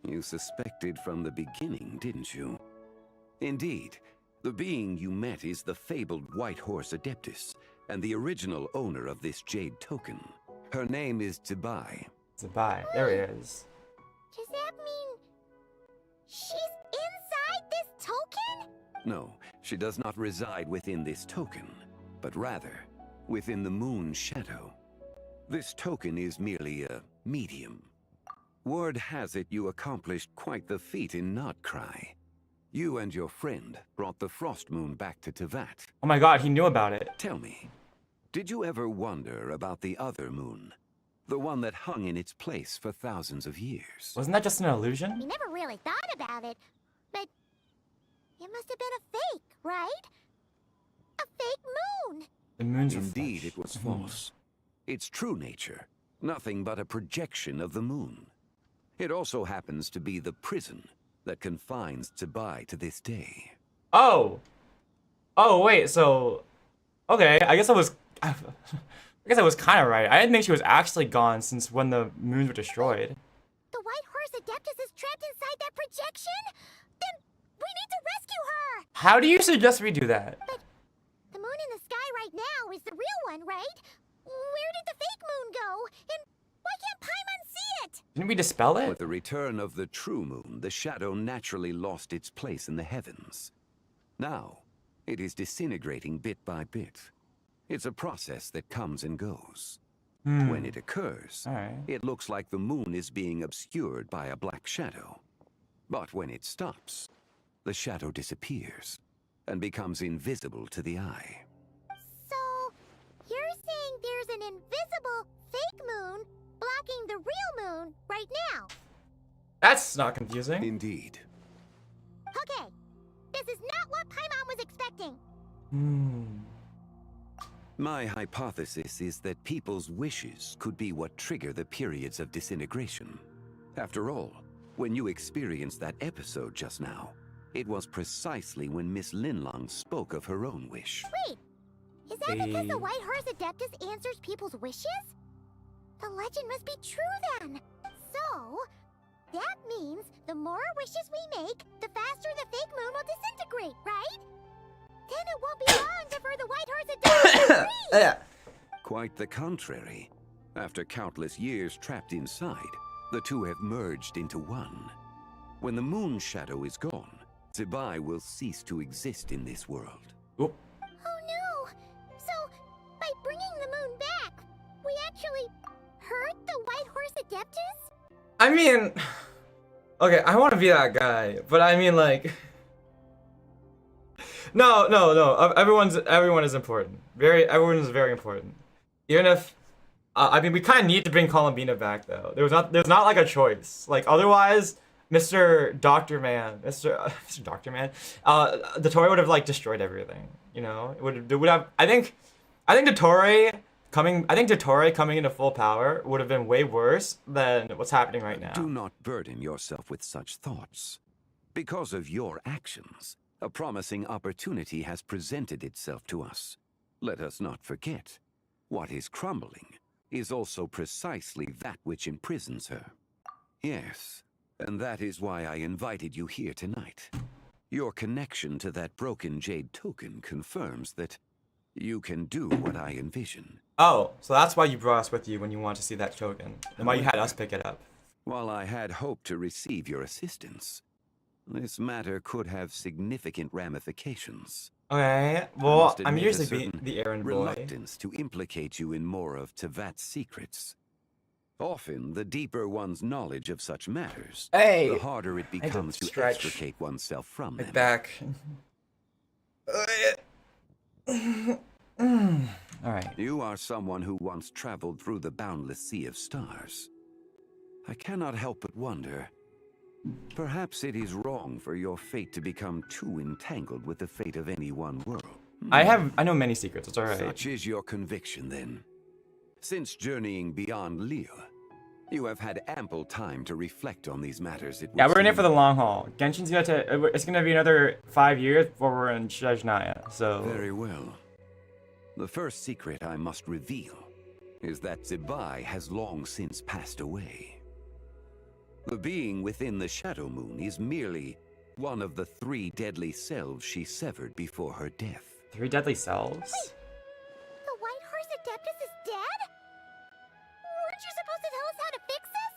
you suspected from the beginning, didn't you? Indeed, the being you met is the fabled White Horse Adeptus, and the original owner of this jade token. Her name is Zibai. Zibai. There he is. Does that mean she's inside this token? No, she does not reside within this token, but rather within the moon's shadow. This token is merely a medium. Word has it you accomplished quite the feat in Notcry. You and your friend brought the frost moon back to Tevat. Oh my God, he knew about it. Tell me, did you ever wonder about the other moon? The one that hung in its place for thousands of years? Wasn't that just an illusion? We never really thought about it, but it must have been a fake, right? A fake moon. The moon's Indeed, it was false. Its true nature, nothing but a projection of the moon. It also happens to be the prison that confines Zibai to this day. Oh! Oh, wait, so... Okay, I guess I was kind of right. I didn't think she was actually gone since when the moons were destroyed. The White Horse Adeptus is trapped inside that projection? Then we need to rescue her! How do you suggest we do that? But the moon in the sky right now is the real one, right? Where did the fake moon go? And why can't Paimon see it? Didn't we dispel it? With the return of the true moon, the shadow naturally lost its place in the heavens. Now, it is disintegrating bit by bit. It's a process that comes and goes. When it occurs, it looks like the moon is being obscured by a black shadow. But when it stops, the shadow disappears and becomes invisible to the eye. So, you're saying there's an invisible fake moon blocking the real moon right now? That's not confusing. Indeed. Okay, this is not what Paimon was expecting. My hypothesis is that people's wishes could be what trigger the periods of disintegration. After all, when you experienced that episode just now, it was precisely when Miss Linlong spoke of her own wish. Wait, is that because the White Horse Adeptus answers people's wishes? The legend must be true then. So, that means the more wishes we make, the faster the fake moon will disintegrate, right? Then it won't be long before the White Horse Adeptus is free! Quite the contrary. After countless years trapped inside, the two have merged into one. When the moon shadow is gone, Zibai will cease to exist in this world. Oh no! So, by bringing the moon back, we actually hurt the White Horse Adeptus? I mean, okay, I want to be that guy, but I mean, like, no. Everyone is important. Everyone is very important. Even if, I mean, we kind of need to bring Columbina back though. There's not like a choice. Like otherwise, Mr. Doctor Man, Mr. Doctor Man, the Tory would have like destroyed everything. You know, it would have. I think Dottore coming into full power would have been way worse than what's happening right now. Do not burden yourself with such thoughts. Because of your actions, a promising opportunity has presented itself to us. Let us not forget, what is crumbling is also precisely that which imprisons her. Yes, and that is why I invited you here tonight. Your connection to that broken jade token confirms that you can do what I envision. Oh, so that's why you brought us with you when you wanted to see that token, and why you had us pick it up. While I had hoped to receive your assistance, this matter could have significant ramifications. Okay, well, I'm usually the errand boy. Reluctance to implicate you in more of Tevat's secrets. Often, the deeper one's knowledge of such matters, the harder it becomes to extricate oneself from them. Back. Alright. You are someone who once traveled through the boundless sea of stars. I cannot help but wonder, perhaps it is wrong for your fate to become too entangled with the fate of any one world. I know many secrets, it's alright. Such is your conviction then. Since journeying beyond Lille, you have had ample time to reflect on these matters. Yeah, we're in it for the long haul. Genshin's it's gonna be another 5 years before we're in Shajnaya, so... Very well. The first secret I must reveal is that Zibai has long since passed away. The being within the Shadow Moon is merely one of the 3 deadly selves she severed before her death. 3 deadly selves? Wait, the White Horse Adeptus is dead? Weren't you supposed to tell us how to fix this?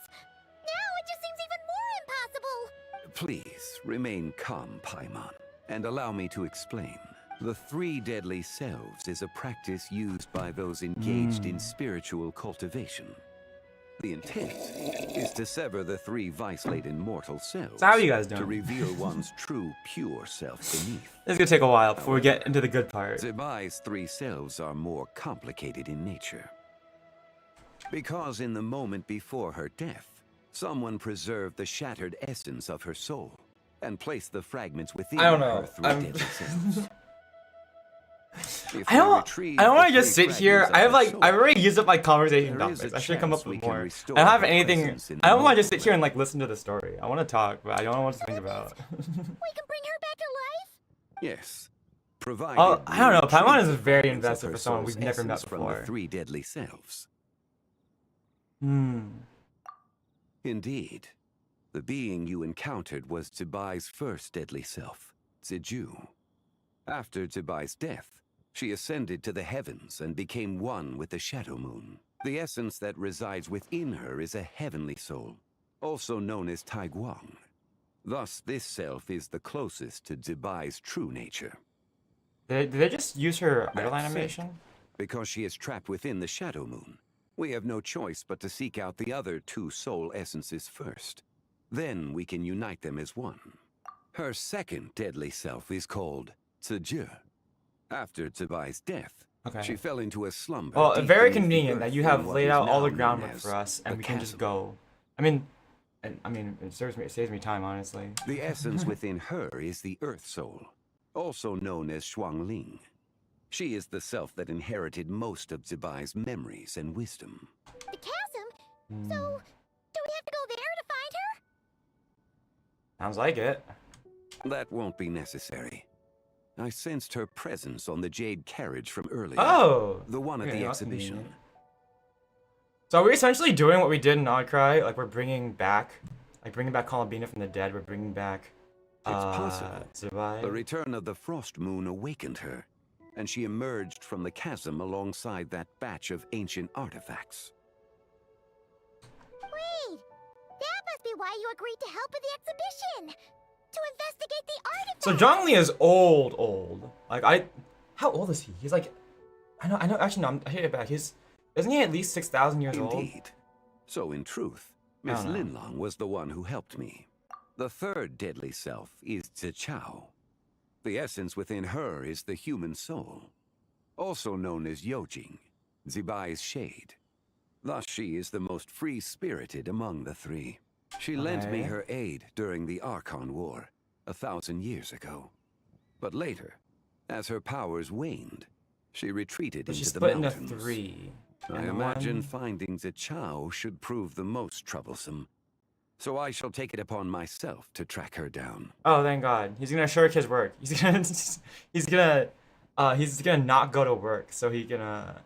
Now it just seems even more impossible. Please, remain calm, Paimon, and allow me to explain. The 3 deadly selves is a practice used by those engaged in spiritual cultivation. The intent is to sever the 3 vice-laden mortal selves. So how are you guys doing? To reveal one's true, pure self beneath. It's gonna take a while before we get into the good part. Zibai's 3 selves are more complicated in nature. Because in the moment before her death, someone preserved the shattered essence of her soul and placed the fragments within her 3 deadly selves. I don't want to just sit here. I've already used up my conversation topics. I should come up with more. I don't have anything. I don't want to just sit here and like listen to the story. I want to talk, but I don't know what to think about. We can bring her back to life? Yes. Provided I don't know. Paimon is very invested for someone we've never met from before. the 3 deadly selves. Indeed. The being you encountered was Zibai's first deadly self, Ziju. After Zibai's death, she ascended to the heavens and became one with the Shadow Moon. The essence that resides within her is a heavenly soul, also known as Taiguang. Thus, this self is the closest to Zibai's true nature. Did they just use her idol animation? Because she is trapped within the Shadow Moon, we have no choice but to seek out the other 2 soul essences first. Then we can unite them as one. Her second deadly self is called Ziju. After Zibai's death, she fell into a slumber. Well, very convenient that you have laid out all the groundwork for us, and we can just go. I mean, it saves me time, honestly. The essence within her is the Earth Soul, also known as Shuangling. She is the self that inherited most of Zibai's memories and wisdom. The chasm? So, do we have to go there to find her? Sounds like it. That won't be necessary. I sensed her presence on the jade carriage from earlier. Oh! The one at Okay, the that's exhibition. convenient. So are we essentially doing what we did in Outcry? Like we're bringing back Columbina from the dead. We're bringing back It's possible. Survive. The return of the frost moon awakened her, and she emerged from the chasm alongside that batch of ancient artifacts. Wait! That must be why you agreed to help with the exhibition! To investigate the artifacts! So Zhongli is old. Like how old is he? He's like, I know, actually no, I take it back. Isn't he at least 6,000 years old? Indeed. So in truth, Miss Linlong was the one who helped me. The third deadly self is Zichao. The essence within her is the human soul, also known as Yojing, Zibai's shade. Thus she is the most free-spirited among the three. She lent me her aid during the Archon War, 1,000 years ago. But later, as her powers waned, she retreated into the mountains. She's split into 3. I imagine finding Zichao should prove the most troublesome. So I shall take it upon myself to track her down. Oh, thank God. He's gonna shirk his work. He's gonna not go to work, so he's gonna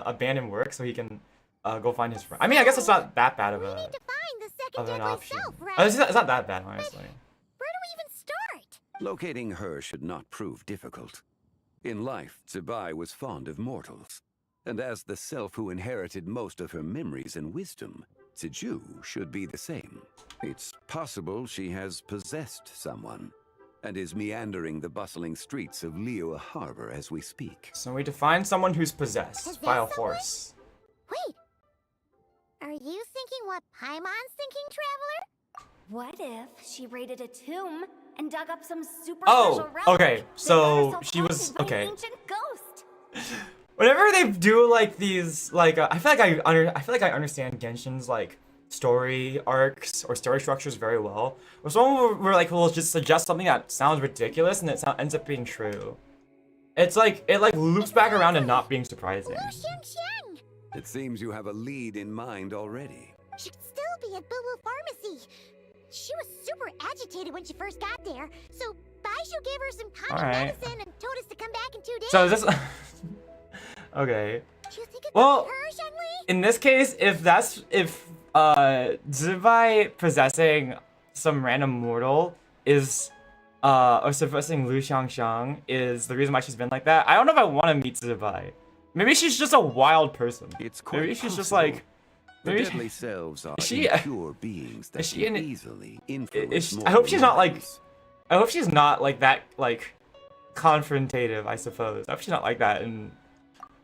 abandon work so he can go find his friend. I mean, I guess it's not that bad of an option. It's not that bad, honestly. Where do we even start? Locating her should not prove difficult. In life, Zibai was fond of mortals, and as the self who inherited most of her memories and wisdom, Ziju should be the same. It's possible she has possessed someone, and is meandering the bustling streets of Liyue Harbor as we speak. So we need to find someone who's possessed by a horse. Wait! Are you thinking what Paimon's thinking, Traveler? What if she raided a tomb and dug up some super Oh, special relic okay. that got So herself she was haunted by an okay. ancient ghost? Whenever they do like these, like I feel like I understand Genshin's like story arcs or story structures very well. Or someone will just suggest something that sounds ridiculous and it ends up being true. It's like it loops back around and not being surprising. It seems you have a lead in mind already. She'd still be at Boo Boo Pharmacy. She was super agitated when she first got there, so Baishu gave her some common medicine and told us to come back in 2 days. So is this okay? Do you think it's Well, her, Zhongli? in this case, if Zibai possessing some random mortal is or possessing Lu Xiangxiang is the reason why she's been like that, I don't know if I want to meet Zibai. Maybe she's just a wild person. It's quite maybe she's just possible. like. The Maybe deadly selves are she- impure beings that can easily influence I hope she's not like. mortals. I hope she's not like that, like confrontative. I suppose. I hope she's not like that, and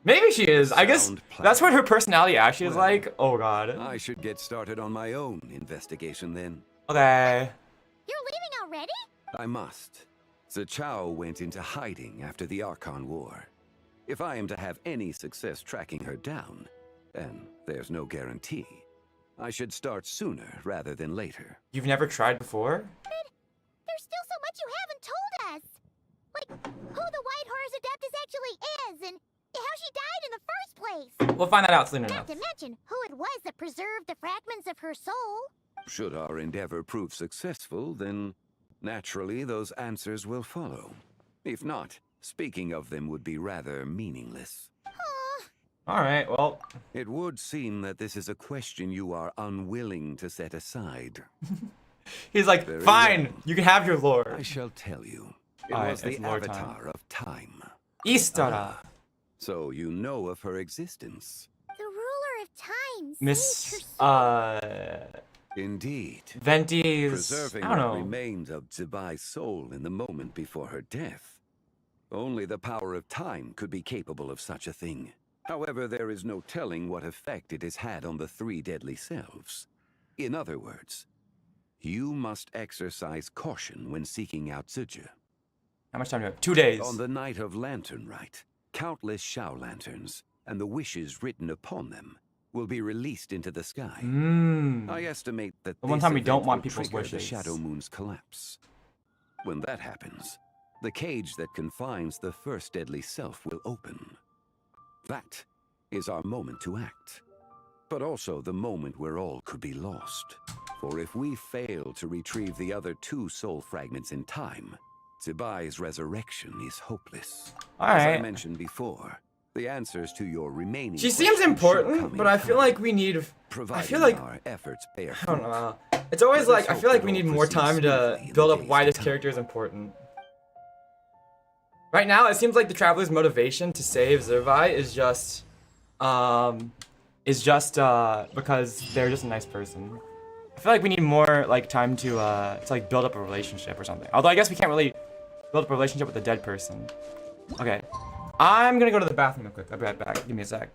maybe she is. I guess that's what her personality actually is like. Oh God. I should get started on my own investigation then. Okay. You're leaving already? I must. Zichao went into hiding after the Archon War. If I am to have any success tracking her down, and there's no guarantee, I should start sooner rather than later. You've never tried before? There's still so much you haven't told us. Like who the White Horrors Adeptus actually is, and how she died in the first place. We'll find that out soon enough. Not to mention who it was that preserved the fragments of her soul. Should our endeavor prove successful, then naturally those answers will follow. If not, speaking of them would be rather meaningless. Alright, well. It would seem that this is a question you are unwilling to set aside. He's like, Very fine, well. you can have your lore. I shall tell you. It Alright, was the it's lore time. avatar of time. Istara. So you know of her existence. The ruler of time. Miss, Indeed. Venti's, Preserving I don't what know. remains of Zibai's soul in the moment before her death. Only the power of time could be capable of such a thing. However, there is no telling what effect it has had on the 3 deadly selves. In other words, you must exercise caution when seeking out Ziju. How much time do you have? 2 days. On the night of Lantern Rite, countless Shao lanterns and the wishes written upon them will be released into the sky. I estimate that The one this time we don't event want will people's trigger the wishes. Shadow Moon's collapse. When that happens, the cage that confines the first deadly self will open. That is our moment to act, but also the moment where all could be lost. For if we fail to retrieve the other 2 soul fragments in time, Zibai's resurrection is hopeless. All As I right. mentioned before, the answers to your remaining She seems questions shall come important, in but I feel time, like we need. I providing feel like our efforts bear I don't fruit. know. It's always Let us like I hope feel like that we all need more proceeds time to smoothly in build the up days why to this come. character is important. Right now, it seems like the traveler's motivation to save Zervai is just because they're just a nice person. I feel like we need more like time to like build up a relationship or something. Although I guess we can't really build up a relationship with a dead person. Okay, I'm gonna go to the bathroom real quick. I'll be right back. Give me a sec.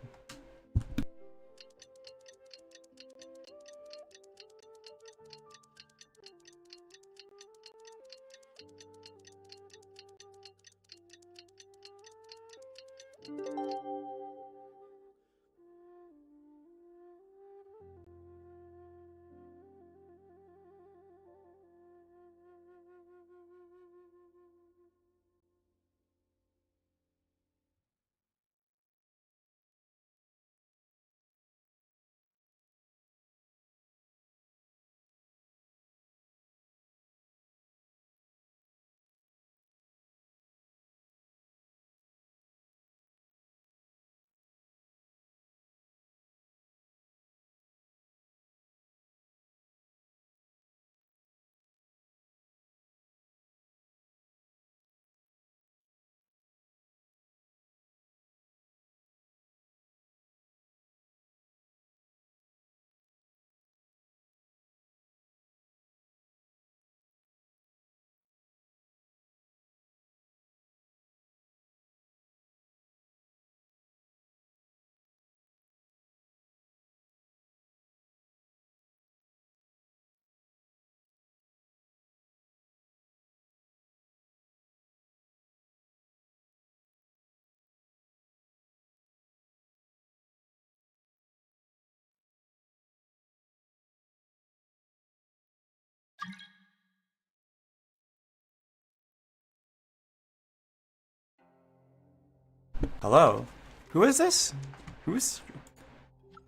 Hello? Who is this? Who's...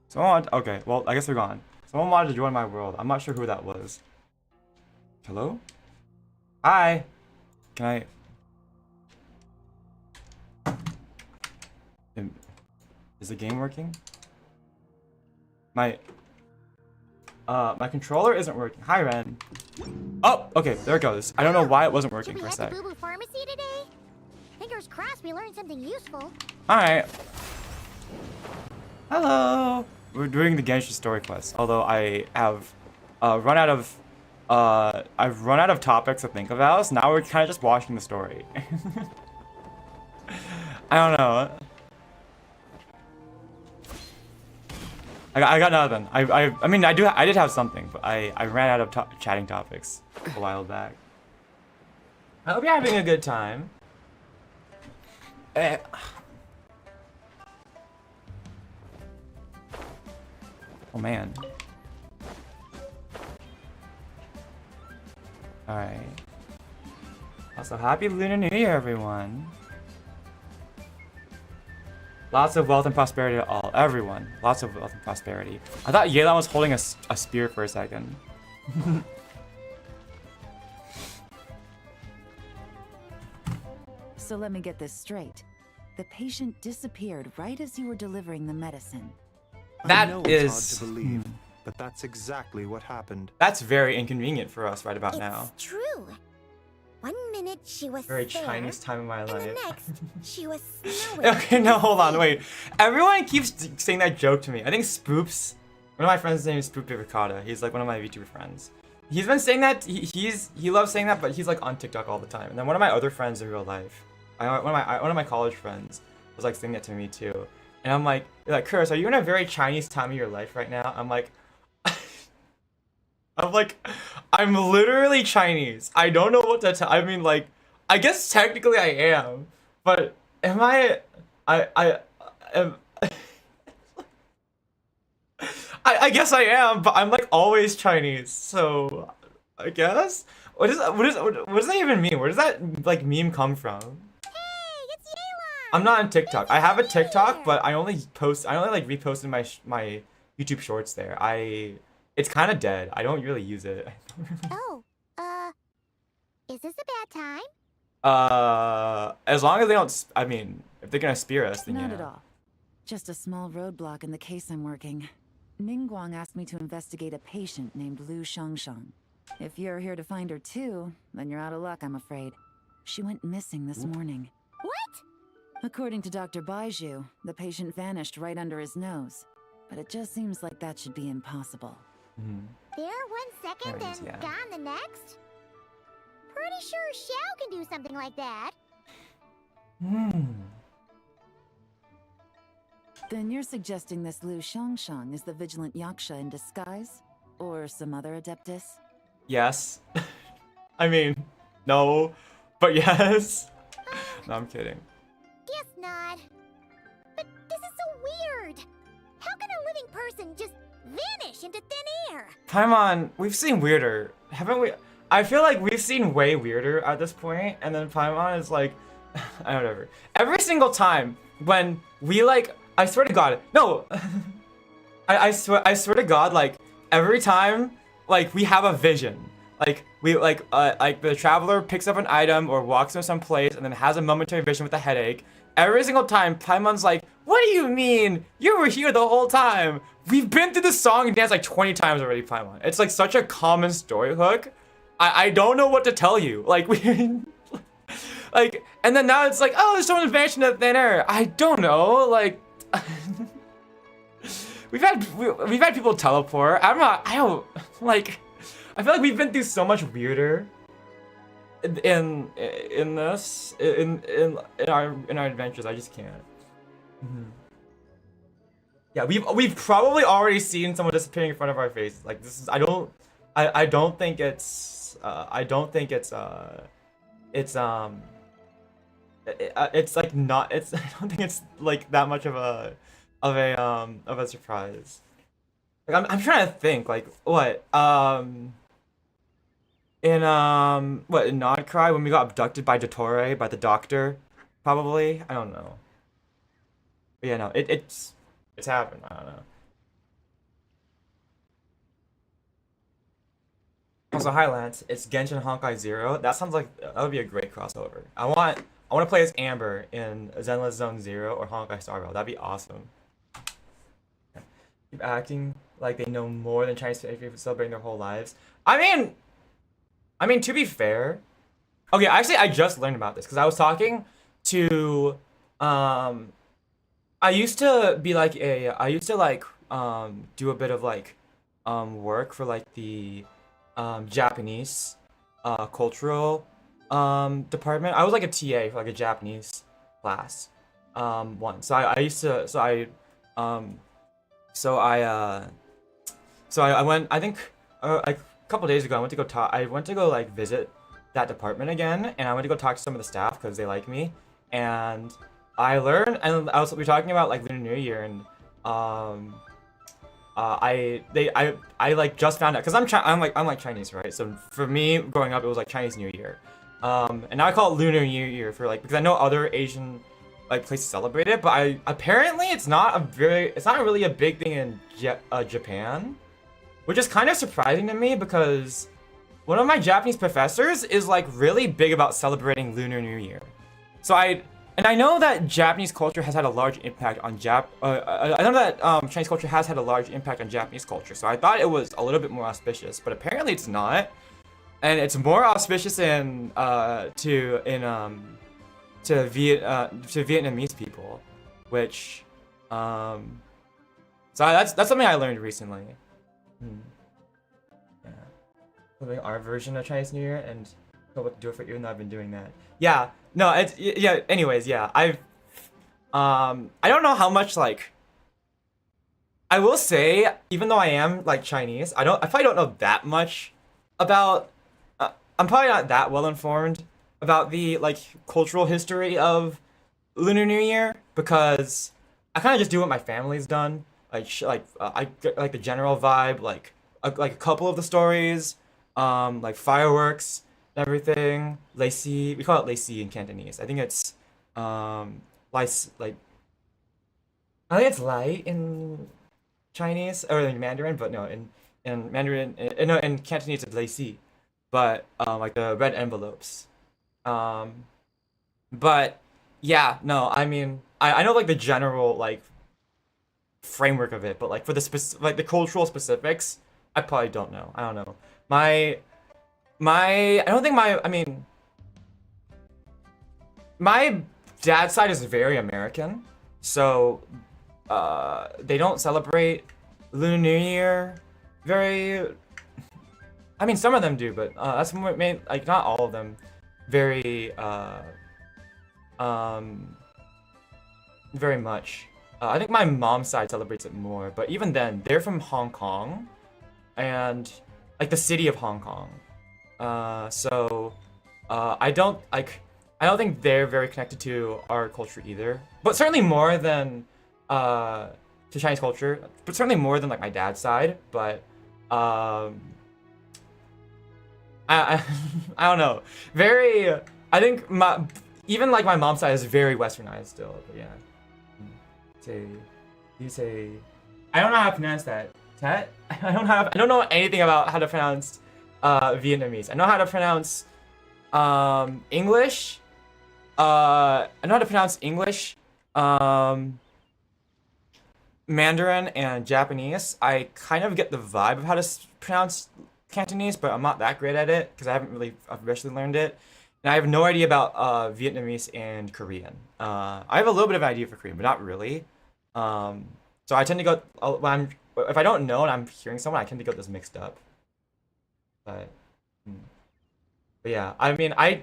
Someone... Okay, well, I guess they're gone. Someone wanted to join my world. I'm not sure who that was. Hello? Hi! Can I... Is the game working? My controller isn't working. Hi, Ren. Oh, okay, there it goes. I don't know why it wasn't working Should for we a head sec. to Boo Boo Pharmacy today? Fingers crossed we learned something useful. Alright. Hello! We're doing the Genshin story quest, although I have run out of I've run out of topics to think about, so now we're kind of just watching the story. I don't know. I got nothing. I mean I did have something, but I ran out of chatting topics a while back. I hope you're having a good time. Oh man. Alright. Also, happy Lunar New Year, everyone. Lots of wealth and prosperity to all. Everyone. Lots of wealth and prosperity. I thought Yelan was holding a spear for a second. So let me get this straight. The patient disappeared right as you were delivering the medicine. That I know is... it's hard to believe, but that's exactly what happened. That's very inconvenient for us right about now. It's true. 1 minute she was Very there, Chinese time in my and life. the next she was snowing. Okay, no, hold on, wait. Everyone keeps saying that joke to me. I think Spoops, one of my friends' name is Spoop Ricotta. He's like one of my VTuber friends. He's been saying that, he loves saying that, but he's like on TikTok all the time. And then one of my other friends in real life, one of my college friends was like saying that to me too. And I'm like, Kurtis, are you in a very Chinese time of your life right now? I'm like, I'm literally Chinese. I don't know what to tell. I mean, like, I guess technically I am, but am I guess I am, but I'm like always Chinese, so I guess. What does that even mean? Where does that like meme come from? Hey, it's Yelan! I'm not on TikTok. I have a TikTok, but I only like reposted my YouTube shorts there. It's kind of dead. I don't really use it. Oh, is this a bad time? As long as they don't, I mean, if they're gonna spear us, then Not yeah. at all. Just a small roadblock in the case I'm working. Ningguang asked me to investigate a patient named Liu Shangshang. If you're here to find her too, then you're out of luck, I'm afraid. She went missing this morning. What? According to Dr. Baiju, the patient vanished right under his nose. But it just seems like that should be impossible. There 1 second There it is, and yeah. gone the next? Pretty sure Xiao can do something like that. Then you're suggesting this Liu Shangshang is the vigilant Yaksha in disguise? Or some other adeptus? Yes. I mean, no, but yes. No, I'm kidding. Guess not. But this is so weird. How can a living person just vanish into thin air? Paimon, we've seen weirder, haven't we? I feel like we've seen way weirder at this point, and then Paimon is like, I don't know. Every single time when we like, I swear to God, no, I swear to God, like every time like we have a vision, like we like the traveler picks up an item or walks into some place and then has a momentary vision with a headache. Every single time, Paimon's like, what do you mean? You were here the whole time. We've been through this song and dance like 20 times already, Paimon. It's like such a common story hook. I don't know what to tell you. Like, we... like, and then now it's like, oh, there's someone vanishing in thin air. I don't know, like... we've had people teleport. I don't, like... I feel like we've been through so much weirder in our adventures. I just can't. Yeah, we've probably already seen someone disappearing in front of our faces. Like this is I don't think it's it's like not it's I don't think it's like that much of a surprise. Like I'm trying to think like what in Nodcry when we got abducted by Dottore, by the doctor, probably. I don't know. But yeah, no, it's happened. I don't know. Also, hi Lance. It's Genshin Honkai Zero. That sounds like that would be a great crossover. I want to play as Amber in Zenless Zone Zero or Honkai Star Rail. That'd be awesome. Keep acting like they know more than Chinese people celebrating their whole lives. I mean, to be fair, okay. Actually, I just learned about this because I was talking to, I used to be like do a bit of like, work for like the, Japanese, cultural, department. I was like a TA for like a Japanese class, once. So I went. I think like a couple days ago, I went to go talk. I went to go like visit that department again, and I went to go talk to some of the staff because they like me. And I learned, and we were talking about like Lunar New Year, and I like just found out because I'm like Chinese, right? So for me growing up, it was like Chinese New Year, and now I call it Lunar New Year for like because I know other Asian like places celebrate it, but apparently it's not really a big thing in Japan, which is kind of surprising to me because one of my Japanese professors is like really big about celebrating Lunar New Year. So I know that Japanese culture has had a large impact on I know that Chinese culture has had a large impact on Japanese culture. So I thought it was a little bit more auspicious, but apparently it's not, and it's more auspicious to Vietnamese people, which so that's something I learned recently. Yeah, something our version of Chinese New Year and what to do it for, even though I've been doing that. Yeah, no, it's yeah. Anyways, yeah, I don't know how much like. I will say, even though I am like Chinese, I probably don't know that much about. I'm probably not that well informed about the like cultural history of Lunar New Year because I kind of just do what my family's done. I get like the general vibe, like a couple of the stories, like fireworks and everything. Lacey, we call it Lacey in Cantonese. I think it's like I think it's Lai in Chinese or in Mandarin, but no, in Mandarin, no, in Cantonese it's Lacey, but like the red envelopes. But yeah, no, I mean, I know like the general like framework of it, but like for the like the cultural specifics, I probably don't know. I don't know. I don't think I mean, my dad's side is very American, so they don't celebrate Lunar New Year very. I mean, some of them do, but that's more like not all of them. Very very much. I think my mom's side celebrates it more, but even then, they're from Hong Kong, and like the city of Hong Kong. So I don't think they're very connected to our culture either, but certainly more than to Chinese culture, but certainly more than like my dad's side. But I don't know. Very. I think even like my mom's side is very westernized still. But yeah. I don't know how to pronounce that. Tet? I don't know anything about how to pronounce Vietnamese. I know how to pronounce English. I know how to pronounce English, Mandarin, and Japanese. I kind of get the vibe of how to pronounce Cantonese, but I'm not that great at it because I haven't really officially learned it. And I have no idea about Vietnamese and Korean. I have a little bit of an idea for Korean, but not really. So I tend to go if I don't know and I'm hearing someone, I tend to get those mixed up. But yeah, I mean, I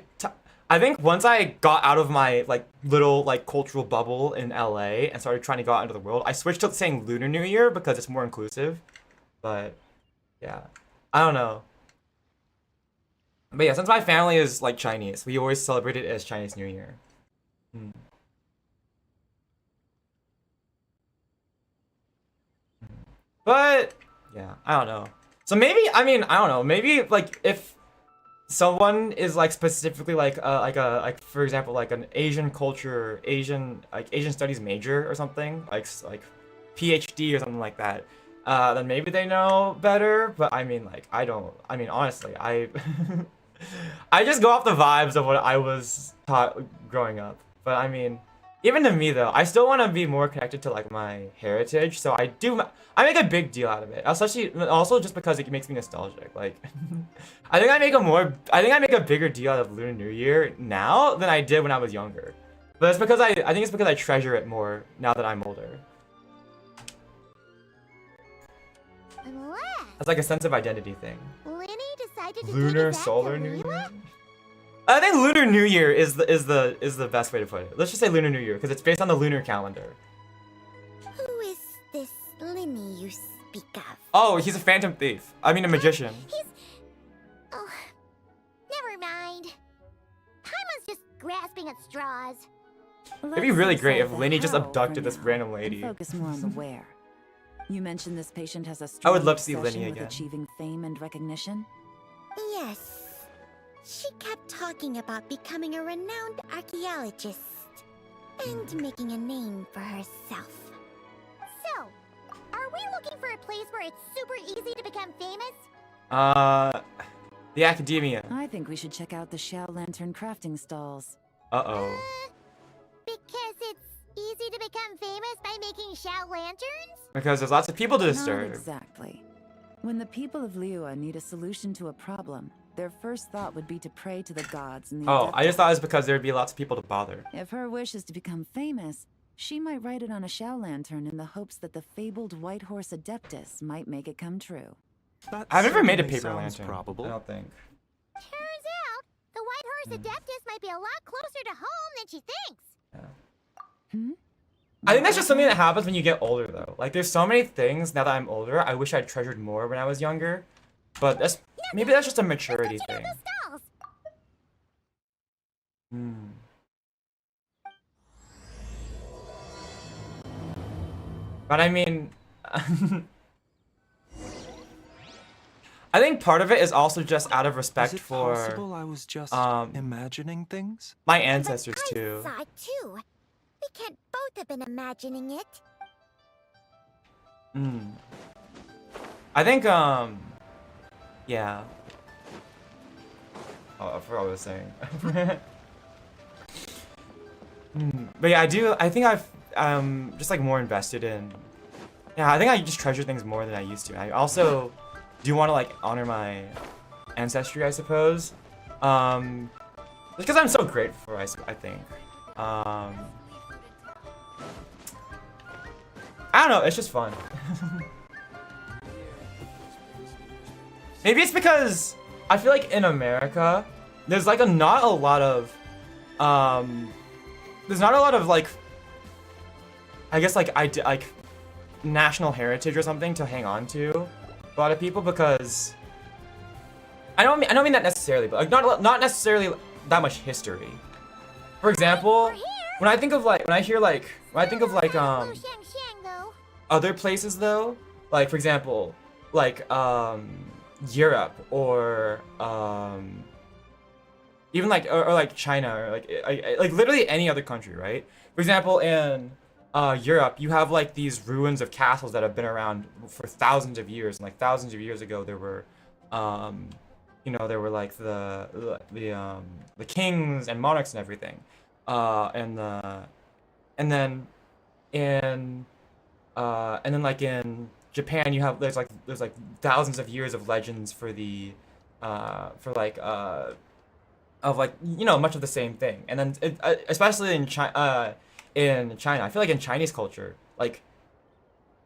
think once I got out of my like little like cultural bubble in LA and started trying to go out into the world, I switched to saying Lunar New Year because it's more inclusive. But yeah, I don't know. But yeah, since my family is like Chinese, we always celebrate it as Chinese New Year. But yeah, I don't know. So maybe, I mean, I don't know. Maybe like if someone is like specifically like for example like an Asian culture, Asian studies major or something, like PhD or something like that, then maybe they know better. But I mean, like I don't. I mean, honestly, I I just go off the vibes of what I was taught growing up. But I mean, even to me though, I still want to be more connected to like my heritage. So I make a big deal out of it, especially also just because it makes me nostalgic. Like, I think I make a bigger deal out of Lunar New Year now than I did when I was younger. But it's because I think it's because I treasure it more now that I'm older. It's like a sense of identity thing. Lunar Solar New Year? I think Lunar New Year is the best way to put it. Let's just say Lunar New Year because it's based on the lunar calendar. Who is this Linny you speak of? Oh, he's a phantom thief. I mean a magician. Oh, never mind. Paimon's just grasping at straws. It'd be really great if Linny just abducted this random lady. Focus more on the where. You mentioned this patient has a I strong would love to see obsession Linny with again. achieving fame and recognition. Yes. She kept talking about becoming a renowned archaeologist and making a name for herself. So, are we looking for a place where it's super easy to become famous? The academia. I think we should check out the Shao Lantern crafting stalls. Uh-oh. Because it's easy to become famous by making Shao lanterns? Because there's lots of people to Not disturb. exactly. When the people of Liyue need a solution to a problem, their first thought would be to pray to the gods and the Oh, I Adeptus. just thought it was because there'd be lots of people to bother. If her wish is to become famous, she might write it on a Shao lantern in the hopes that the fabled White Horse Adeptus might make it come true. I've never made a certainly paper sounds lantern. probable. I don't think. Turns out, the White Horse Adeptus might be a lot closer to home than she thinks. I think that's just something that happens when you get older, though. Like, there's so many things now that I'm older I wish I treasured more when I was younger. But maybe that's just a maturity thing. But I mean, I think part of it is also just out of respect Is it for possible I was just imagining things? my ancestors too. Saw it too. We can't both have been imagining it. I think yeah. I forgot what I was saying. But yeah, I think I've just like more invested in. Yeah, I think I just treasure things more than I used to. I also do want to like honor my ancestry, I suppose. Just because I'm so grateful for it, I think. I don't know, it's just fun. Maybe it's because I feel like in America, there's like not a lot of like, I guess like national heritage or something to hang on to. A lot of people, because I don't mean that necessarily, but like not necessarily that much history. For example, when I think of other places though, like for example, like Europe or even like or like China or like literally any other country, right? For example, in Europe, you have like these ruins of castles that have been around for thousands of years, and like thousands of years ago there were you know, there were like the kings and monarchs and everything, and then like in Japan you have there's like thousands of years of legends for the of like, you know, much of the same thing. And then especially in China, I feel like in Chinese culture, like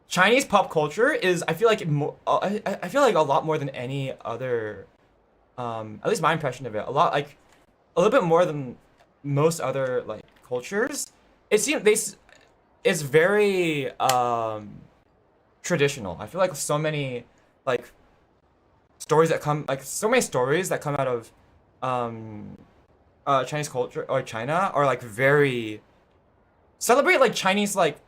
Chinese pop culture is, I feel like I feel like a lot more than any other, at least my impression of it, a little bit more than most other like cultures. It seems it's very traditional. I feel like so many stories that come out of Chinese culture or China are like very celebrate like Chinese like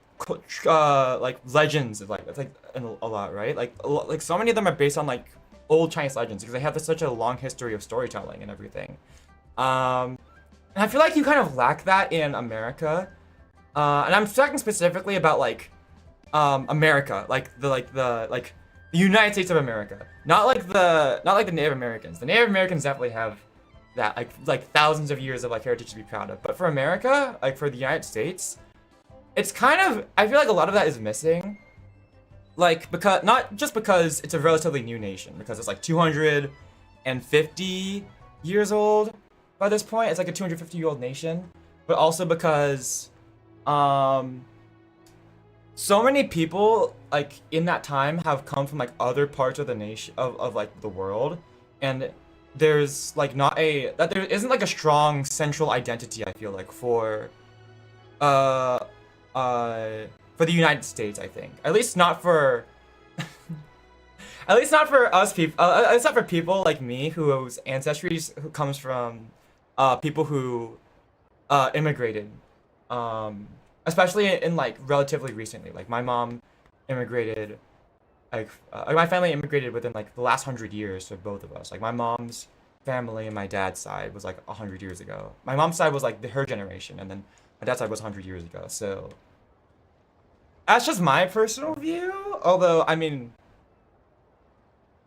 legends, like it's like a lot, right? Like so many of them are based on like old Chinese legends because they have such a long history of storytelling and everything. And I feel like you kind of lack that in America. And I'm talking specifically about like America, like the United States of America, not like the Native Americans. The Native Americans definitely have that like thousands of years of like heritage to be proud of. But for America, like for the United States, it's kind of, I feel like a lot of that is missing. Like because not just because it's a relatively new nation, because it's like 250 years old by this point. It's like a 250-year-old nation, but also because so many people like in that time have come from like other parts of the nation of like the world, and there's like there isn't like a strong central identity, I feel like, for the United States, I think. At least not for at least not for us people, at least not for people like me whose ancestry who comes from people who immigrated, especially in like relatively recently. Like my mom immigrated, like my family immigrated within like the last 100 years for both of us. Like my mom's family and my dad's side was like 100 years ago. My mom's side was like her generation, and then my dad's side was 100 years ago. So that's just my personal view. Although I mean,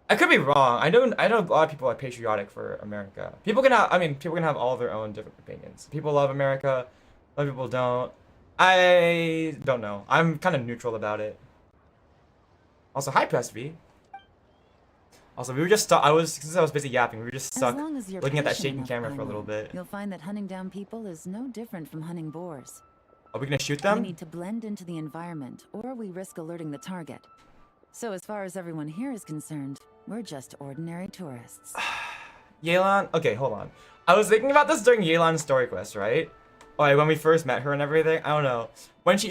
I could be wrong. I know a lot of people are patriotic for America. People can have all of their own different opinions. People love America, other people don't. I don't know. I'm kind of neutral about it. Also, hi Press V. Also, we were just since I was busy yapping, we were just stuck looking at that shaking camera for a little bit. You'll find that hunting down people is no different from hunting boars. Are we gonna shoot them? We need to blend into the environment, or we risk alerting the target. So as far as everyone here is concerned, we're just ordinary tourists. Yelan, okay, hold on. I was thinking about this during Yelan's story quest, right? Like when we first met her and everything. I don't know. When she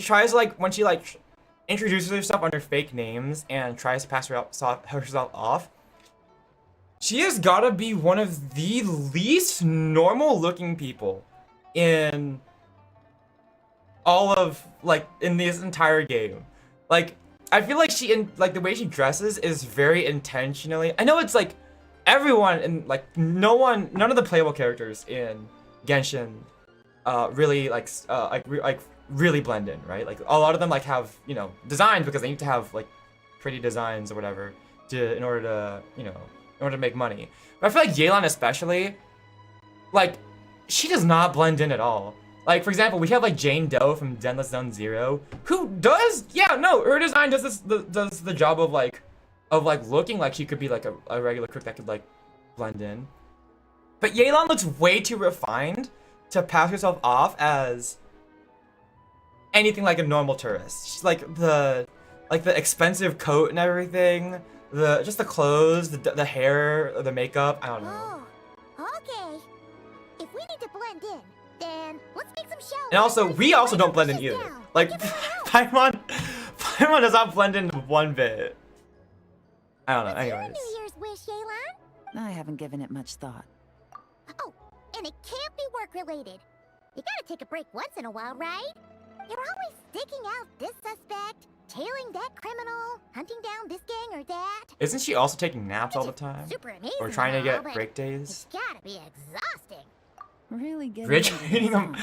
introduces herself under fake names and tries to pass herself off, she has gotta be one of the least normal looking people in all of in this entire game. Like I feel like the way she dresses is very intentionally. I know it's like everyone and none of the playable characters in Genshin really really blend in, right? Like a lot of them have, you know, designs because they need to have like pretty designs or whatever in order to make money. But I feel like Yelan especially like, she does not blend in at all. Like, for example, we have like Jane Doe from Zenless Zone Zero, who does, yeah, no, her design does the job of like looking like she could be like a regular cook that could like blend in. But Yelan looks way too refined to pass herself off as anything like a normal tourist. She's like the expensive coat and everything, just the clothes, the hair, the makeup. I don't know. Oh, okay. If we need to blend in, then let's make some shells. And also, we also don't blend in either. Like, Paimon does not blend in one bit. I don't know. Anyways. New Year's wish, Yelan? I haven't given it much thought. Oh, and it can't be work-related. You gotta take a break once in a while, right? You're always sticking out this suspect, tailing that criminal, hunting down this gang or that. Isn't she also taking naps all the time? Super amazing. Or trying to get but break days? It's gotta be exhausting. Really good. Rich eating them.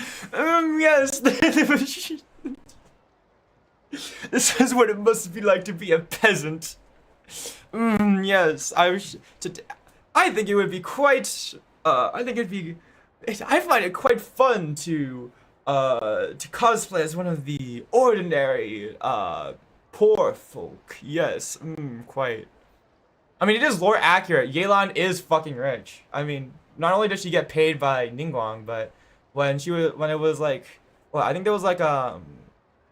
Yes. This is what it must be like to be a peasant. Yes. I think it would be quite. I find it quite fun to cosplay as one of the ordinary poor folk. Yes. Quite. I mean, it is lore accurate. Yelan is fucking rich. I mean, not only does she get paid by Ningguang, but when it was like, well, I think there was like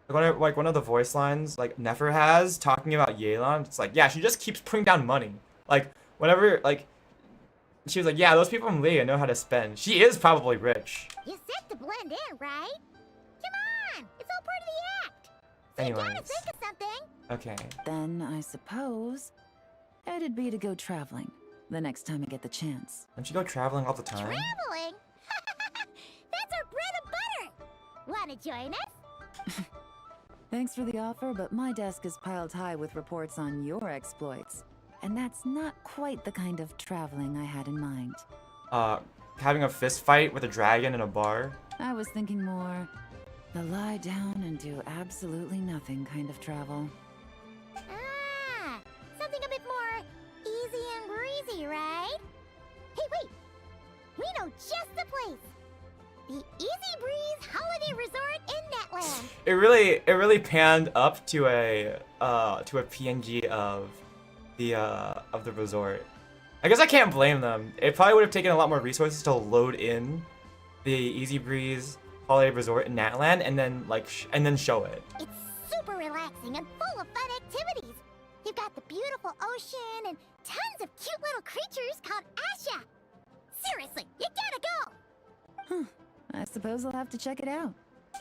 one of the voice lines like Nefer has talking about Yelan. It's like, yeah, she just keeps putting down money. Like whenever like she was like, yeah, those people from Leah know how to spend. She is probably rich. You said to blend in, right? Come on, it's all part of the act. So Anyways. you gotta think of something. Okay. Then I suppose it'd be to go traveling the next time I get the chance. Don't you go traveling all the time? Traveling? That's our bread and butter. Wanna join us? Thanks for the offer, but my desk is piled high with reports on your exploits. And that's not quite the kind of traveling I had in mind. Having a fist fight with a dragon in a bar? I was thinking more the lie down and do absolutely nothing kind of travel. Ah, something a bit more easy and breezy, right? Hey, wait! We know just the place! The Easy Breeze Holiday Resort in Netland! It really panned up to a PNG of the resort. I guess I can't blame them. It probably would have taken a lot more resources to load in the Easy Breeze Holiday Resort in Natland and then show it. It's super relaxing and full of fun activities. You've got the beautiful ocean and tons of cute little creatures called Asha. Seriously, you gotta go. I suppose I'll have to check it out.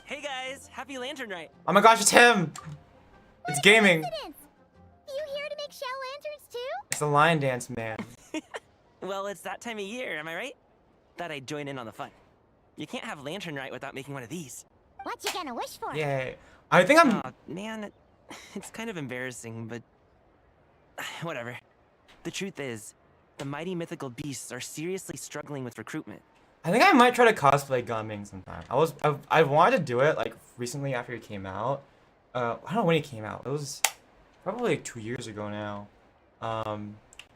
Hey guys, happy Lantern Rite. Oh my gosh, it's him! It's gaming. You here to make shell lanterns too? It's the lion dance man. Well, it's that time of year, am I right? Thought I'd join in on the fun. You can't have Lantern Rite without making one of these. What you gonna wish for? Yay. I think I'm... Aw, man, it's kind of embarrassing, but... whatever. The truth is, the mighty mythical beasts are seriously struggling with recruitment. I think I might try to cosplay Gunming sometime. I wanted to do it like recently after it came out. I don't know when it came out. It was probably like 2 years ago now.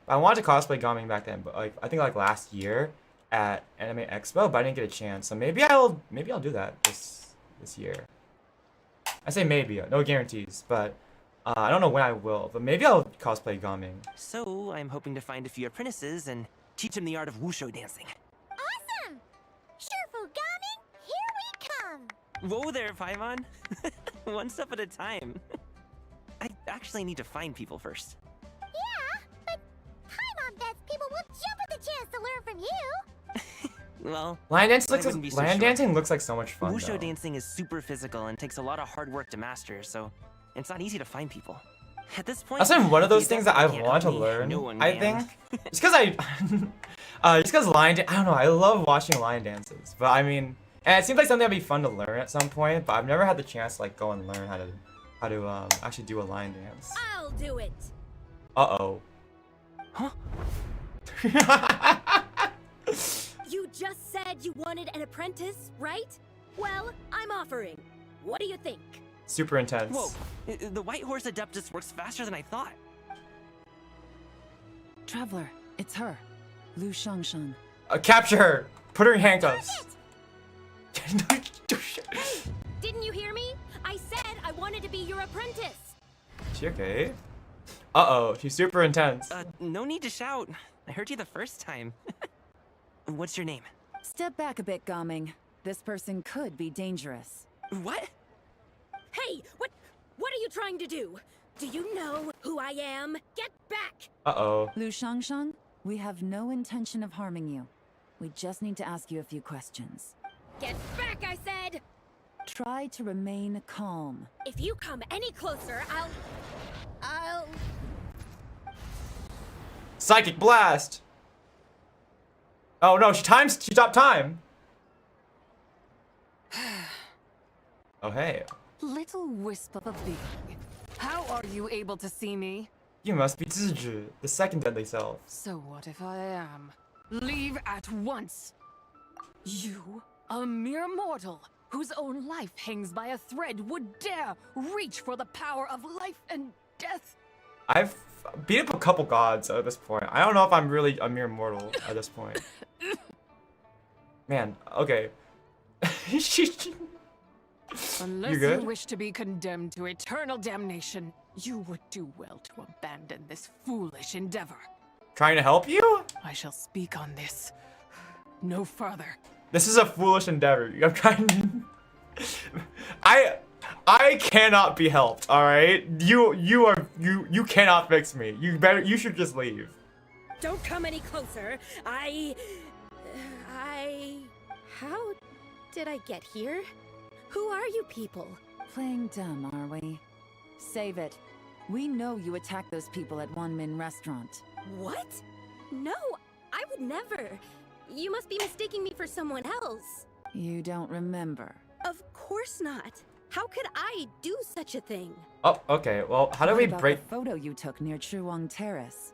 I wanted to cosplay Gunming back then, but like I think like last year at Anime Expo, but I didn't get a chance. So maybe I'll do that this year. I say maybe, no guarantees, but I don't know when I will. But maybe I'll cosplay Gunming. So I'm hoping to find a few apprentices and teach them the art of wushu dancing. Awesome! Shurfugami, here we come! Whoa there, Paimon. One step at a time. I actually need to find people first. Yeah, but Paimon bets people will jump at the chance to learn from you! Well, Lion dancing looks like so much fun. Wushu though. dancing is super physical and takes a lot of hard work to master, so it's not easy to find people. At this point, That's been one of those if things you that I can't want to help me, learn. no one I can. think just because I don't know. I love watching lion dances, but I mean, and it seems like something that'd be fun to learn at some point. But I've never had the chance to like go and learn how to actually do a lion dance. I'll do it. Uh-oh. Huh? You just said you wanted an apprentice, right? Well, I'm offering. What do you think? Super intense. Whoa, the White Horse Adeptus works faster than I thought. Traveler, it's her. Lu Shangshan. Capture her! Put her in handcuffs. Didn't you hear me? I said I wanted to be your apprentice. She okay? Uh-oh, she's super intense. No need to shout. I heard you the first time. What's your name? Step back a bit, Gaming. This person could be dangerous. What? Hey, what are you trying to do? Do you know who I am? Get back! Uh-oh. Lu Shangshang, we have no intention of harming you. We just need to ask you a few questions. Get back, I said! Try to remain calm. If you come any closer, I'll... Psychic blast! Oh no, she stopped time! Oh hey. Little wisp of a being. How are you able to see me? You must be Zizhu, the second deadly self. So what if I am? Leave at once! You, a mere mortal, whose own life hangs by a thread, would dare reach for the power of life and death? I've beat up a couple gods at this point. I don't know if I'm really a mere mortal at this point. Man, okay. Unless you wish to be condemned to eternal damnation, you would do well to abandon this foolish endeavor. Trying to help you? I shall speak on this. No further. This is a foolish endeavor. I'm trying to... I cannot be helped, alright? You cannot fix me. You should just leave. Don't come any closer. How did I get here? Who are you people? Playing dumb, are we? Save it. We know you attacked those people at Wanmin Restaurant. What? No, I would never. You must be mistaking me for someone else. You don't remember? Of course not. How could I do such a thing? Oh, okay. Well, how do we break the photo you took near Chuang Terrace?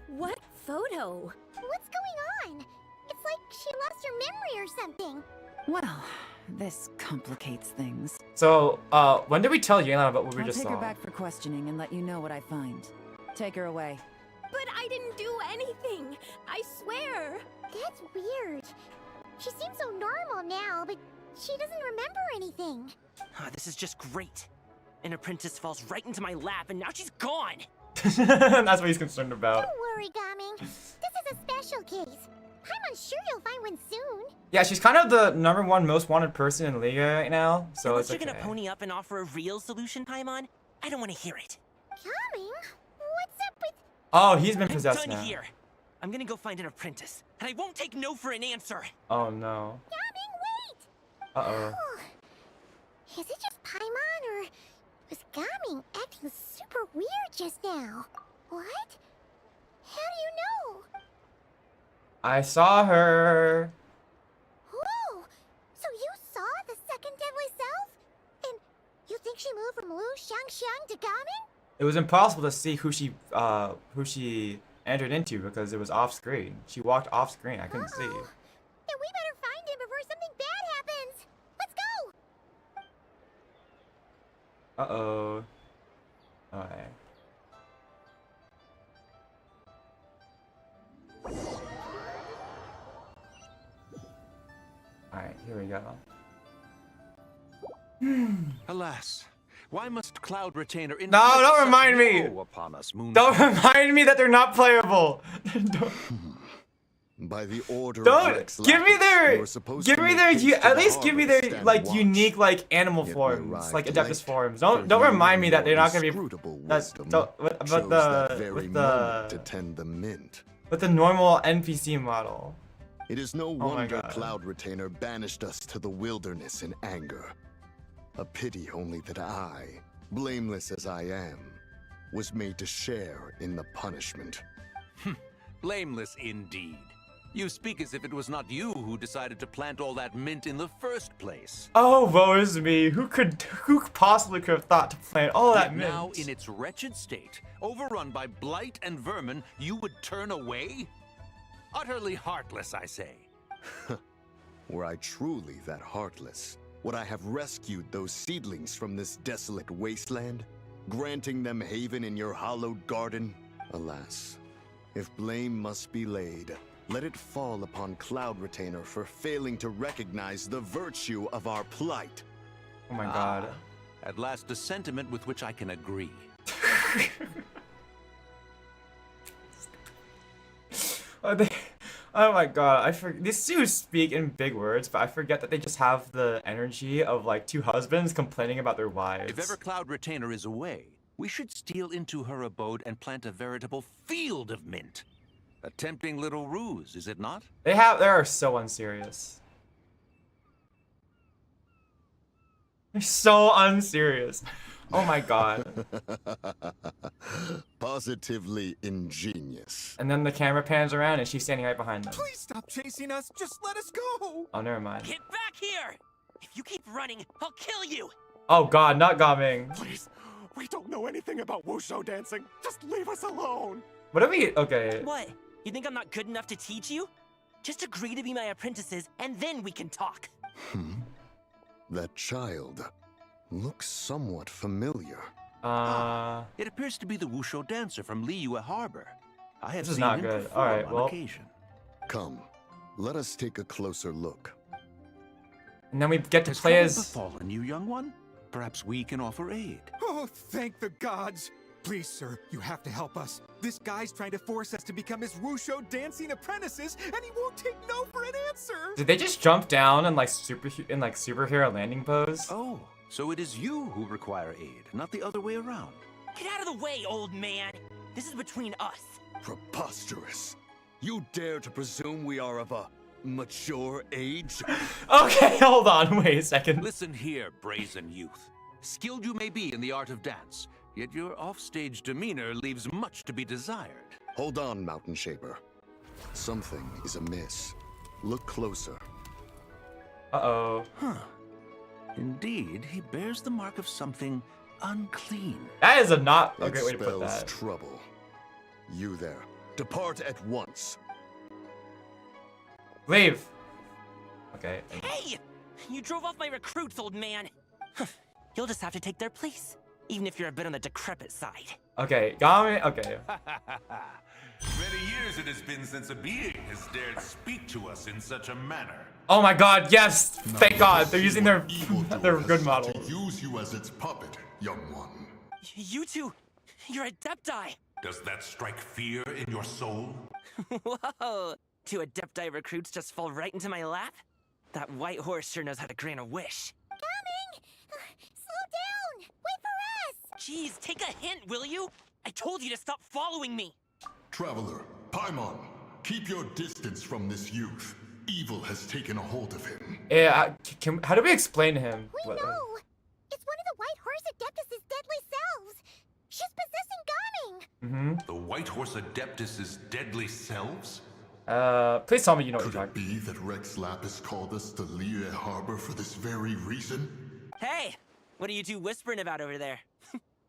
What photo? What's going on? It's like she lost her memory or something. Well, this complicates things. So, when did we tell Yelan about what we just saw? I'll take her back for questioning and let you know what I find. Take her away. But I didn't do anything. I swear. That's weird. She seems so normal now, but she doesn't remember anything. This is just great. An apprentice falls right into my lap and now she's gone. That's what he's concerned about. Don't worry, Gaming. This is a special case. I'm sure you'll find one soon. Yeah, she's kind of the #1 most wanted person in Liga right now, so Unless it's okay. you're gonna pony up and offer a real solution, Paimon, I don't want to hear it. Gaming? What's up with... Oh, he's been possessed I'm done now. here. I'm gonna go find an apprentice, and I won't take no for an answer. Oh no. Gaming, wait! Uh-oh. Is it just Paimon, or was Gaming acting super weird just now? What? How do you know? I saw her. Whoa! So you saw the second deadly self? And you think she moved from Lu Shangxiang to Gaming? It was impossible to see who she entered into because it was off screen. She walked off screen. I couldn't see. Then we better find him before something bad happens. Let's go. Uh-oh. Okay. Alright, here we go. Alas, why must Cloud Retainer No, don't remind me! Upon us, Don't remind me that they're not playable! By the order Don't of Rex give me Lapis, their you are supposed give to me make their haste to at the least give me harbor to their stand like watch. unique like animal Yet we forms, arrived like Adeptus late, forms. for Don't you remind me that they're not gonna be inscrutable that's wisdom but chose that very with moment to the tend the mint. with the normal NPC model. It is no my wonder God. Cloud Retainer banished us to the wilderness in anger. A pity only that I, blameless as I am, was made to share in the punishment. Blameless indeed. You speak as if it was not you who decided to plant all that mint in the first place. Oh, woe is me. Who possibly could have thought to plant all that Yet mint? now, in its wretched state, overrun by blight and vermin, you would turn away? Utterly heartless, I say. Were I truly that heartless, would I have rescued those seedlings from this desolate wasteland, granting them haven in your hallowed garden? Alas, if blame must be laid, let it fall upon Cloud Retainer for failing to recognize the virtue of our plight. Oh my god. At last, a sentiment with which I can agree. Oh my god, these two speak in big words, but I forget that they just have the energy of like two husbands complaining about their wives. If ever Cloud Retainer is away, we should steal into her abode and plant a veritable field of mint. A tempting little ruse, is it not? They are so unserious. They're so unserious. Oh my god. Positively ingenious. And then the camera pans around and she's standing right behind them. Please stop chasing us. Just let us go. Oh, never mind. Get back here! If you keep running, I'll kill you! Oh god, not Gaming. Please, we don't know anything about wushu dancing. Just leave us alone. What are we? Okay. What? You think I'm not good enough to teach you? Just agree to be my apprentices, and then we can talk. That child looks somewhat familiar. It appears to be the wushu dancer from Liyue Harbor. I have This is seen not him good. perform Alright, on well. occasion. Come, let us take a closer look. And then we get to Has play trouble as. befallen you, young one? Perhaps we can offer aid. Oh, thank the gods. Please, sir, you have to help us. This guy's trying to force us to become his wushu dancing apprentices, and he won't take no for an answer. Did they just jump down and like superhero landing pose? Oh, so it is you who require aid, not the other way around. Get out of the way, old man! This is between us. Preposterous. You dare to presume we are of a mature age? Okay, hold on, wait a second. Listen here, brazen youth. Skilled you may be in the art of dance, yet your offstage demeanor leaves much to be desired. Hold on, Mountain Shaper. Something is amiss. Look closer. Uh-oh. Huh. Indeed, he bears the mark of something unclean. That is a not a It great way to put spells that. trouble. You there. Depart at once. Leave. Okay. Hey! You drove off my recruits, old man. You'll just have to take their place, even if you're a bit on the decrepit side. Okay, Gaming. Okay. Many years it has been since a being has dared speak to us in such a manner. Oh my god, yes! Thank god, they're using their good model. To use you as its puppet, young one. You two, you're Adepti. Does that strike fear in your soul? Whoa! Two Adepti recruits just fall right into my lap? That white horse sure knows how to grant a wish. Coming! Slow down! Wait for us! Jeez, take a hint, will you? I told you to stop following me. Traveler, Paimon, keep your distance from this youth. Evil has taken a hold of him. Yeah, how do we explain to him? We know! It's one of the White Horse Adeptus' deadly selves! She's possessing Gaming! The White Horse Adeptus' deadly selves? Please tell me you know what Could you're it be that Rex Lapis called us to Liyue Harbor for this very reason? Hey! What are you two whispering about over there?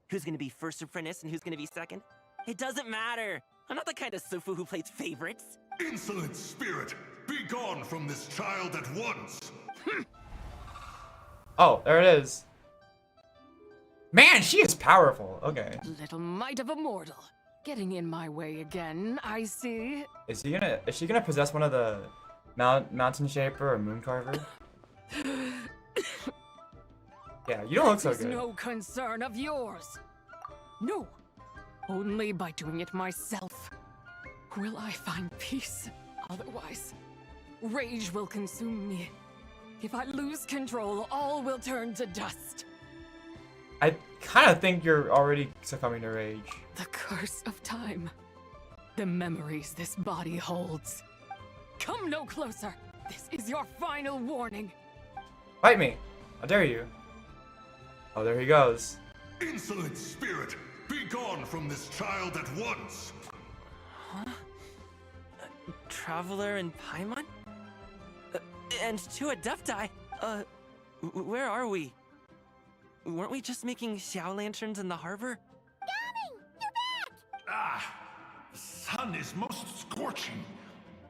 Who's gonna be first apprentice and who's gonna be second? It doesn't matter! I'm not the kind of Sufu who plays favorites. Insolent spirit! Be gone from this child at once! Oh, there it is. Man, she is powerful. Okay. Little mite of a mortal. Getting in my way again, I see. Is she gonna possess one of the mountain shaper or moon carver? Yeah, you don't look so This is good. no concern of yours. No, only by doing it myself will I find peace. Otherwise, rage will consume me. If I lose control, all will turn to dust. I kind of think you're already succumbing to rage. The curse of time. The memories this body holds. Come no closer. This is your final warning. Fight me. How dare you? Oh, there he goes. Insolent spirit! Be gone from this child at once! Huh? Traveler and Paimon? And two Adepti? Where are we? Weren't we just making Xiao lanterns in the harbor? Gaming! You're back! Ah! The sun is most scorching.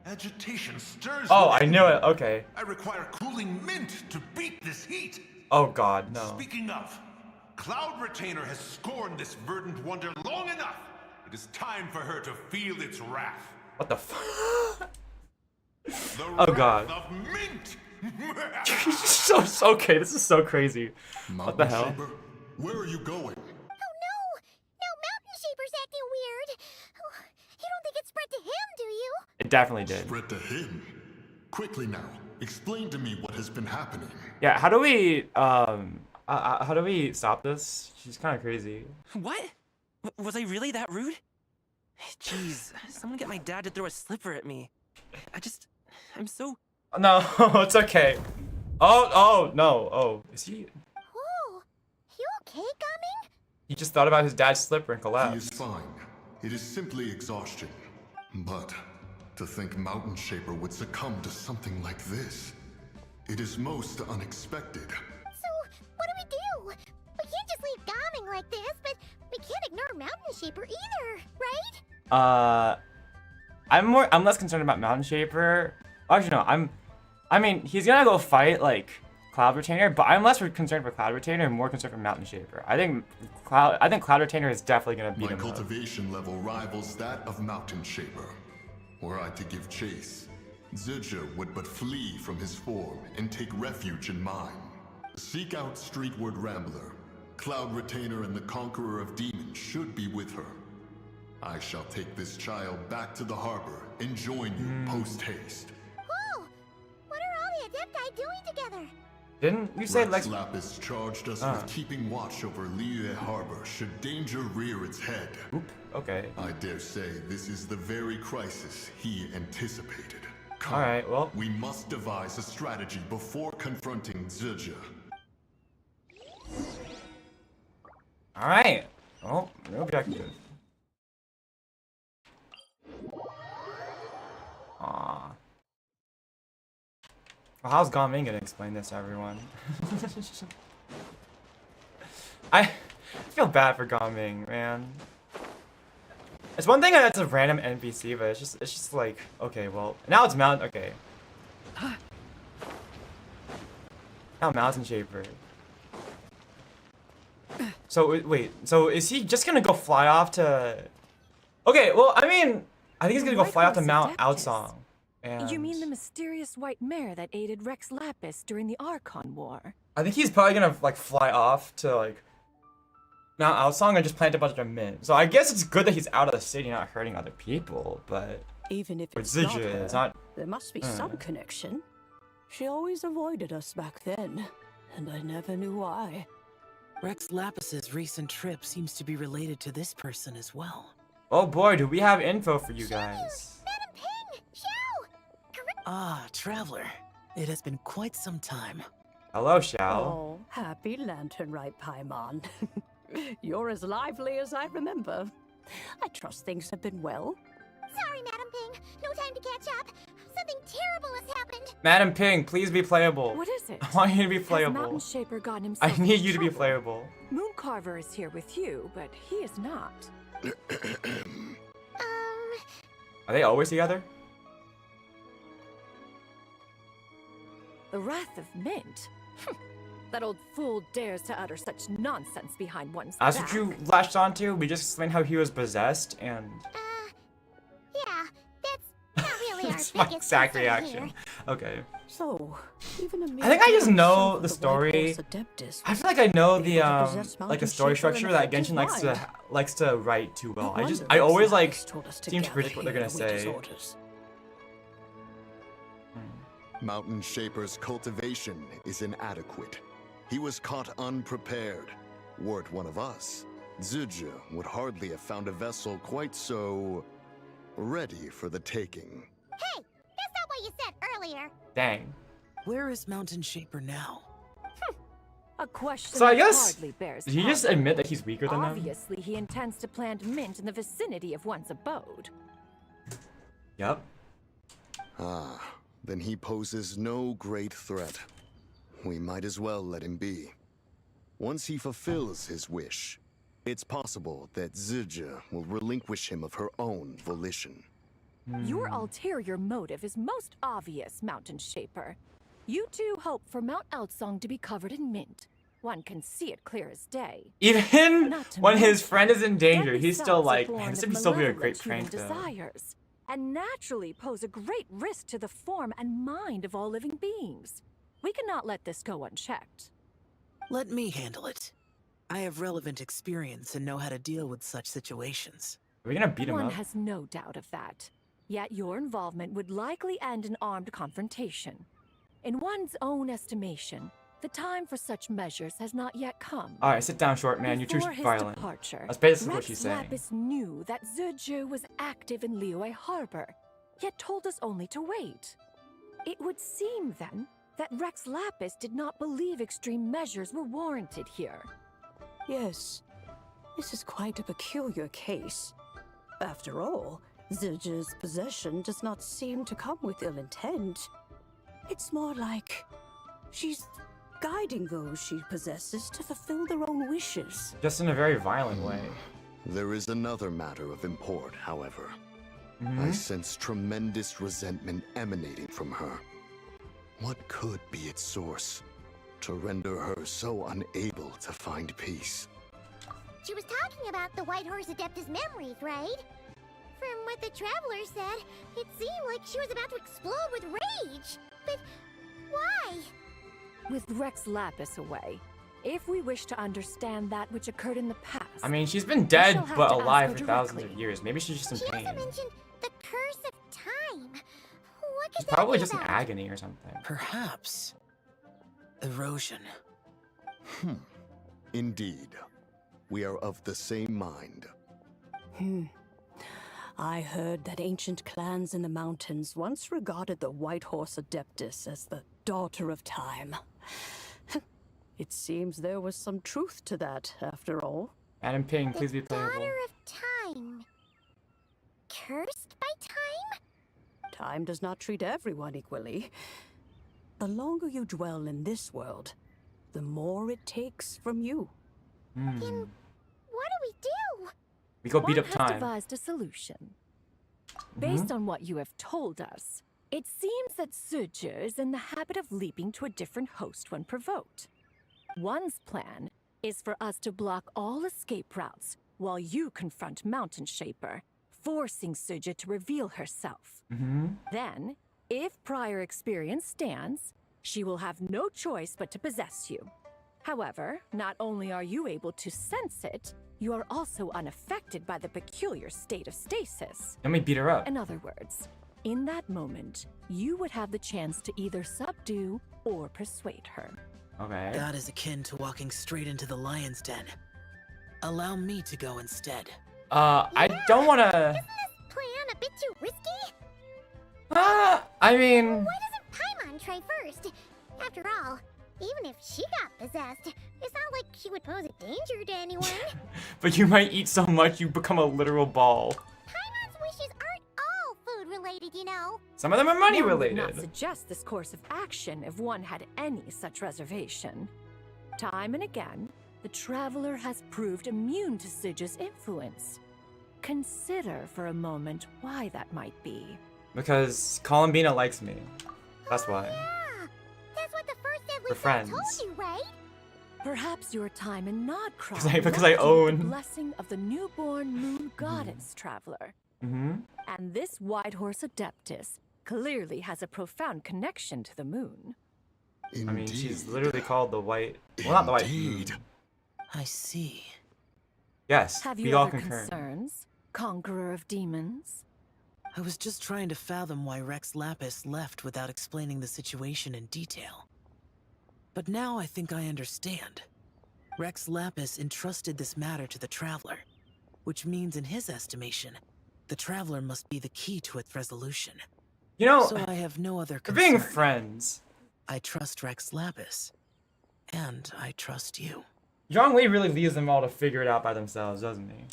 Agitation stirs. Oh, within I knew me. it. Okay. I require cooling mint to beat this heat. Oh god, no. Speaking of, Cloud Retainer has scorned this verdant wonder long enough. It is time for her to feel its wrath. What the fuck? Oh god. so okay, this is so crazy. What the hell? Shaper, where are you going? Now Mountain Shaper's acting weird. Oh, you don't think it spread to him, do you? It definitely did. Spread to him? Quickly now, explain to me what has been happening. Yeah, how do we stop this? She's kind of crazy. What? Was I really that rude? Jeez, someone get my dad to throw a slipper at me. I'm so... No, it's okay. Oh, no. Oh, is he? Oh, you okay, Gaming? He just thought about his dad's slipper and He collapsed. is fine. It is simply exhaustion. But to think Mountain Shaper would succumb to something like this, it is most unexpected. So, what do? We can't just leave Gaming like this, but we can't ignore Mountain Shaper either, right? I'm less concerned about Mountain Shaper. Actually, no, I mean, he's gonna go fight, like, Cloud Retainer, but I'm less concerned for Cloud Retainer and more concerned for Mountain Shaper. I think Cloud Retainer is definitely gonna beat him My up. cultivation level rivals that of Mountain Shaper. Were I to give chase, Zidja would but flee from his form and take refuge in mine. Seek out Streetward Rambler. Cloud Retainer and the Conqueror of Demons should be with her. I shall take this child back to the harbor and join you post-haste. Whoa! What are all the Adepti doing together? Didn't you say Rex Lapis charged us with keeping watch over Liyue Harbor should danger rear its head. Oop, okay. I dare say this is the very crisis he anticipated. Come, Alright, well. We must devise a strategy before confronting Zidja. Alright. Well, no objective. Aww. Well, how's Gaming gonna explain this to everyone? I feel bad for Gaming, man. It's one thing that it's a random NPC, but it's just like, okay, well, now it's okay. Now Mountain Shaper. So wait, so is he just gonna go fly off to? Okay, well, I mean, I think he's gonna go fly off to Mount Outsong. And You mean the mysterious white mare that aided Rex Lapis during the Archon War? I think he's probably gonna like fly off to like Mount Outsong and just plant a bunch of mint. So I guess it's good that he's out of the city, not hurting other people. But even if it's Zidja not her, is not. there must be some connection. She always avoided us back then, and I never knew why. Rex Lapis's recent trip seems to be related to this person as well. Oh boy, do we have info for you guys. Madam Ping! Xiao! Ah, Traveler. It has been quite some time. Hello, Xiao. Oh, happy Lantern Rite, Paimon. You're as lively as I remember. I trust things have been well. Sorry, Madam Ping. No time to catch up. Something terrible has happened. Madam Ping, please be playable. What is it? I want you to be Has playable. Mountain Shaper gotten himself I need in you to be trouble? playable. Mooncarver is here with you, but he is not. Are they always together? The Wrath of Mint? That old fool dares to utter such nonsense behind one's That's back. what you latched onto? We just explained how he was possessed and... Yeah, that's not really our That's my biggest exact concern reaction. here. Okay. So, even a I think I just know for the White story. Horse Adeptus I feel like I know the able to possess like the Mountain story Shaper and structure that affect his Genshin mind. likes to write too well. No I wonder always Rex like Lapis told us to seem to gather predict what they're gonna here to wait his say. orders. Mountain Shaper's cultivation is inadequate. He was caught unprepared. Were it one of us, Zidja would hardly have found a vessel quite so ready for the taking. Hey, that's not what you said earlier. Dang. Where is Mountain Shaper now? A question So I that guess hardly bears did he just comment. admit that he's weaker than them? Obviously, he intends to plant mint in the vicinity of one's abode. Yep. Ah, then he poses no great threat. We might as well let him be. Once he fulfills his wish, it's possible that Zidja will relinquish him of her own volition. Your ulterior motive is most obvious, Mountain Shaper. You two hope for Mount Outsong to be covered in mint. One can see it clear as day. Even Not to when his mention, friend is in danger, deadly he's still cells are like, born man, this of would be still be a malevolent great human prank though. desires. and naturally pose a great risk to the form and mind of all living beings. We cannot let this go unchecked. Let me handle it. I have relevant experience and know how to deal with such situations. Are we gonna beat him One up? has no doubt of that. Yet your involvement would likely end in armed confrontation. In one's own estimation, the time for such measures has not yet come. Alright, sit down, short man. You're too Before his violent. departure, That's basically what Rex she's saying. Lapis knew that Zizhu was active in Liyue Harbor, yet told us only to wait. It would seem, then, that Rex Lapis did not believe extreme measures were warranted here. Yes, this is quite a peculiar case. After all, Zizhu's possession does not seem to come with ill intent. It's more like she's guiding those she possesses to fulfill their own wishes. Just in a very violent way. There is another matter of import, however. I sense tremendous resentment emanating from her. What could be its source to render her so unable to find peace? She was talking about the White Horse Adeptus memories, right? From what the Traveler said, it seemed like she was about to explode with rage. But why? With Rex Lapis away, if we wish to understand that which occurred in the past... I mean, she's been dead but alive for thousands of years. Maybe she's just in She pain. also mentioned the Curse of Time. What could She's that probably be just in about? agony or something. Perhaps. Erosion. Indeed. We are of the same mind. I heard that ancient clans in the mountains once regarded the White Horse Adeptus as the daughter of time. It seems there was some truth to that, after all. Adam Ping, please be playable. Daughter of Time. Cursed by time? Time does not treat everyone equally. The longer you dwell in this world, the more it takes from you. Then what do we do? We go beat One up has time. devised a solution. Based on what you have told us, it seems that Zizhu is in the habit of leaping to a different host when provoked. One's plan is for us to block all escape routes while you confront Mountain Shaper, forcing Zizhu to reveal herself. Then, if prior experience stands, she will have no choice but to possess you. However, not only are you able to sense it, you are also unaffected by the peculiar state of stasis. Let me beat her up. In other words, in that moment, you would have the chance to either subdue or persuade her. Okay. That is akin to walking straight into the lion's den. Allow me to go instead. I don't wanna... Plan a bit too risky? I mean... Why doesn't Paimon try first? After all, even if she got possessed, it's not like she would pose a danger to anyone. But you might eat so much you become a literal ball. Paimon's wishes aren't all food related, you know. Some of them are money One would related. not suggest this course of action if one had any such reservation. Time and again, the Traveler has proved immune to Zizhu's influence. Consider for a moment why that might be. Because Columbina likes me. That's why. Yeah, that's what the first We're friends. told you, right? Perhaps your time in Nodcroft Because I left you with own- the blessing of the newborn moon goddess, Traveler. And this White Horse Adeptus clearly has a profound connection to the moon. I mean, she's literally called the White... Well, not the White Moon. I see. Yes, Have we you all other concur. concerns, Conqueror of Demons? I was just trying to fathom why Rex Lapis left without explaining the situation in detail. But now I think I understand. Rex Lapis entrusted this matter to the Traveler, which means in his estimation, the Traveler must be the key to its resolution. You know, so I have no other We're concern. being friends. I trust Rex Lapis, and I trust you. Zhongli really leaves them all to figure it out by themselves, doesn't he?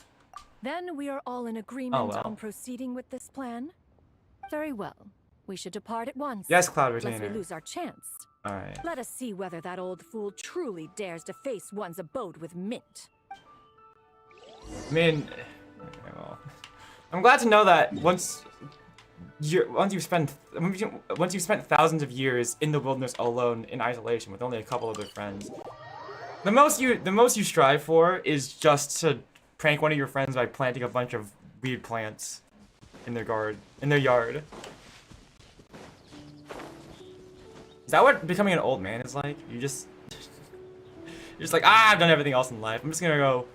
Then we are all in agreement Oh, well. on proceeding with this plan? Very well. We should depart at once. Yes, Cloud Lest Retainer. we lose our chance. Alright. Let us see whether that old fool truly dares to face one's abode with Mint. I mean, okay, well, I'm glad to know that once you've spent thousands of years in the wilderness alone in isolation with only a couple other friends, the most you strive for is just to prank one of your friends by planting a bunch of weird plants. in their yard. Is that what becoming an old man is like? You're just like, I've done everything else in life. I'm just gonna go.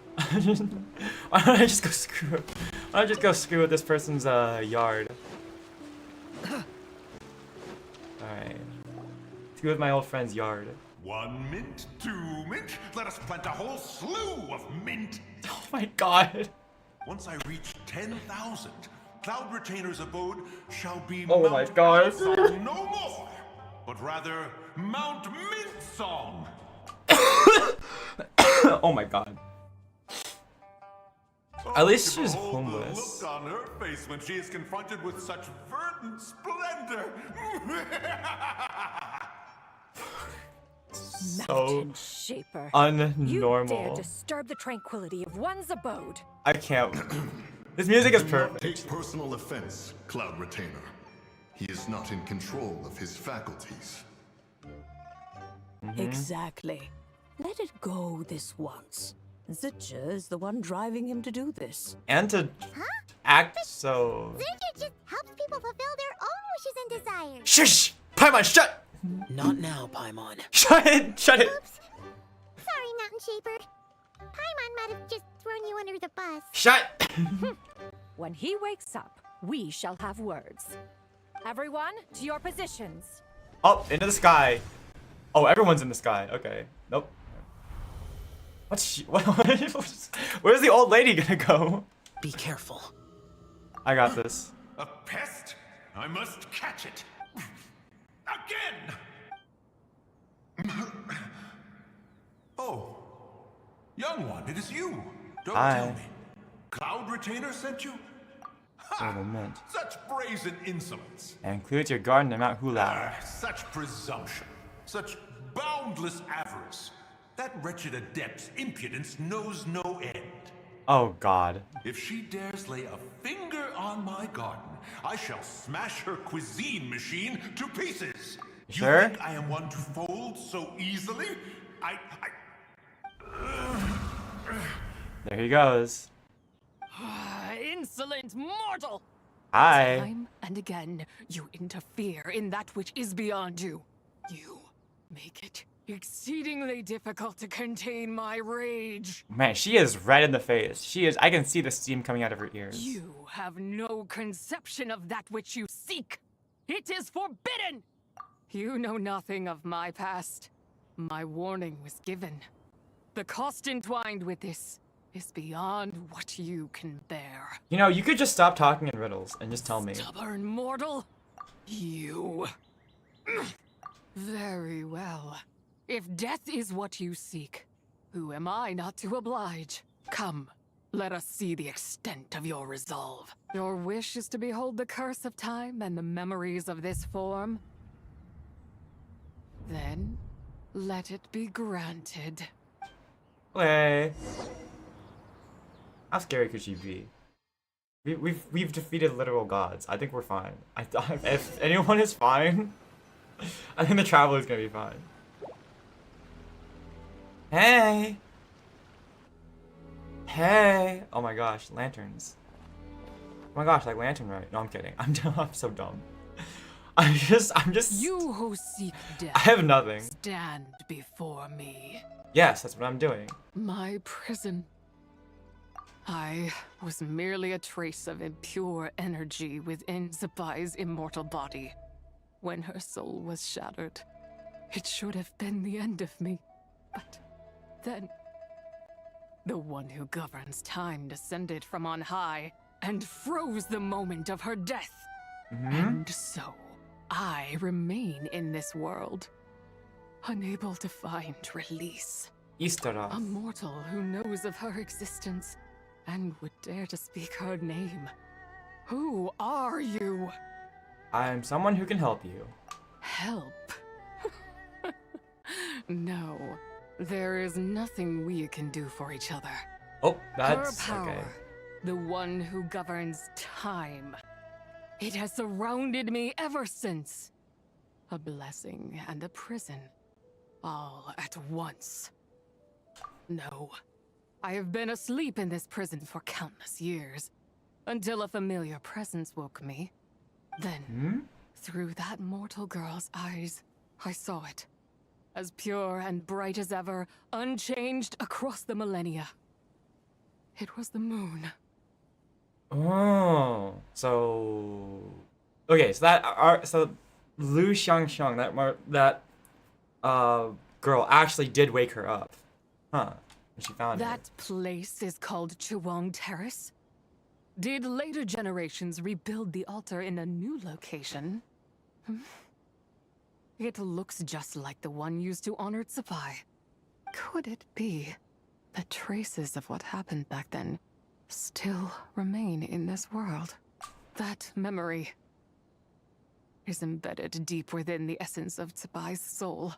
Why don't I just go screw? Why don't I just go screw with this person's yard? All right. Screw with my old friend's yard. 1 mint, 2 mint. Let us plant a whole slew of mint. Oh my god. Once I reach 10,000, Cloud Retainer's abode shall be Oh my god. Song no more, but rather Mount Mint Song. Oh my god. At least she's homeless. The look on her face when she is confronted with such verdant splendor. So Shaper. unnormal. You dare disturb the tranquility of one's abode. I can't. This music is Do not perfect. take personal offense, Cloud Retainer. He is not in control of his faculties. Exactly. Let it go this once. Zidja is the one driving him to do this. And to act so. Zidja just helps people fulfill their own wishes and desires. Shush! Paimon, shut! Not now, Paimon. Shut it! Shut it! Oops. Sorry, Mountain Shaper. Paimon might have just thrown you under the bus. Shut! When he wakes up, we shall have words. Everyone, to your positions. Up into the sky. Oh, everyone's in the sky. Okay. Nope. What's she? Where's the old lady gonna go? Be careful. I got this. A pest? I must catch it. Again! Oh, young one, it is you. Don't tell me. Cloud Retainer sent you? Ha! Such brazen insolence. And includes your garden in Mount Hulao. Such presumption. Such boundless avarice. That wretched adept's impudence knows no end. Oh god. If she dares lay a finger on my garden, I shall smash her cuisine machine to pieces. Sure? You think I am one to fold so easily? There he goes. Insolent mortal! Hi. Time and again, you interfere in that which is beyond you. You make it exceedingly difficult to contain my rage. Man, she is red in the face. She is. I can see the steam coming out of her ears. You have no conception of that which you seek. It is forbidden! You know nothing of my past. My warning was given. The cost entwined with this is beyond what you can bear. You know, you could just stop talking in riddles and just tell me. Stubborn mortal. You. Very well. If death is what you seek, who am I not to oblige? Come, let us see the extent of your resolve. Your wish is to behold the curse of time and the memories of this form? Then, let it be granted. Hey. How scary could she be? We've defeated literal gods. I think we're fine. If anyone is fine, I think the traveler's gonna be fine. Hey. Hey. Oh my gosh, lanterns. Oh my gosh, like lantern right? No, I'm kidding. I'm so dumb. I'm just. You who seek death. I have nothing. Stand before me. Yes, that's what I'm doing. My prison. I was merely a trace of impure energy within Zapai's immortal body. When her soul was shattered, it should have been the end of me. But then, the one who governs time descended from on high and froze the moment of her death. And so, I remain in this world, unable to find release. Easter. A mortal who knows of her existence and would dare to speak her name. Who are you? I'm someone who can help you. Help? No, there is nothing we can do for each other. Oh, that's her power, okay. the one who governs time. It has surrounded me ever since. A blessing and a prison, all at once. No, I have been asleep in this prison for countless years. until a familiar presence woke me. Then, through that mortal girl's eyes, I saw it. As pure and bright as ever, unchanged across the millennia. It was the moon. Oh, so okay, so Lu Xiangxiang, that girl actually did wake her up, huh? When she found That place is called Chuang Terrace. Did later generations rebuild the altar in a new location? It looks just like the one used to honor Tsupai. Could it be that traces of what happened back then still remain in this world? That memory is embedded deep within the essence of Tsupai's soul.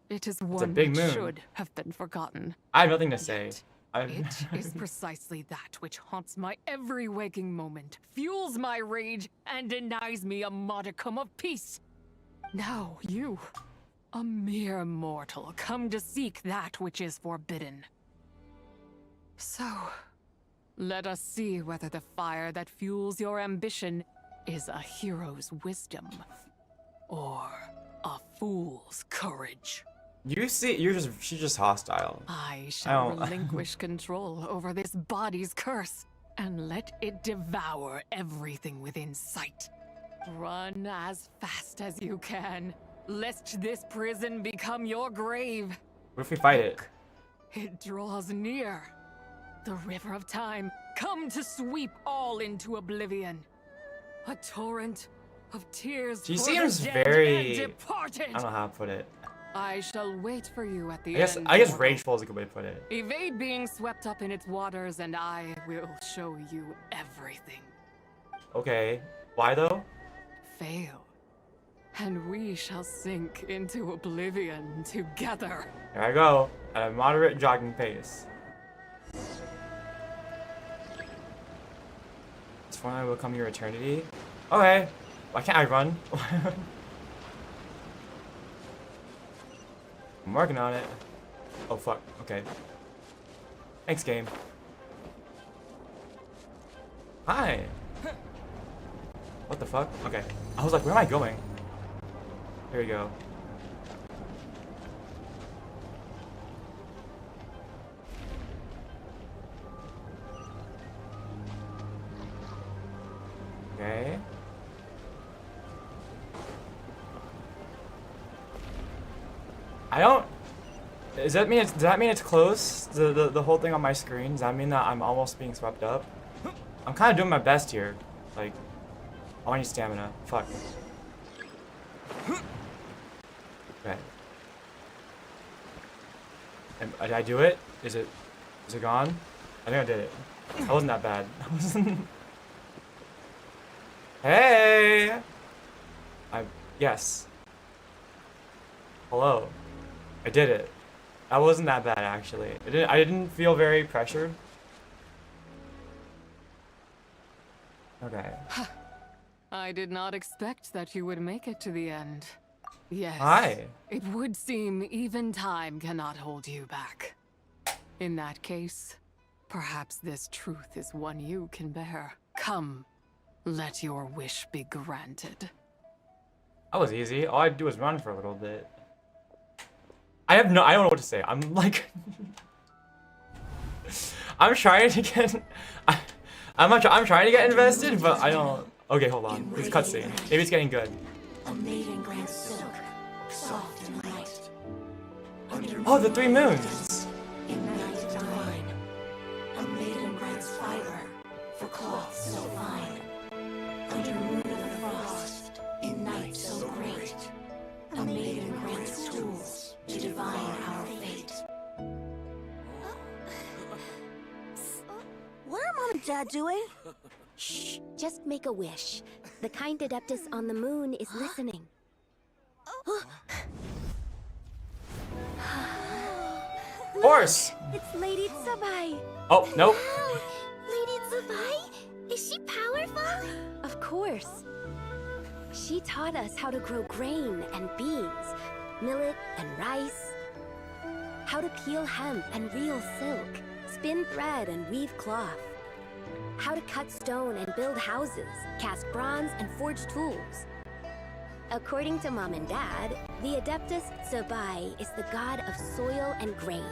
It is one big that moon. should have been forgotten. I have nothing to say. It is precisely that which haunts my every waking moment, fuels my rage, and denies me a modicum of peace. Now you, a mere mortal, come to seek that which is forbidden. So, let us see whether the fire that fuels your ambition is a hero's wisdom or a fool's courage. She's just hostile. I shall don't- relinquish control over this body's curse and let it devour everything within sight. Run as fast as you can, lest this prison become your grave. What if we fight it? It draws near. The river of time, come to sweep all into oblivion. A torrent of tears She for seems the dead very. and departed. I don't know how to put it. I shall wait for you at the I end. guess mortal. rageful is a good way to put it. Evade being swept up in its waters, and I will show you everything. Okay, why though? Fail, and we shall sink into oblivion together. Here I go at a moderate jogging pace. This one will become your eternity. Okay, why can't I run? I'm working on it. Oh fuck, okay. Thanks, game. Hi. What the fuck? Okay. I was like, where am I going? Here we go. Okay. I don't. Does that mean it's close? The whole thing on my screen. Does that mean that I'm almost being swept up? I'm kind of doing my best here. Like, I need stamina. Fuck. Okay. Did I do it? Is it gone? I think I did it. That wasn't that bad. Hey. Yes. Hello. I did it. That wasn't that bad actually. I didn't feel very pressured. Okay. I did not expect that you would make it to the end. Yes. Hi. It would seem even time cannot hold you back. In that case, perhaps this truth is one you can bear. Come, let your wish be granted. That was easy. All I had to do was run for a little bit. I don't know what to say. I'm like I'm trying to get I'm trying to get invested, but I don't. Okay, hold on. It's cutscene. Maybe it's getting good. A maiden grants silk, soft and light. Oh, the 3 moons. In night divine, a maiden grants fiber for cloth so fine. Under moon of frost, in night so great, a maiden grants tools to divine our fate. What are Mom and Dad doing? Shh, just make a wish. The kind Adeptus on the moon is listening. Horse! It's Lady Tsubai. Oh, nope. Wow, Lady Tsubai? Is she powerful? Of course. She taught us how to grow grain and beans, millet and rice, how to peel hemp and reel silk, spin thread and weave cloth, how to cut stone and build houses, cast bronze and forge tools. According to Mom and Dad, the Adeptus Tsubai is the god of soil and grain,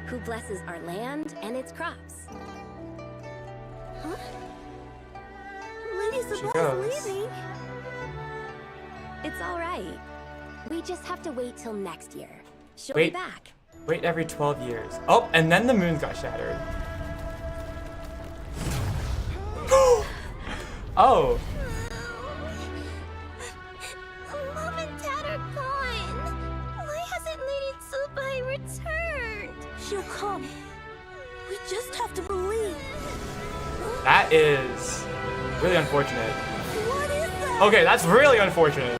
who blesses our land and its crops. Huh? Lady She Tsubai goes. is leaving. It's all right. We just have to wait till next year. She'll Wait. be back. Wait every 12 years. Oh, and then the moons got shattered. Oh. Mom and Dad are gone. Why hasn't Lady Tsubai returned? She'll come. We just have to believe. That is really unfortunate. What is that? Okay, that's really unfortunate.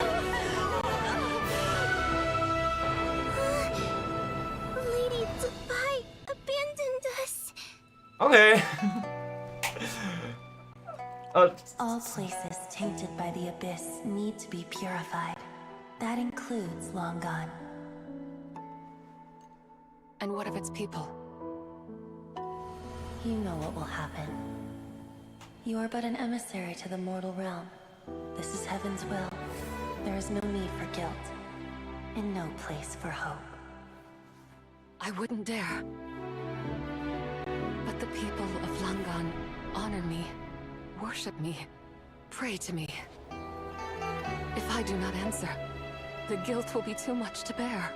Lady Tsubai abandoned us. Okay. All places tainted by the abyss need to be purified. That includes Long Gone. And what of its people? You know what will happen. You are but an emissary to the mortal realm. This is Heaven's will. There is no need for guilt, and no place for hope. I wouldn't dare. But the people of Langan honor me, worship me, pray to me. If I do not answer, the guilt will be too much to bear.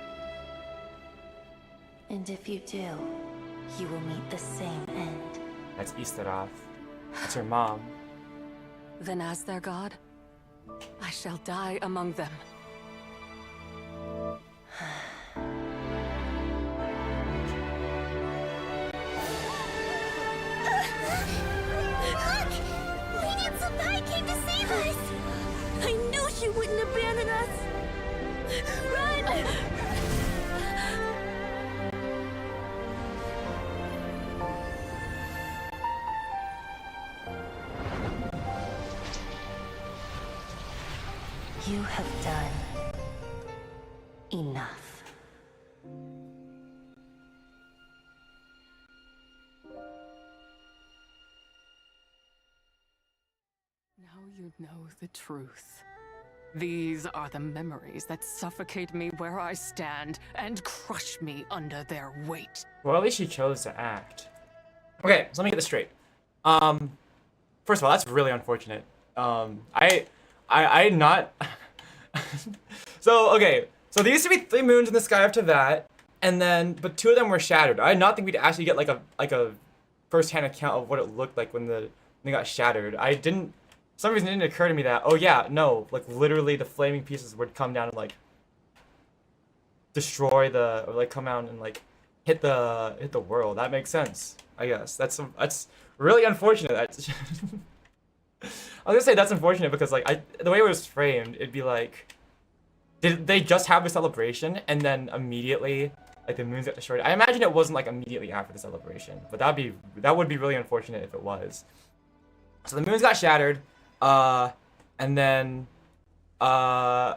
And if you do, you will meet the same end. That's Istaroth. That's her mom. Then as their god, I shall die among them. Look! Lady Tsubai came to save us! I knew she wouldn't abandon us! Run! You have done enough. Now you know the truth. These are the memories that suffocate me where I stand and crush me under their weight. Well, at least she chose to act. Okay, so let me get this straight. First of all, that's really unfortunate. I not. So okay, so there used to be 3 moons in the sky after that, and then but 2 of them were shattered. I did not think we'd actually get like a first-hand account of what it looked like when they got shattered. For some reason it didn't occur to me that, oh yeah, no, like literally the flaming pieces would come down and like destroy or like come out and like hit the world. That makes sense, I guess. That's really unfortunate. I was gonna say that's unfortunate because like the way it was framed, it'd be like, did they just have a celebration and then immediately like the moons got destroyed? I imagine it wasn't like immediately after the celebration, but that would be really unfortunate if it was. So the moons got shattered, and then Zubai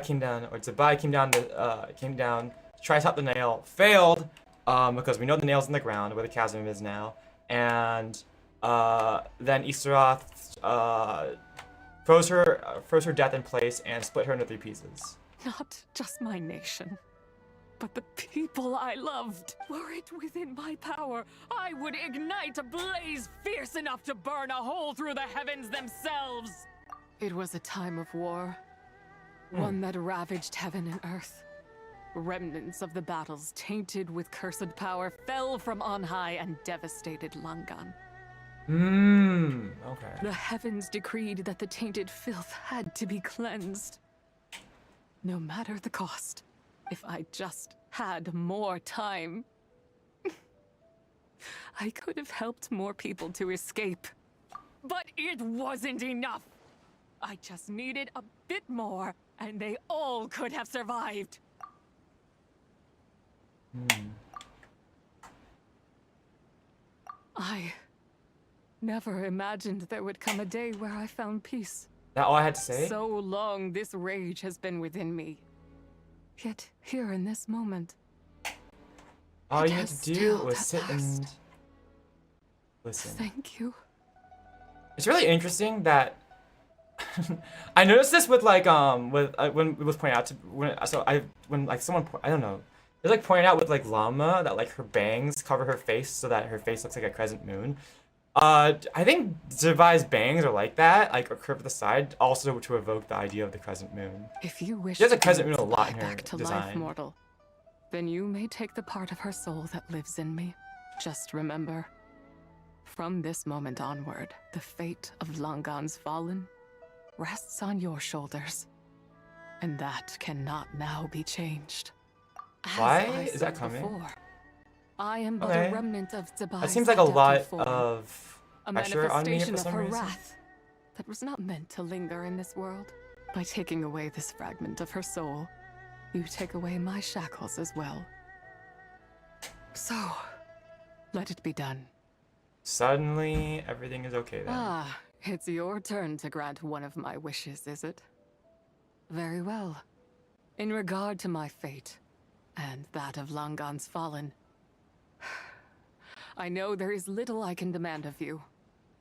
came down, tried to top the nail, failed, because we know the nail's in the ground where the chasm is now, and then Istaroth froze her death in place and split her into 3 pieces. Not just my nation, but the people I loved. Were it within my power, I would ignite a blaze fierce enough to burn a hole through the heavens themselves. It was a time of war, one that ravaged heaven and earth. Remnants of the battles tainted with cursed power fell from on high and devastated Langan. Okay. The heavens decreed that the tainted filth had to be cleansed. No matter the cost, if I just had more time. I could have helped more people to escape. But it wasn't enough! I just needed a bit more, and they all could have survived. I never imagined there would come a day where I found peace. That all I had to say? So long this rage has been within me. Yet here in this moment, all you had to do was sit and Listen. Thank you. It's really interesting that I noticed this with like when it was pointed out to when like someone I don't know, they're like pointing out with like Llama that like her bangs cover her face so that her face looks like a crescent moon. I think Zervai's bangs are like that, like a curve at the side, also to evoke the idea of the crescent moon. If you wish she has a to crescent bring moon a lot in Zervai her back to design. life, mortal, then you may take the part of her soul that lives in me. Just remember, from this moment onward, the fate of Langan's fallen rests on your shoulders, and that cannot now be changed. As Why I is that said coming? before, I am but Okay. a remnant of Zebai's That seems like a adaptive lot form, of a pressure on me manifestation for of some her reason. wrath that was not meant to linger in this world. By taking away this fragment of her soul, you take away my shackles as well. So, let it be done. Suddenly, everything is okay then. Ah, it's your turn to grant one of my wishes, is it? Very well. In regard to my fate, and that of Langan's fallen, I know there is little I can demand of you.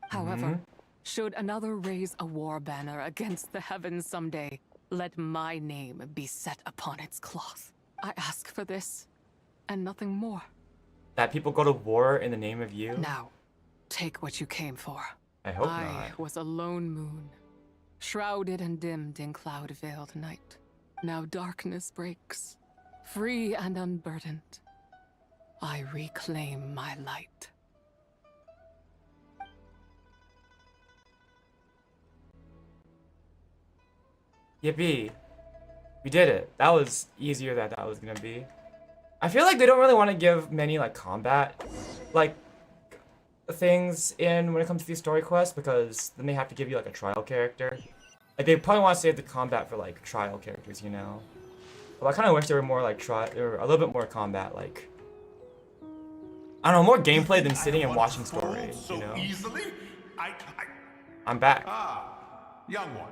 However, should another raise a war banner against the heavens someday, let my name be set upon its cloth. I ask for this, and nothing more. That people go to war in the name of you? Now, take what you came for. I hope I not. was a lone moon, shrouded and dimmed in cloud-veiled night. Now darkness breaks, free and unburdened. I reclaim my light. Yippee. We did it. That was easier than that was gonna be. I feel like they don't really want to give many like combat like things in when it comes to these story quests, because then they have to give you like a trial character. Like they probably want to save the combat for like trial characters, you know. But I kind of wish there were more like there were a little bit more combat, like I don't know, more gameplay than sitting and watching story, you know. Easily? I'm back. Ah, young one.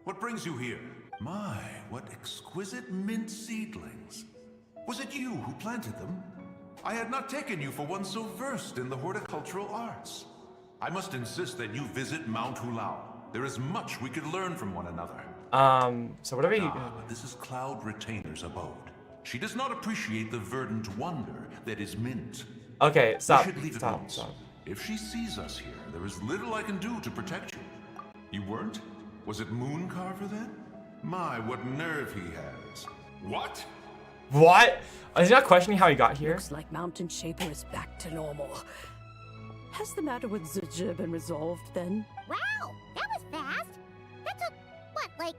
What brings you here? My, what exquisite mint seedlings. Was it you who planted them? I had not taken you for one so versed in the horticultural arts. I must insist that you visit Mount Hulao. There is much we could learn from one another. So whatever you... This is Cloud Retainer's abode. She does not appreciate the verdant wonder that is mint. Okay, stop, We should leave at stop, once. stop. If she sees us here, there is little I can do to protect you. You weren't? Was it Mooncarver then? My, what nerve he has. What? What? Is he not questioning how he got here? Looks like Mountain Shaper is back to normal. Has the matter with Zizha been resolved then? Wow, that was fast. That took, what, like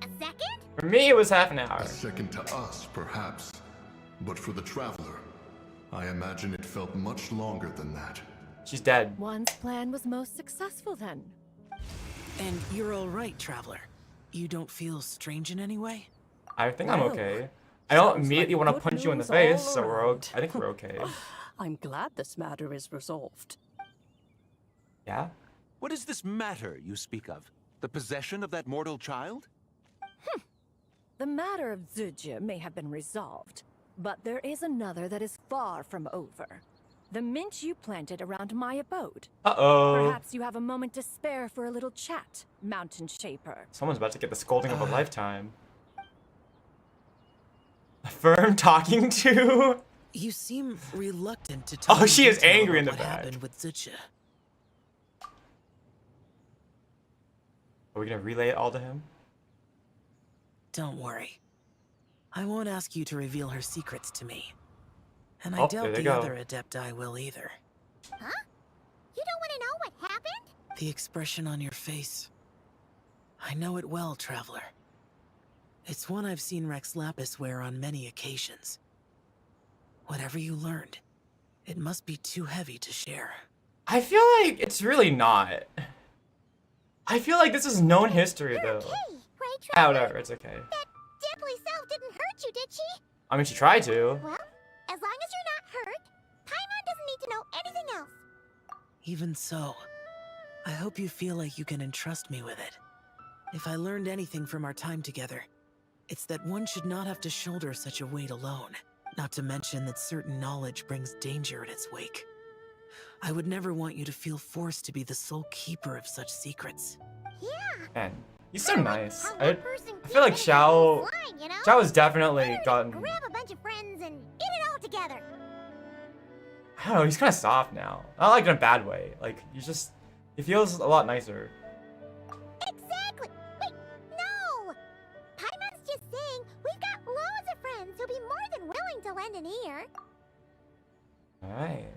a second? For me, it was half an hour. A second to us, perhaps. But for the traveler, I imagine it felt much longer than that. She's dead. One's plan was most successful then. And you're all right, traveler. You don't feel strange in any way? I think I'm okay. I don't immediately want to punch you in the face, so I think we're okay. I'm glad this matter is resolved. Yeah? What is this matter you speak of? The possession of that mortal child? The matter of Zizha may have been resolved, but there is another that is far from over. The mint you planted around my abode. Uh-oh. Perhaps you have a moment to spare for a little chat, Mountain Shaper. Someone's about to get the scolding of a lifetime. A firm talking to? You seem reluctant to tell Oh, she is detail angry in about the what back. happened with Zizha. Are we gonna relay it all to him? Don't worry. I won't ask you to reveal her secrets to me. And I Oh, doubt there they the go. other Adepti will either. Huh? You don't want to know what happened? The expression on your face. I know it well, traveler. It's one I've seen Rex Lapis wear on many occasions. Whatever you learned, it must be too heavy to share. I feel like it's really not. I feel like this is known history, though. Right, Whatever, it's okay. That deadly self didn't hurt you, did she? I mean, she tried to. Well, as long as you're not hurt, Paimon doesn't need to know anything else. Even so, I hope you feel like you can entrust me with it. If I learned anything from our time together, it's that one should not have to shoulder such a weight alone. Not to mention that certain knowledge brings danger in its wake. I would never want you to feel forced to be the sole keeper of such secrets. Man, he's so nice. I feel like Xiao has definitely gotten. Grab a bunch of friends and get it all together. I don't know. He's kind of soft now. Not like in a bad way. Like he feels a lot nicer. Exactly. Wait, no. Paimon's just saying we've got loads of friends who'll be more than willing to lend an ear. All right.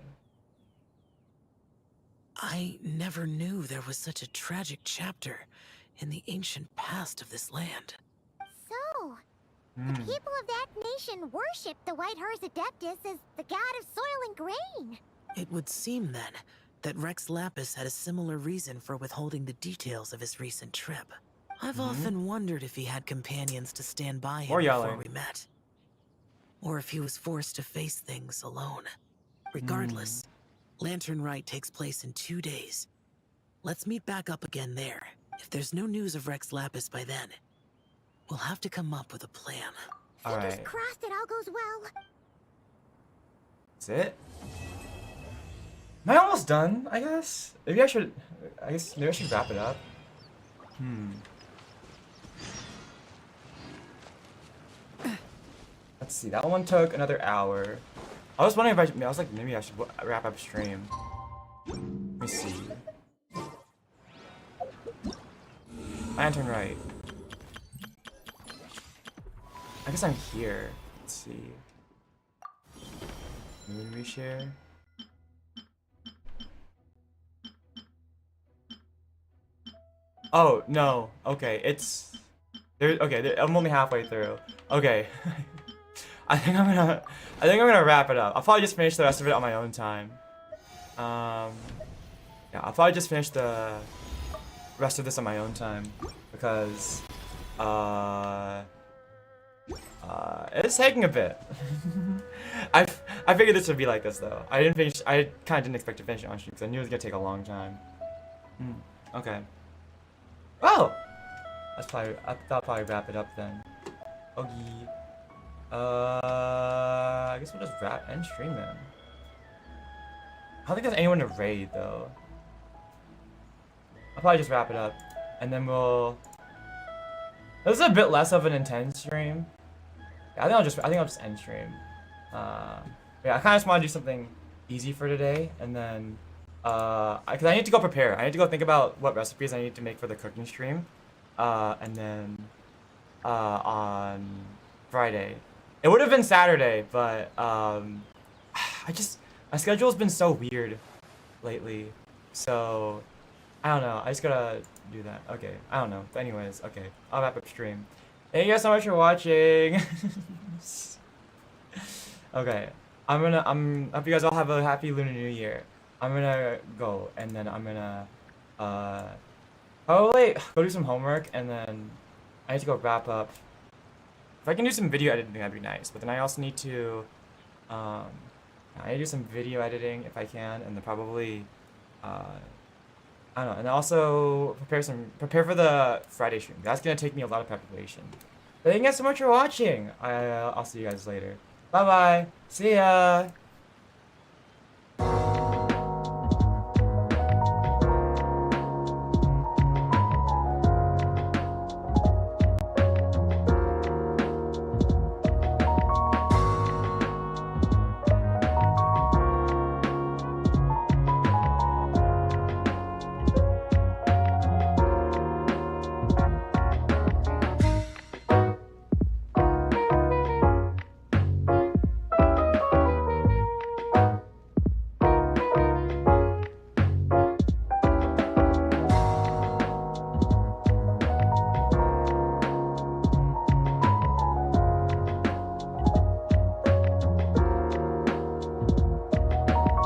I never knew there was such a tragic chapter in the ancient past of this land. So, the people of that nation worship the White Horse Adeptus as the god of soil and grain. It would seem, then, that Rex Lapis had a similar reason for withholding the details of his recent trip. I've often wondered if he had companions to stand by him before we met. Or if he was forced to face things alone. Regardless, Lantern Rite takes place in 2 days. Let's meet back up again there. If there's no news of Rex Lapis by then, we'll have to come up with a plan. Fingers crossed it all goes well. That's it? Am I almost done, I guess? Maybe I should wrap it up. Let's see, that one took another hour. I was wondering if I was like, maybe I should wrap up stream. Let me see. Lantern Rite. I guess I'm here. Let's see. Moon reshare. Oh no. Okay, it's there. Okay, I'm only halfway through. Okay. I think I'm gonna wrap it up. I'll probably just finish the rest of it on my own time. Yeah, I'll probably just finish the rest of this on my own time because it's taking a bit. I figured this would be like this though. I kind of didn't expect to finish it on stream because I knew it was gonna take a long time. Okay. Oh, I thought I'll probably wrap it up then. Okay. I guess we'll just end stream then. I don't think there's anyone to raid though. I'll probably just wrap it up, and then we'll. This is a bit less of an intense stream. Yeah, I think I'll just end stream. Yeah, I kind of just want to do something easy for today, and then because I need to go prepare. I need to go think about what recipes I need to make for the cooking stream, and then on Friday. It would have been Saturday, but my schedule's been so weird lately, so I don't know. I just gotta do that. Okay, I don't know. But anyways, okay, I'll wrap up stream. Thank you guys so much for watching. Okay, I hope you guys all have a happy Lunar New Year. I'm gonna go, and then I'm gonna probably go do some homework, and then I need to go wrap up. If I can do some video editing, that'd be nice. But then I also need to, I need to do some video editing if I can, and then probably, I don't know, and also prepare for the Friday stream. That's gonna take me a lot of preparation. But thank you guys so much for watching. I'll see you guys later. Bye bye. See ya.